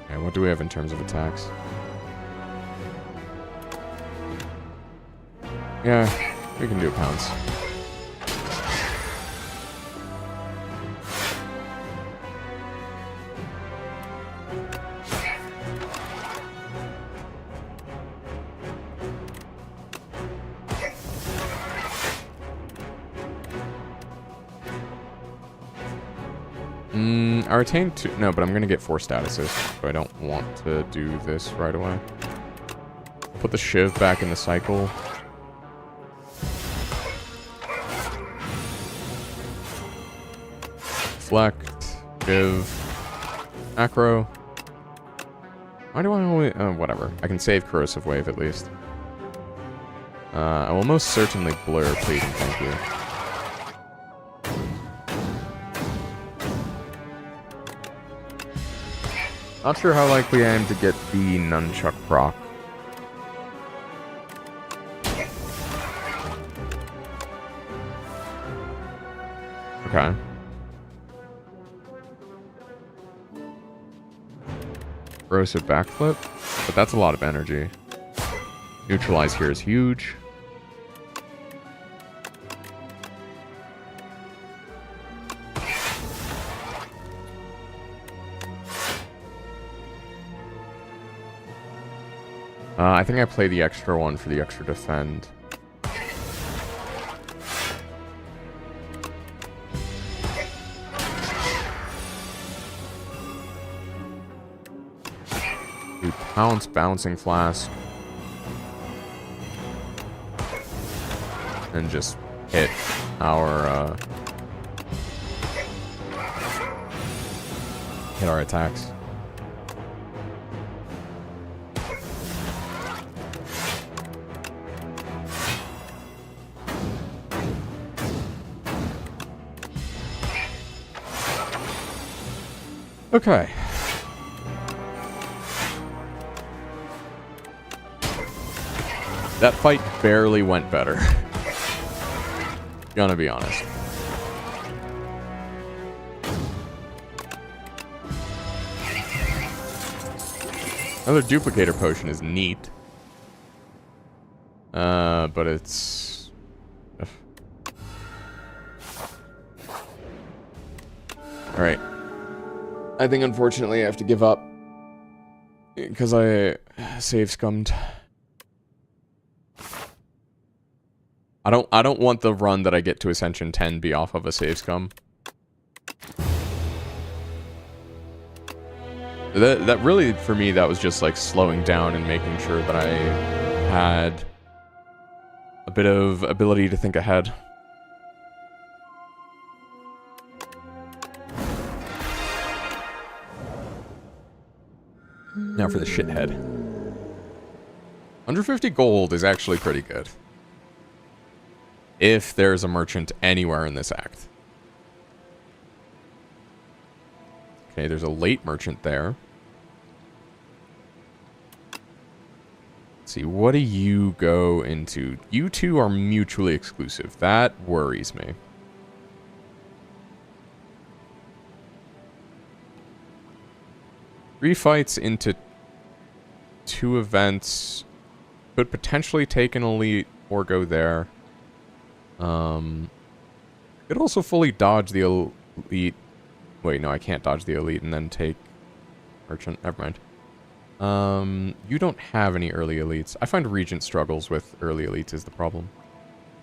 Okay, what do we have in terms of attacks? Yeah, we can do pounce. I retained 2. No, but I'm going to get 4 statuses, so I don't want to do this right away. Put the shiv back in the cycle. Deflect, shiv, macro. Why do I only... whatever. I can save corrosive wave at least. I will most certainly blur, please and thank you. Not sure how likely I am to get the nunchuck proc. Okay. Corrosive backflip, but that's a lot of energy. Neutralize here is huge. I think I play the extra one for the extra defend. We pounce bouncing flask. And just hit our attacks. Okay. That fight barely went better. Gonna be honest. Another duplicator potion is neat. But it's... Alright. I think unfortunately I have to give up. Because I save scummed. I don't want the run that I get to Ascension 10 be off of a save scum. That really, for me, that was just like slowing down and making sure that I had a bit of ability to think ahead. Now for the shithead. 150 gold is actually pretty good. If there's a merchant anywhere in this act. Okay, there's a late merchant there. Let's see, what do you go into? You two are mutually exclusive. That worries me. Three fights into 2 events. Could potentially take an elite or go there. Could also fully dodge the elite. Wait, no, I can't dodge the elite and then take merchant. Never mind. You don't have any early elites. I find Regent struggles with early elites is the problem.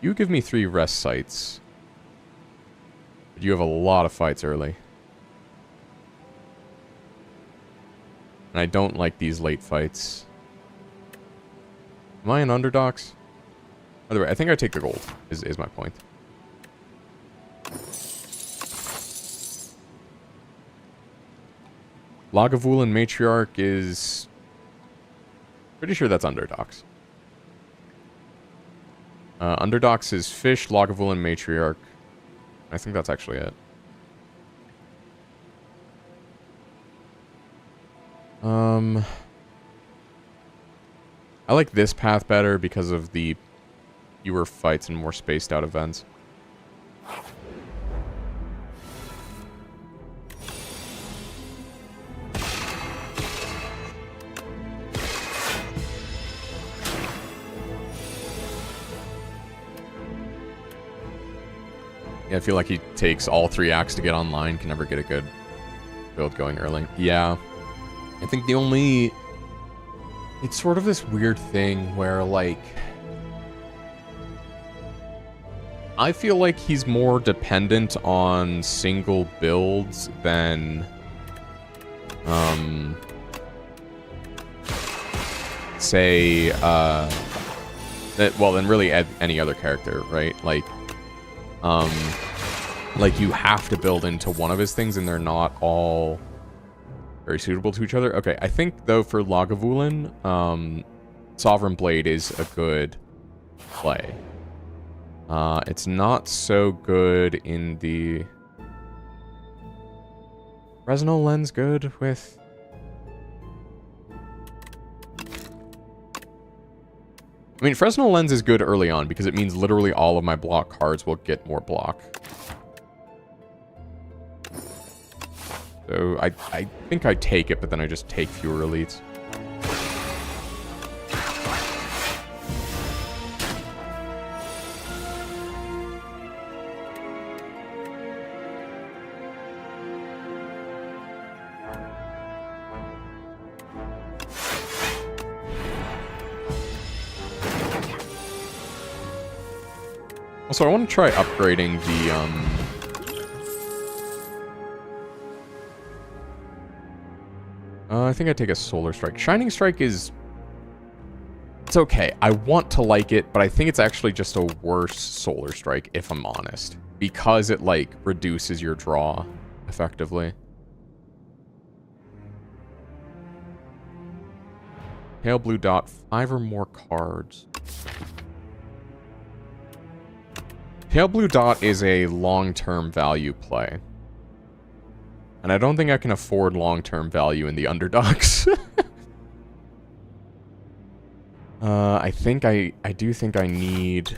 You give me 3 rest sites. But you have a lot of fights early. And I don't like these late fights. Am I an underdogs? By the way, I think I take the gold, is my point. Lagavulin Matriarch is... Pretty sure that's Underdogs. Underdogs is Fish, Lagavulin Matriarch. I think that's actually it. I like this path better because of the fewer fights and more spaced out events. Yeah, I feel like he takes all 3 acts to get online, can never get a good build going early. Yeah. I think the only... It's sort of this weird thing where, like... I feel like he's more dependent on single builds than... say, well, than really any other character, right? Like you have to build into one of his things, and they're not all very suitable to each other. Okay, I think, though, for Lagavulin, Sovereign Blade is a good play. It's not so good in the... Fresnel Lens good with... I mean, Fresnel Lens is good early on, because it means literally all of my block cards will get more block. So, I think I take it, but then I just take fewer elites. Also, I want to try upgrading the, I think I take a Solar Strike. Shining Strike is... It's okay. I want to like it, but I think it's actually just a worse Solar Strike, if I'm honest. Because it, like, reduces your draw, effectively. Pale Blue Dot, 5 or more cards. Pale Blue Dot is a long-term value play. And I don't think I can afford long-term value in the Underdogs. I do think I need...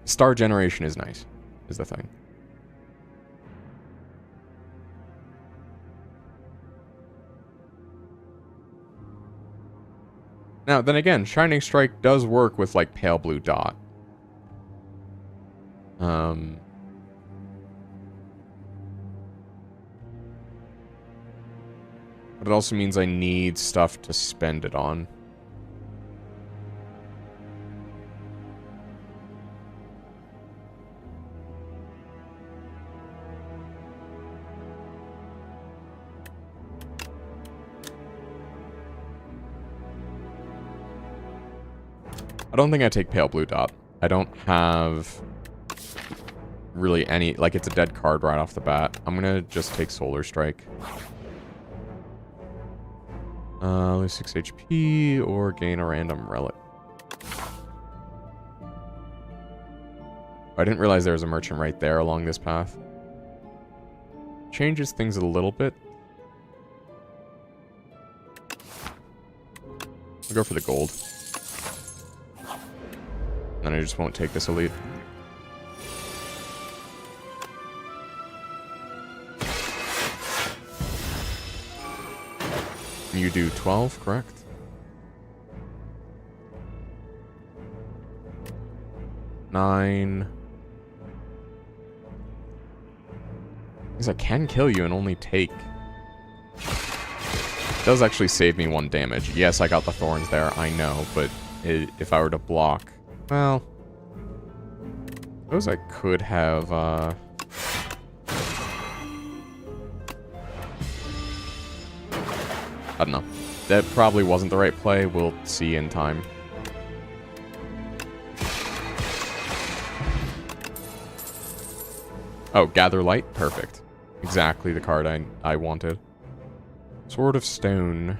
Star Generation is nice, is the thing. Now, then again, Shining Strike does work with, like, Pale Blue Dot. But it also means I need stuff to spend it on. I don't think I take Pale Blue Dot. I don't have really any... Like, it's a dead card right off the bat. I'm gonna just take Solar Strike. Lose 6 HP or gain a random relic. I didn't realize there was a merchant right there along this path. Changes things a little bit. I'll go for the gold. Then I just won't take this elite. You do 12, correct? Nine. Because I can kill you and only take... It does actually save me 1 damage. Yes, I got the thorns there, I know, but if I were to block... Well... Suppose I could have, I don't know. That probably wasn't the right play. We'll see in time. Oh, Gather Light? Perfect. Exactly the card I wanted. Sword of Stone.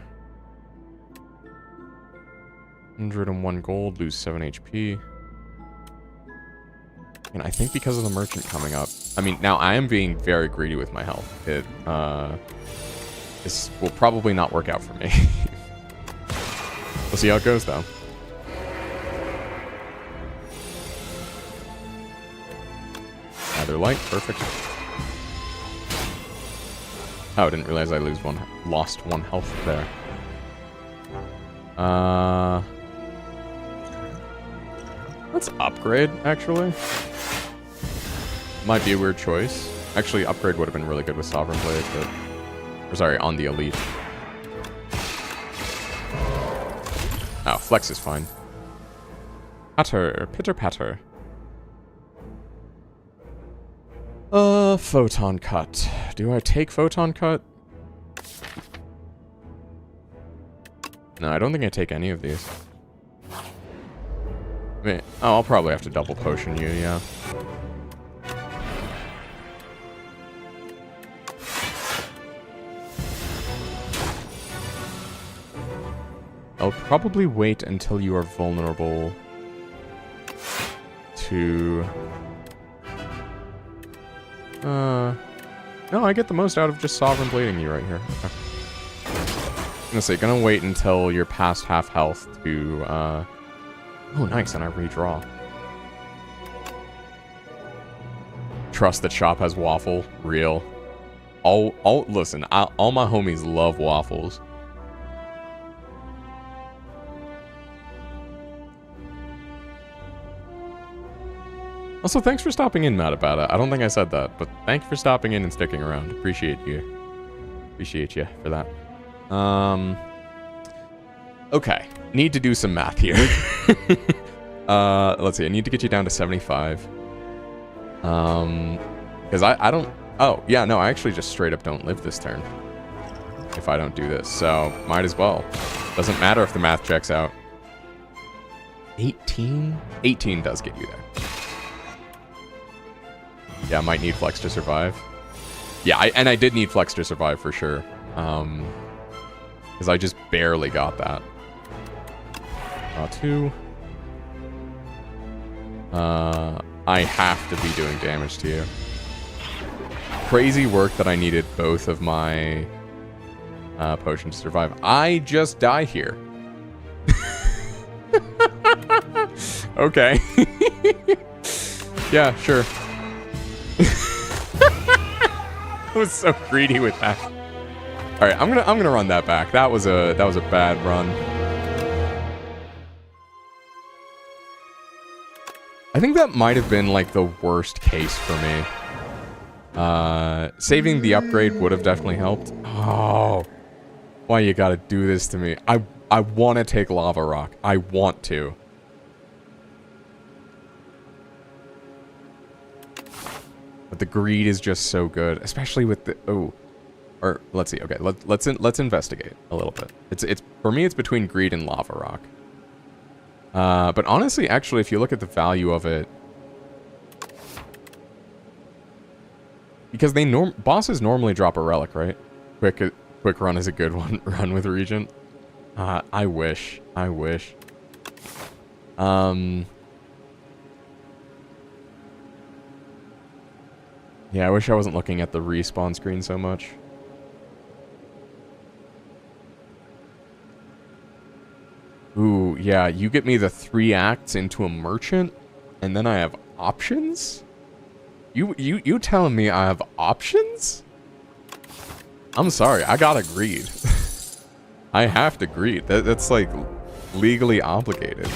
101 gold, lose 7 HP. And I think because of the merchant coming up. I mean, now I am being very greedy with my health. This will probably not work out for me. We'll see how it goes, though. Gather Light, perfect. Oh, I didn't realize I lost one health there. Let's upgrade, actually. Might be a weird choice. Actually, upgrade would have been really good with Sovereign Blade, but... Or sorry, on the Elite. Oh, Flex is fine. Patter, pitter-patter. Photon Cut. Do I take Photon Cut? No, I don't think I take any of these. I mean, oh, I'll probably have to double potion you, yeah. I'll probably wait until you are vulnerable to... No, I get the most out of just Sovereign Blading you right here. Okay. I'm gonna say, gonna wait until you're past half health to, Oh, nice, and I redraw. Trust that shop has waffle. Real. Listen, all my homies love waffles. Also, thanks for stopping in, Matt, about it. I don't think I said that, but thank you for stopping in and sticking around. Appreciate you. Appreciate you for that. Okay. Need to do some math here. Let's see. I need to get you down to 75. Because I don't... Oh, yeah, no, I actually just straight up don't live this turn. If I don't do this, so might as well. Doesn't matter if the math checks out. 18? 18 does get you there. Yeah, I might need Flex to survive. Yeah, and I did need Flex to survive for sure. Because I just barely got that. 2. I have to be doing damage to you. Crazy work that I needed both of my potions to survive. I just die here. Okay. Yeah, sure. I was so greedy with that. All right, I'm gonna run that back. That was a bad run. I think that might have been like the worst case for me. Saving the upgrade would have definitely helped. Oh, why you gotta do this to me? I want to take Lava Rock. I want to. But the greed is just so good, especially with the or let's see. Okay, let's investigate a little bit. It's for me, it's between greed and Lava Rock. But honestly, actually, if you look at the value of it, because bosses normally drop a relic, right? Quick run is a good one. Run with Regent. I wish. Yeah, I wish I wasn't looking at the respawn screen so much. Ooh, yeah, you get me the 3 acts into a merchant, and then I have options? You telling me I have options? I'm sorry, I gotta greed. I have to greed. That's like legally obligated.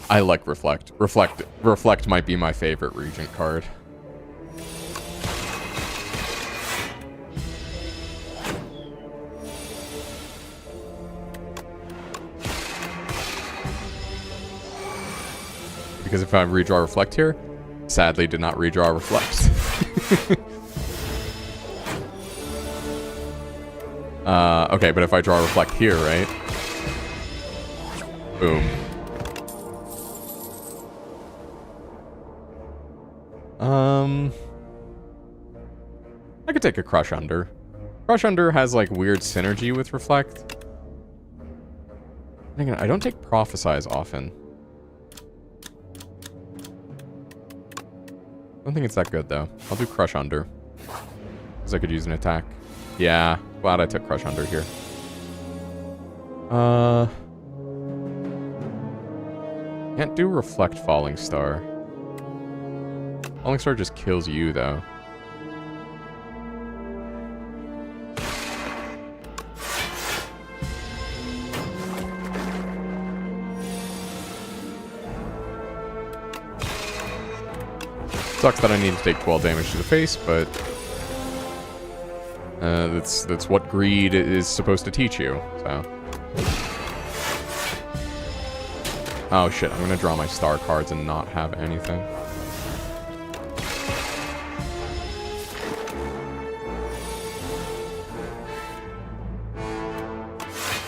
I like Reflect. Reflect might be my favorite Regent card. Because if I redraw reflect here, sadly did not redraw reflect. Okay, but if I draw reflect here, right? Boom. I could take a crush under. Crush under has like weird synergy with reflect. I don't take prophesize often. I don't think it's that good though. I'll do crush under. Because I could use an attack. Yeah, glad I took crush under here. Can't do reflect falling star. Falling star just kills you though. Sucks that I need to take 12 damage to the face, but that's what greed is supposed to teach you, so. Oh shit, I'm gonna draw my star cards and not have anything.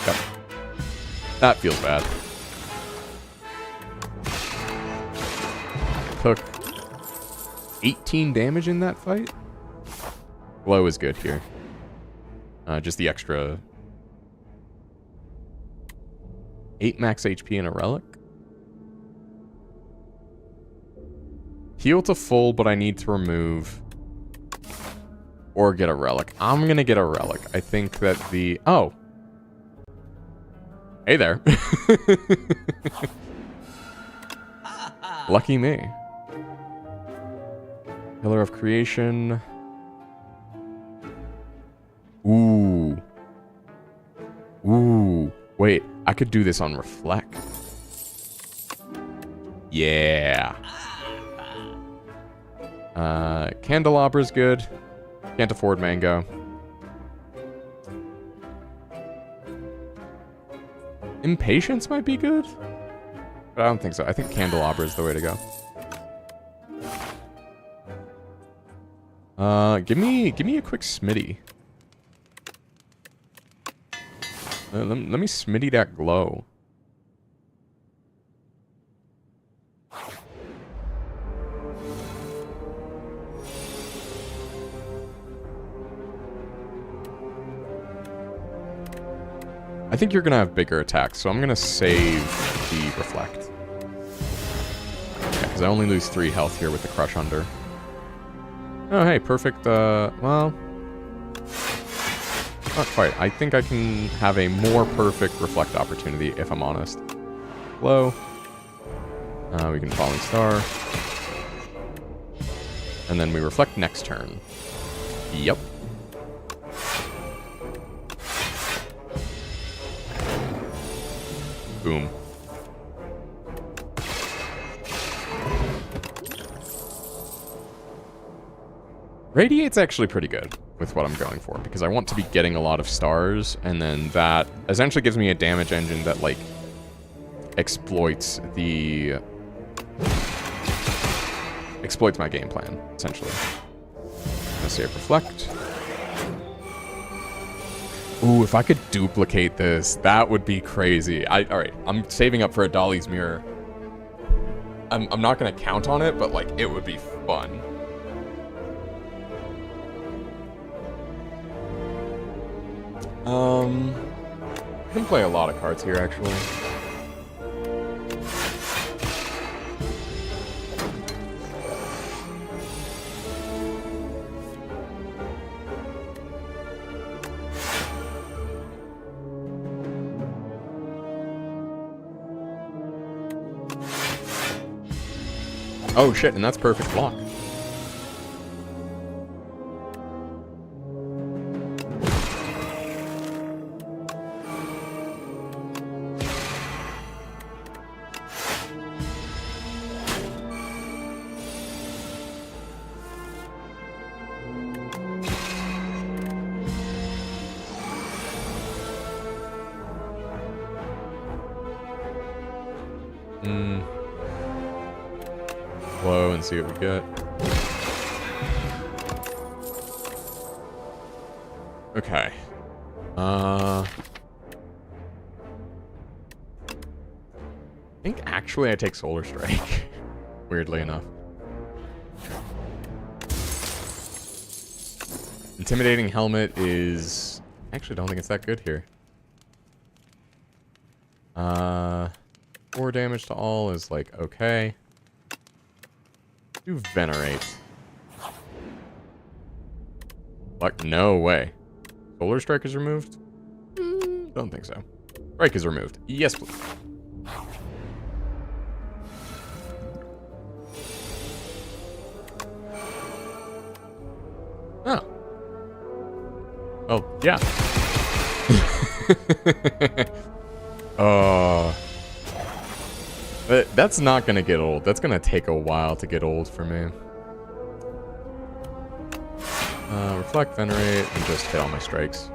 Yep. That feels bad. Took 18 damage in that fight? Glow is good here. Just the extra 8 max HP and a relic. Heal to full, but I need to remove or get a relic. I'm gonna get a relic. I think that the... Oh. Hey there. Lucky me. Pillar of Creation. Ooh. Ooh. Wait, I could do this on Reflect. Yeah. Candelabra's good. Can't afford Mango. Impatience might be good. But I don't think so. I think Candelabra is the way to go. Give me a quick Smitty. Let me Smitty that glow. I think you're gonna have bigger attacks, so I'm gonna save the Reflect. Yeah, because I only lose 3 health here with the Crush Under. Oh, hey, perfect, well... Not quite. I think I can have a more perfect Reflect opportunity, if I'm honest. Glow. We can Falling Star. And then we Reflect next turn. Yep. Boom. Radiate's actually pretty good with what I'm going for, because I want to be getting a lot of stars, and then that essentially gives me a damage engine that, like, exploits my game plan, essentially. Let's save Reflect. Ooh, if I could duplicate this, that would be crazy. Alright, I'm saving up for a Dolly's Mirror. I'm not gonna count on it, but, like, it would be fun. I can play a lot of cards here, actually. Oh shit, and that's perfect block. blow and see what we get. Okay. I think actually I take Solar Strike. Weirdly enough. Intimidating Helmet is... I actually don't think it's that good here. 4 damage to all is like, okay. Do Venerate. Like, no way. Solar Strike is removed? Don't think so. Strike is removed. Yes, please. Oh. Oh, yeah. That's not gonna get old. That's gonna take a while to get old for me. Reflect, Venerate, and just hit all my strikes.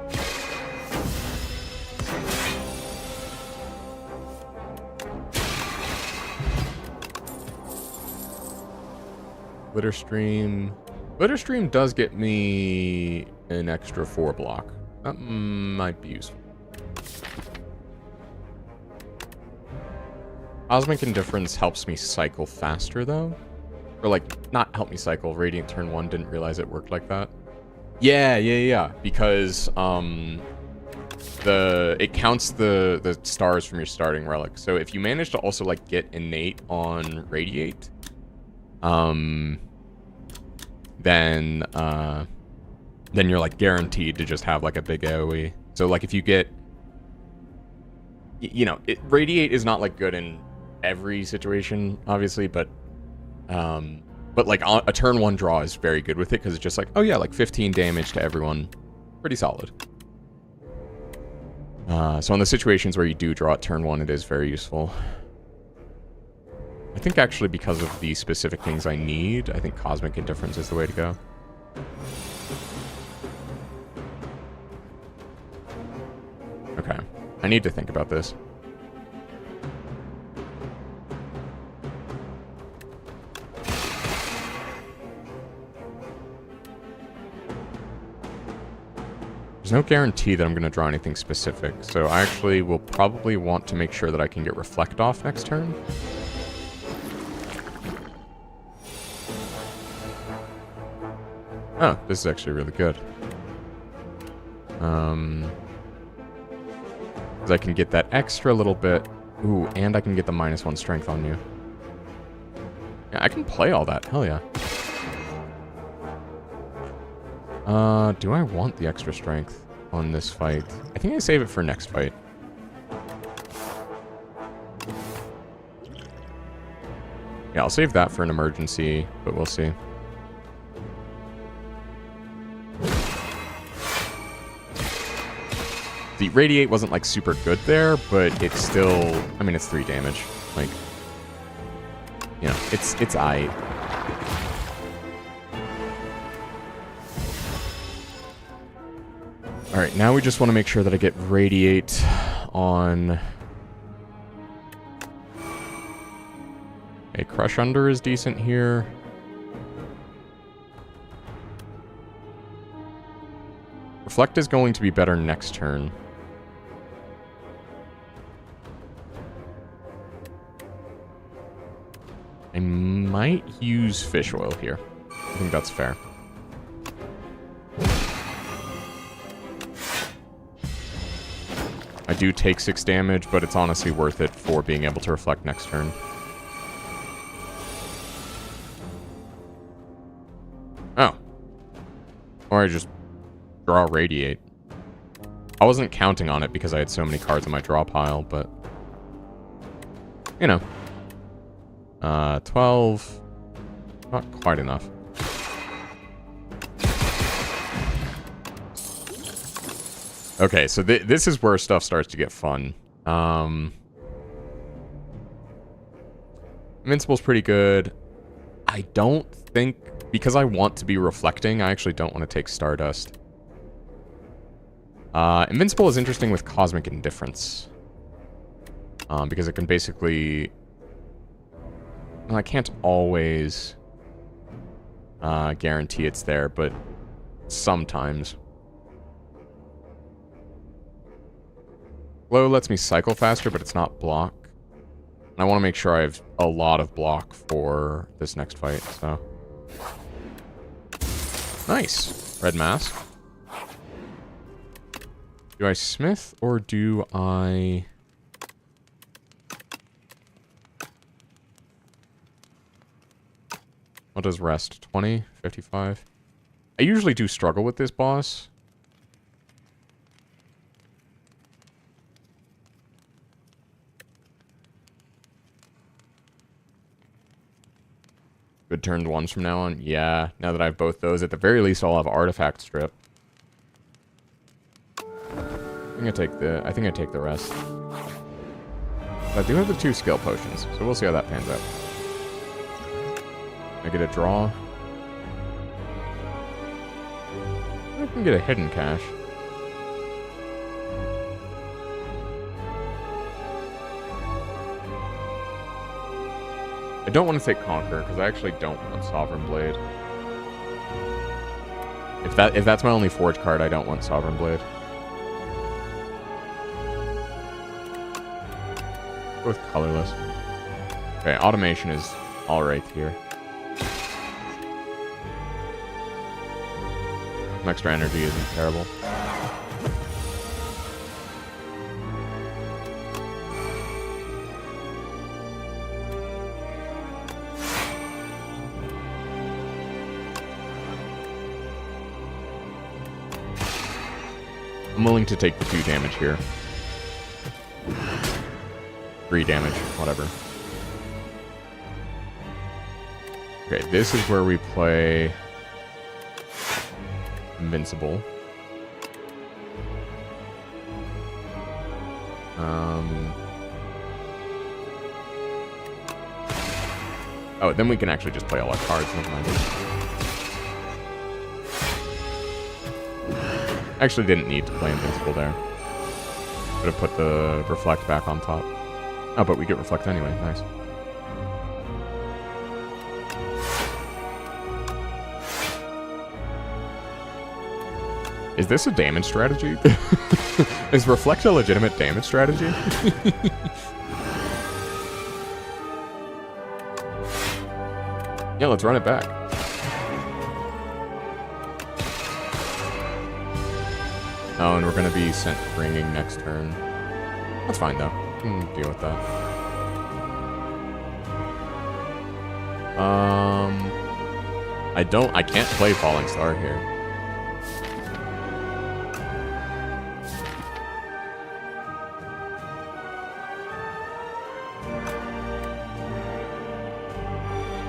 Glitter Stream. Glitter Stream does get me an extra 4 block. That might be useful. Cosmic Indifference helps me cycle faster, though. Or, like, not help me cycle. Radiant turn 1 didn't realize it worked like that. Yeah. Because, it counts the stars from your starting relic. So if you manage to also, like, get innate on Radiate, then you're, like, guaranteed to just have, like, a big AoE. So, like, if you get... You know, Radiate is not, like, good in every situation, obviously, but like, a turn 1 draw is very good with it, because it's just like, oh yeah, like, 15 damage to everyone. Pretty solid. So in the situations where you do draw at turn 1, it is very useful. I think actually because of the specific things I need, I think Cosmic Indifference is the way to go. Okay. I need to think about this. There's no guarantee that I'm going to draw anything specific, so I actually will probably want to make sure that I can get Reflect off next turn. Oh, this is actually really good. Because I can get that extra little bit. Ooh, and I can get the -1 strength on you. Yeah, I can play all that. Hell yeah. Do I want the extra strength on this fight? I think I save it for next fight. Yeah, I'll save that for an emergency, but we'll see. The Radiate wasn't, like, super good there, but it's still... I mean, it's 3 damage. Like, you know, it's aight. Alright, now we just want to make sure that I get Radiate on... Okay, Crush Under is decent here. Reflect is going to be better next turn. I might use Fish Oil here. I think that's fair. I do take 6 damage, but it's honestly worth it for being able to reflect next turn. Oh. Or I just draw Radiate. I wasn't counting on it because I had so many cards in my draw pile, but... You know. 12. Not quite enough. Okay, so this is where stuff starts to get fun. Invincible's pretty good. I don't think... Because I want to be reflecting, I actually don't want to take Stardust. Invincible is interesting with Cosmic Indifference. Because it can basically... Well, I can't always guarantee it's there, but sometimes. Glow lets me cycle faster, but it's not block. And I want to make sure I have a lot of block for this next fight, so. Nice. Red mask. Do I smith or do I... What does rest? 20? 55? I usually do struggle with this boss. Good turned ones from now on? Yeah, now that I have both those, at the very least I'll have artifact strip. I think I take the rest. But I do have the 2 skill potions, so we'll see how that pans out. I get a draw. I can get a hidden cache. I don't want to take Conquer, because I actually don't want Sovereign Blade. If that's my only Forge card, I don't want Sovereign Blade. Go with Colorless. Okay, Automation is alright here. Some extra energy isn't terrible. I'm willing to take the 2 damage here. 3 damage, whatever. Okay, this is where we play Invincible. Oh, then we can actually just play all our cards, never mind. Actually didn't need to play Invincible there. Could have put the Reflect back on top. Oh, but we get Reflect anyway, nice. Is this a damage strategy? Is Reflect a legitimate damage strategy? Yeah, let's run it back. Oh, and we're gonna be sent ringing next turn. That's fine, though. Can deal with that. I can't play Falling Star here.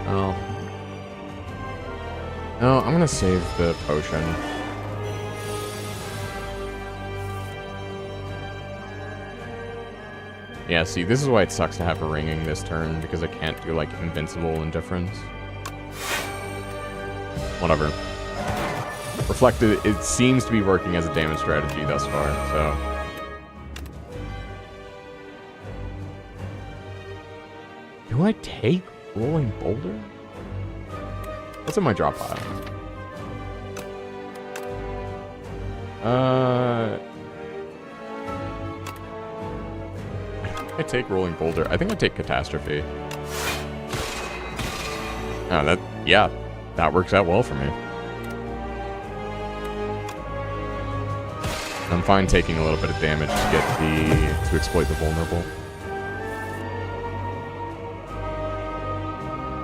Oh. No, I'm gonna save the potion. Yeah, see, this is why it sucks to have a ringing this turn, because I can't do, like, Invincible Indifference. Whatever. Reflected, it seems to be working as a damage strategy thus far, so... Do I take Rolling Boulder? What's in my drop pile? I take Rolling Boulder. I think I take Catastrophe. Oh, yeah, that works out well for me. I'm fine taking a little bit of damage to get to exploit the vulnerable.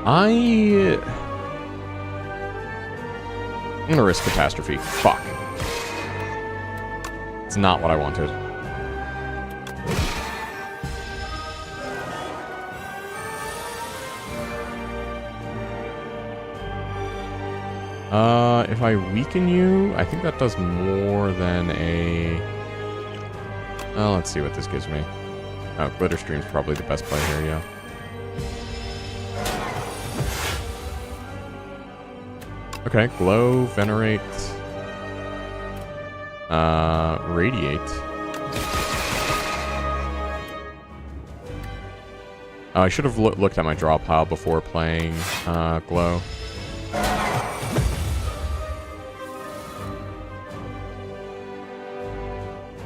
I'm gonna risk Catastrophe. Fuck. It's not what I wanted. If I weaken you, I think that does more than a... Oh, let's see what this gives me. Oh, Glitter Stream's probably the best play here, yeah. Okay, Glow, Venerate, Radiate. I should have looked at my draw pile before playing Glow.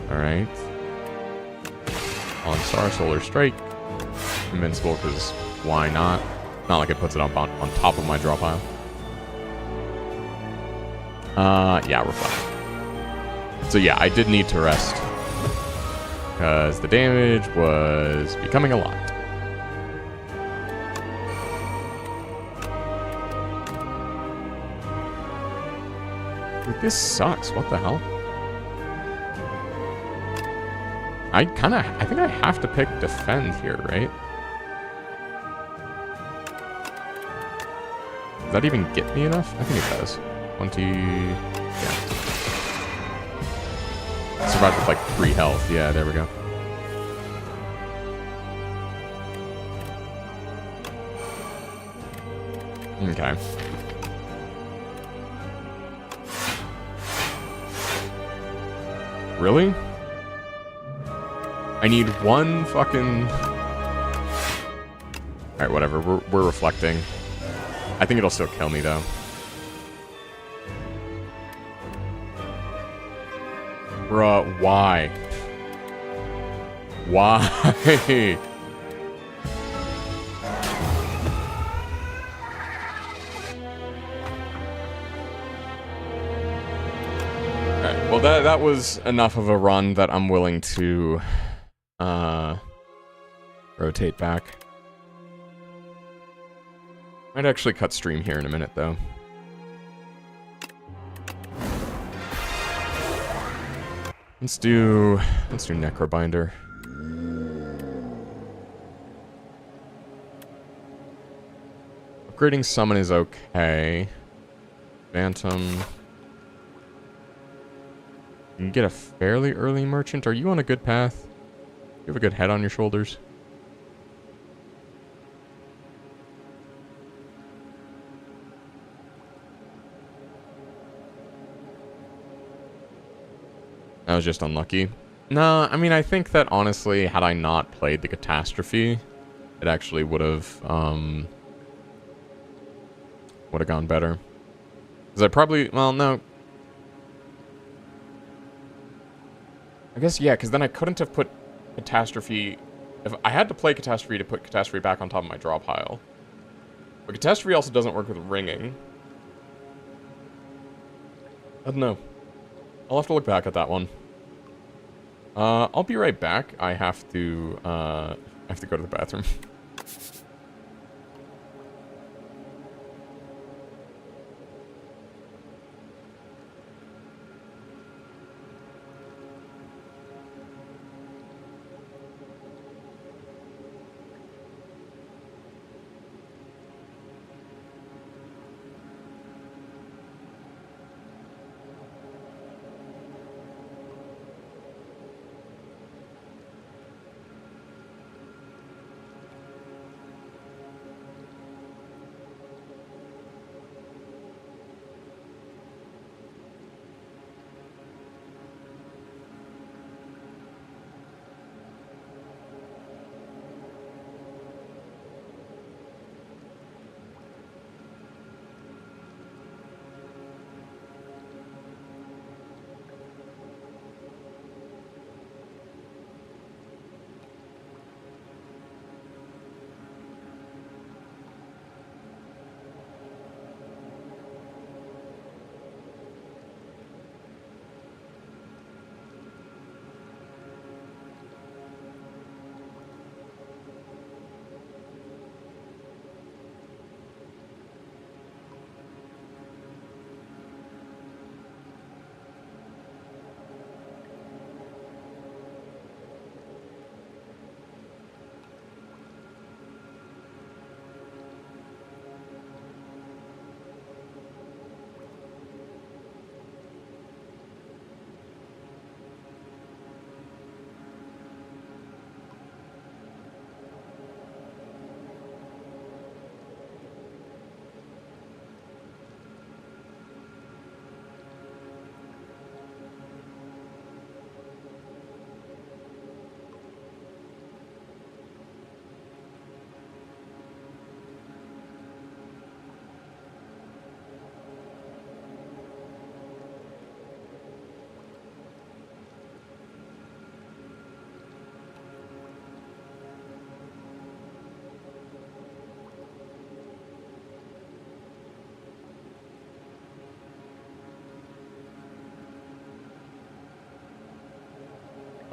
Alright. On Star Solar Strike. Invincible, because why not? Not like it puts it on top of my draw pile. Yeah, Reflect. So yeah, I did need to rest. Because the damage was becoming a lot. Dude, this sucks. What the hell? I think I have to pick defend here, right? Does that even get me enough? I think it does. 20... yeah. Survived with like 3 health. Yeah, there we go. Okay. Really? I need one fucking... Alright, whatever. We're reflecting. I think it'll still kill me, though. Bruh, why? Why? Alright, well that was enough of a run that I'm willing to rotate back. Might actually cut stream here in a minute, though. Let's do Necrobinder. Upgrading Summon is okay. Phantom. You can get a fairly early Merchant. Are you on a good path? You have a good head on your shoulders? That was just unlucky. No, I mean, I think that honestly, had I not played the Catastrophe, it actually would have gone better. Because I probably, well, no. I guess, yeah, because then I couldn't have put Catastrophe... If I had to play Catastrophe to put Catastrophe back on top of my draw pile. But Catastrophe also doesn't work with ringing. I don't know. I'll have to look back at that one. I'll be right back. I have to go to the bathroom.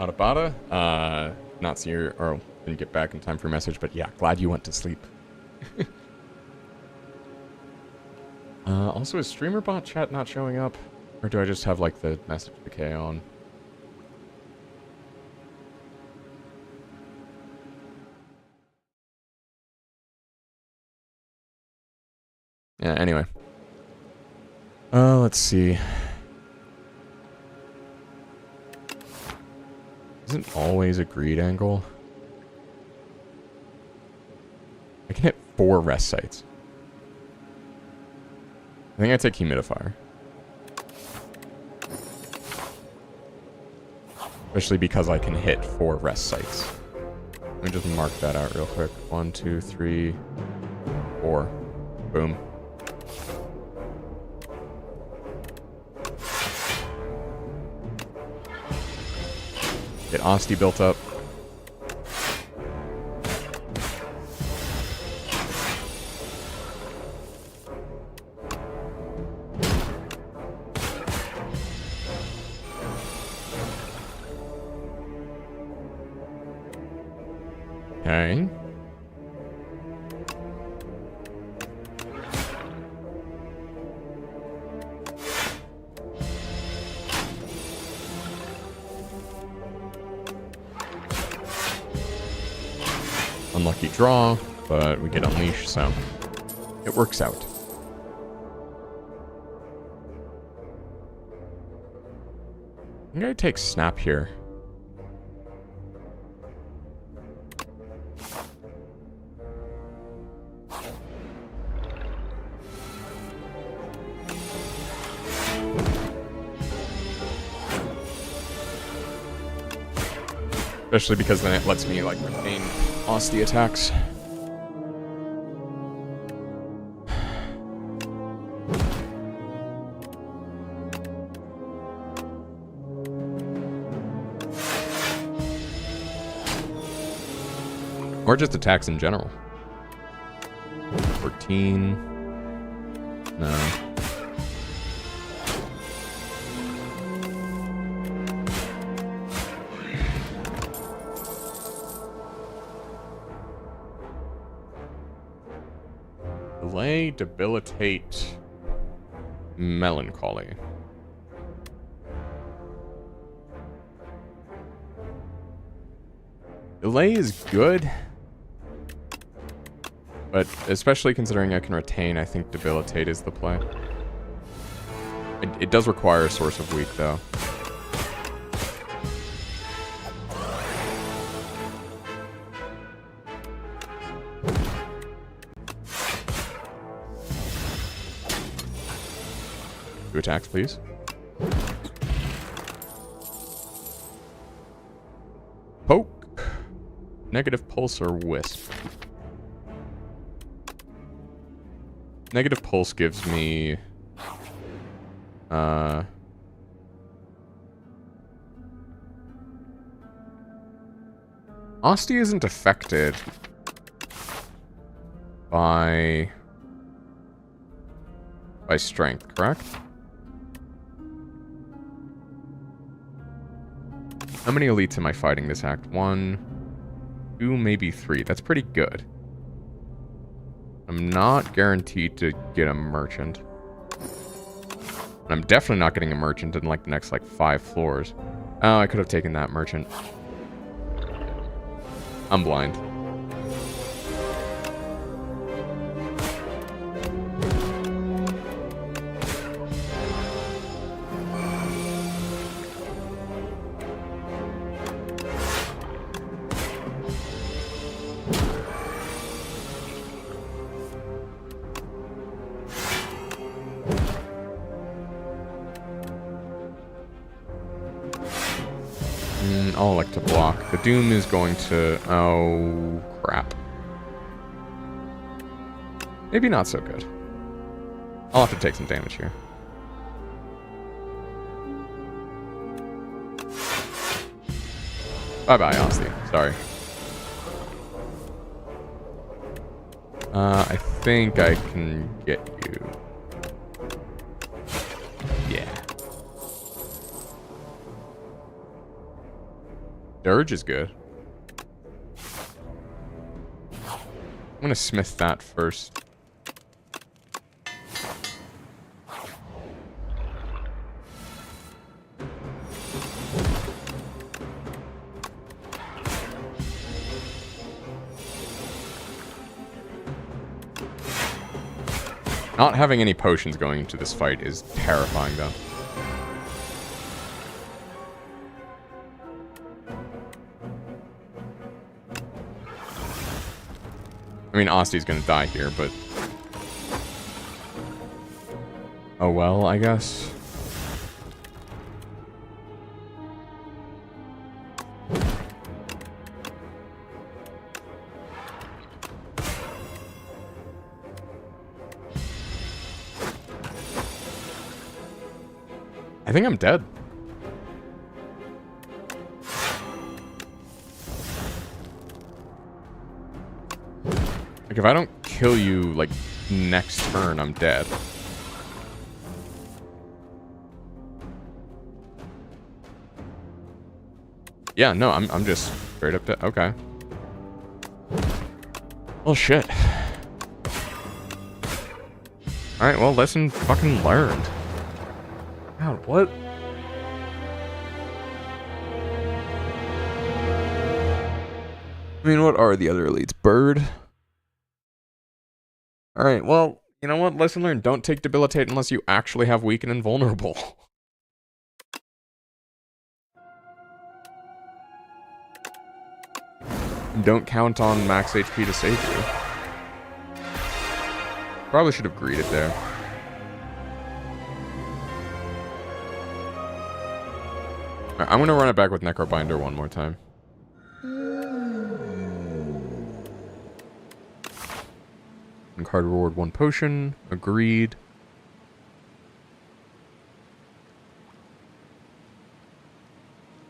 Bada bada. Not see your, or didn't get back in time for your message, but yeah, glad you went to sleep. Also, is StreamerBot chat not showing up? Or do I just have, like, the message decay on? Yeah, anyway. Let's see. Isn't always a greed angle? I can hit 4 rest sites. I think I take humidifier. Especially because I can hit 4 rest sites. Let me just mark that out real quick. 1, 2, 3, 4. Boom. Get Osti built up. Okay. Unlucky draw, but we get Unleash, so it works out. I'm gonna take Snap here. Especially because then it lets me, like, retain Osti attacks. Or just attacks in general. 14. No. Delay, debilitate, melancholy. Delay is good, but especially considering I can retain, I think debilitate is the play. It does require a source of weak, though. Two attacks, please. Poke. Negative pulse or wisp. Negative pulse gives me... Osti isn't affected by strength, correct? How many elites am I fighting this act? 1, 2, maybe 3. That's pretty good. I'm not guaranteed to get a merchant. And I'm definitely not getting a merchant in, like, the next, like, 5 floors. Oh, I could have taken that merchant. I'm blind. I'll elect to block. The Doom is going to... Oh, crap. Maybe not so good. I'll have to take some damage here. Bye-bye, Osti. Sorry. I think I can get you. Yeah. Dirge is good. I'm gonna smith that first. Not having any potions going into this fight is terrifying, though. I mean, Osti's gonna die here, but... oh well, I guess. I think I'm dead. Like, if I don't kill you, like, next turn, I'm dead. Yeah, no, I'm just straight up dead. Okay. Well, shit. Alright, well, lesson fucking learned. God, what? I mean, what are the other elites? Bird? Alright, well, you know what? Lesson learned. Don't take debilitate unless you actually have weak and invulnerable. Don't count on max HP to save you. Probably should have greeted there. Right, I'm gonna run it back with Necrobinder one more time. And card reward 1 potion. Agreed.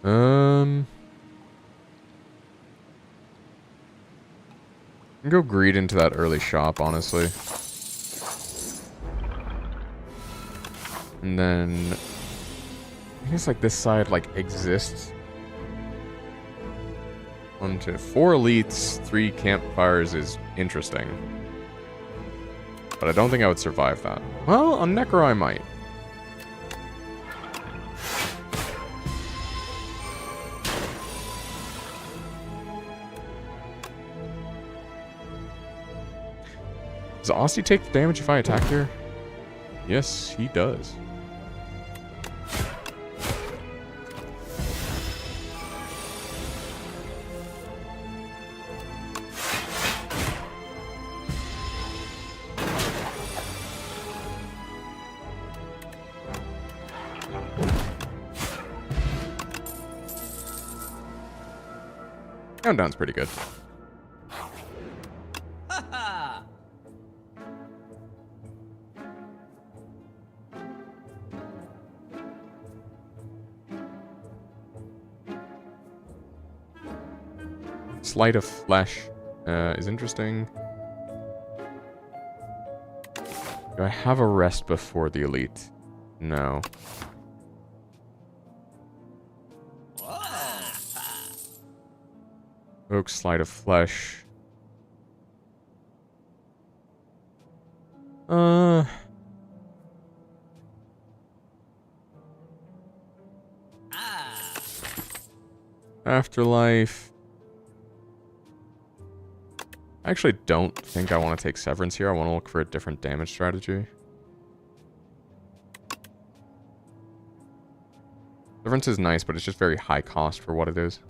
I can go greed into that early shop, honestly. And then I guess like this side like exists. 1, 2, 4 elites, 3 campfires is interesting. But I don't think I would survive that. Well, on Necro I might. Does Osti take the damage if I attack here? Yes, he does. Countdown's pretty good. Sleight of Flesh is interesting. Do I have a rest before the elite? No. Oak, Sleight of Flesh. Afterlife. I actually don't think I want to take Severance here. I want to look for a different damage strategy. Severance is nice, but it's just very high cost for what it is.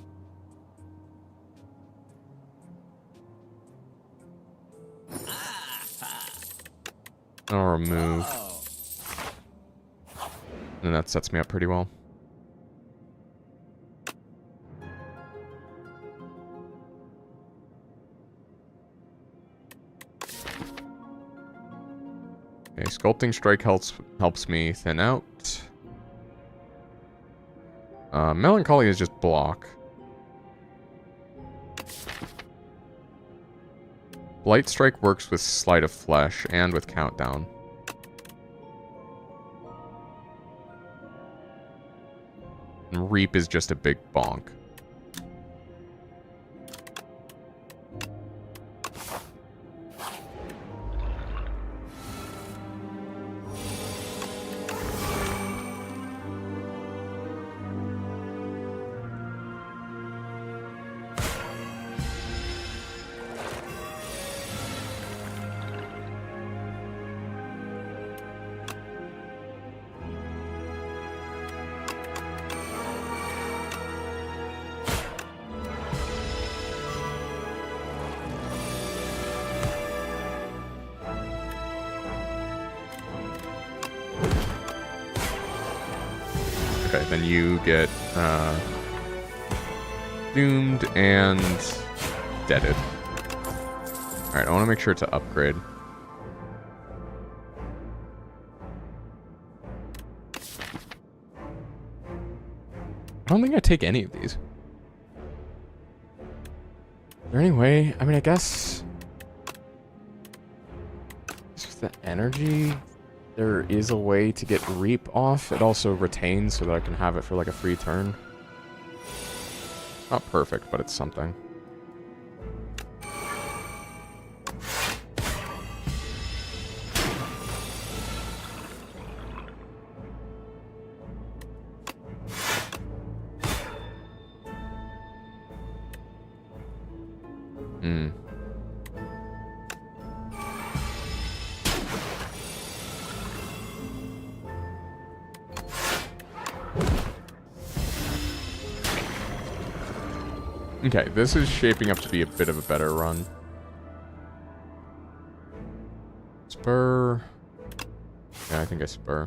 I'll remove. And that sets me up pretty well. Okay, Sculpting Strike helps me thin out. Melancholy is just block. Blight Strike works with Sleight of Flesh and with Countdown. And Reap is just a big bonk. Okay, then you get doomed and deaded. Alright, I want to make sure to upgrade. I don't think I take any of these. Is there any way? I mean, I guess... With the energy, there is a way to get Reap off. It also retains so that I can have it for like a free turn. Not perfect, but it's something. Okay, this is shaping up to be a bit of a better run. Spur. Yeah, I think I spur.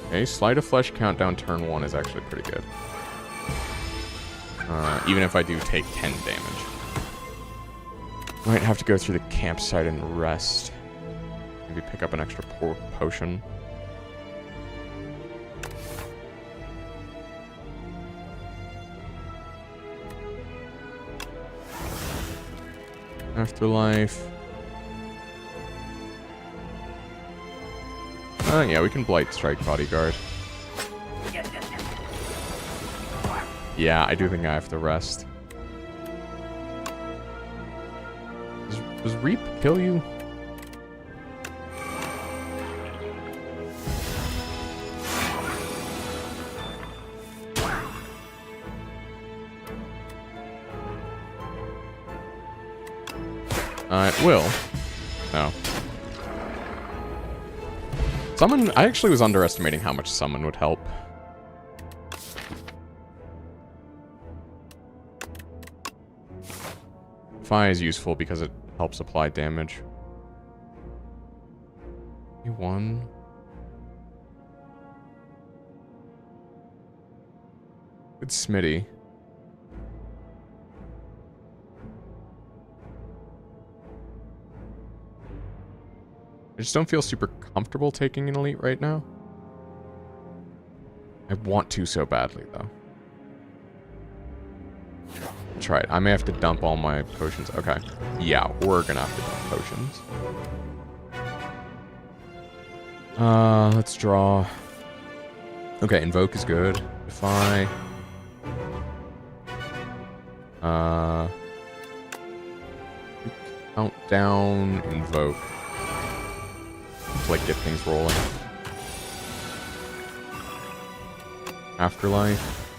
Okay, Sleight of Flesh countdown turn 1 is actually pretty good. Even if I do take 10 damage. Might have to go through the campsite and rest. Maybe pick up an extra potion. Afterlife. Yeah, we can Blight Strike Bodyguard. Yeah, I do think I have to rest. Does Reap kill you? It will. No. Summon... I actually was underestimating how much Summon would help. Defy is useful because it helps apply damage. E1. Good Smitty. I just don't feel super comfortable taking an elite right now. I want to so badly, though. That's right. I may have to dump all my potions. Okay. Yeah, we're gonna have to dump potions. Let's draw. Okay, Invoke is good. Defy. Countdown, Invoke. To, like, get things rolling. Afterlife.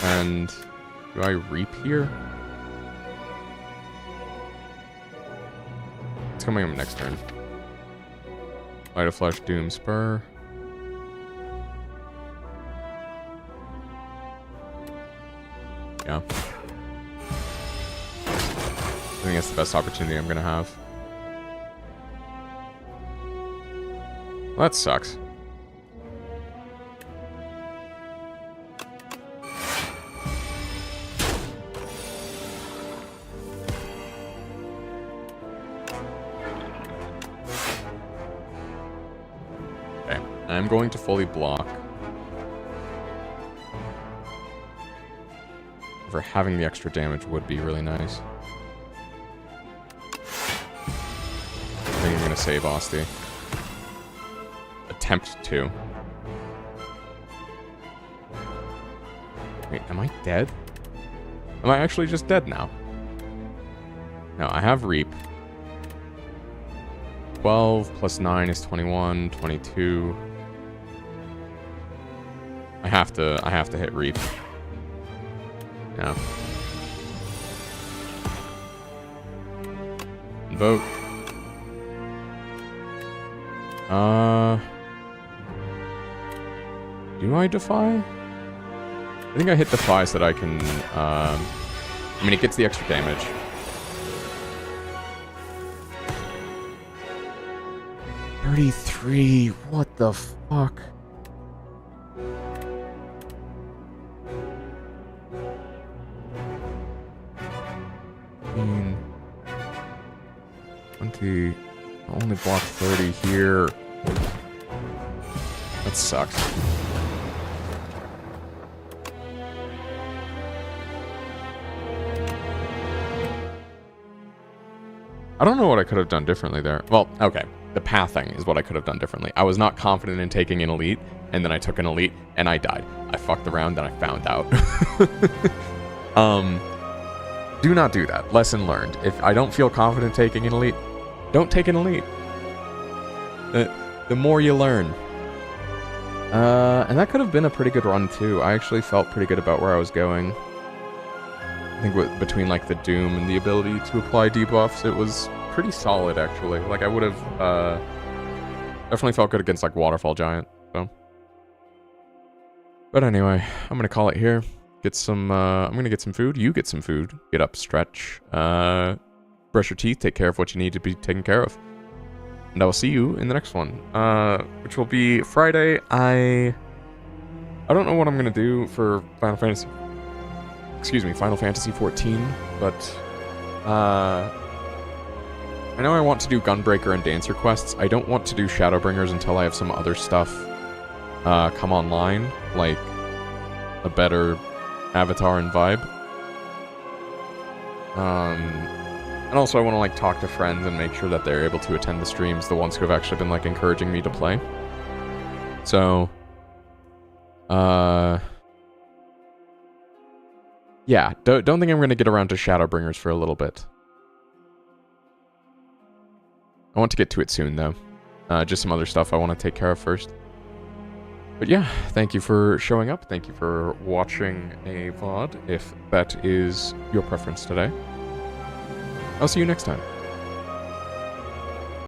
And do I Reap here? It's coming up next turn. Light of Flesh, Doom, Spur. Yeah. I think that's the best opportunity I'm gonna have. Well, that sucks. Okay, I'm going to fully block. For having the extra damage would be really nice. I think I'm gonna save Asti. Attempt to. Wait, am I dead? Am I actually just dead now? No, I have Reap. 12 plus 9 is 21, 22. I have to hit Reap. Yeah. Invoke. Do I Defy? I think I hit Defy so that I can, I mean, it gets the extra damage. 33. What the fuck? I mean, 20. Only block 30 here. That sucks. I don't know what I could have done differently there. Well, okay. The pathing is what I could have done differently. I was not confident in taking an elite, and then I took an elite, and I died. I fucked around, and I found out. Do not do that. Lesson learned. If I don't feel confident taking an elite, don't take an elite. The more you learn. And that could have been a pretty good run, too. I actually felt pretty good about where I was going. I think between, like, the Doom and the ability to apply debuffs, it was pretty solid, actually. Like, I would have, definitely felt good against, like, Waterfall Giant, so. But anyway, I'm gonna call it here. Get some, I'm gonna get some food. You get some food. Get up, stretch, brush your teeth, take care of what you need to be taken care of. And I will see you in the next one, which will be Friday. I don't know what I'm gonna do for Final Fantasy 14, but, I know I want to do Gunbreaker and Dancer quests. I don't want to do Shadowbringers until I have some other stuff, come online, like a better avatar and vibe. And also I want to, like, talk to friends and make sure that they're able to attend the streams, the ones who have actually been, like, encouraging me to play. So, yeah, don't think I'm going to get around to Shadowbringers for a little bit. I want to get to it soon, though. Just some other stuff I want to take care of first. But yeah, thank you for showing up. Thank you for watching a VOD, if that is your preference today. I'll see you next time.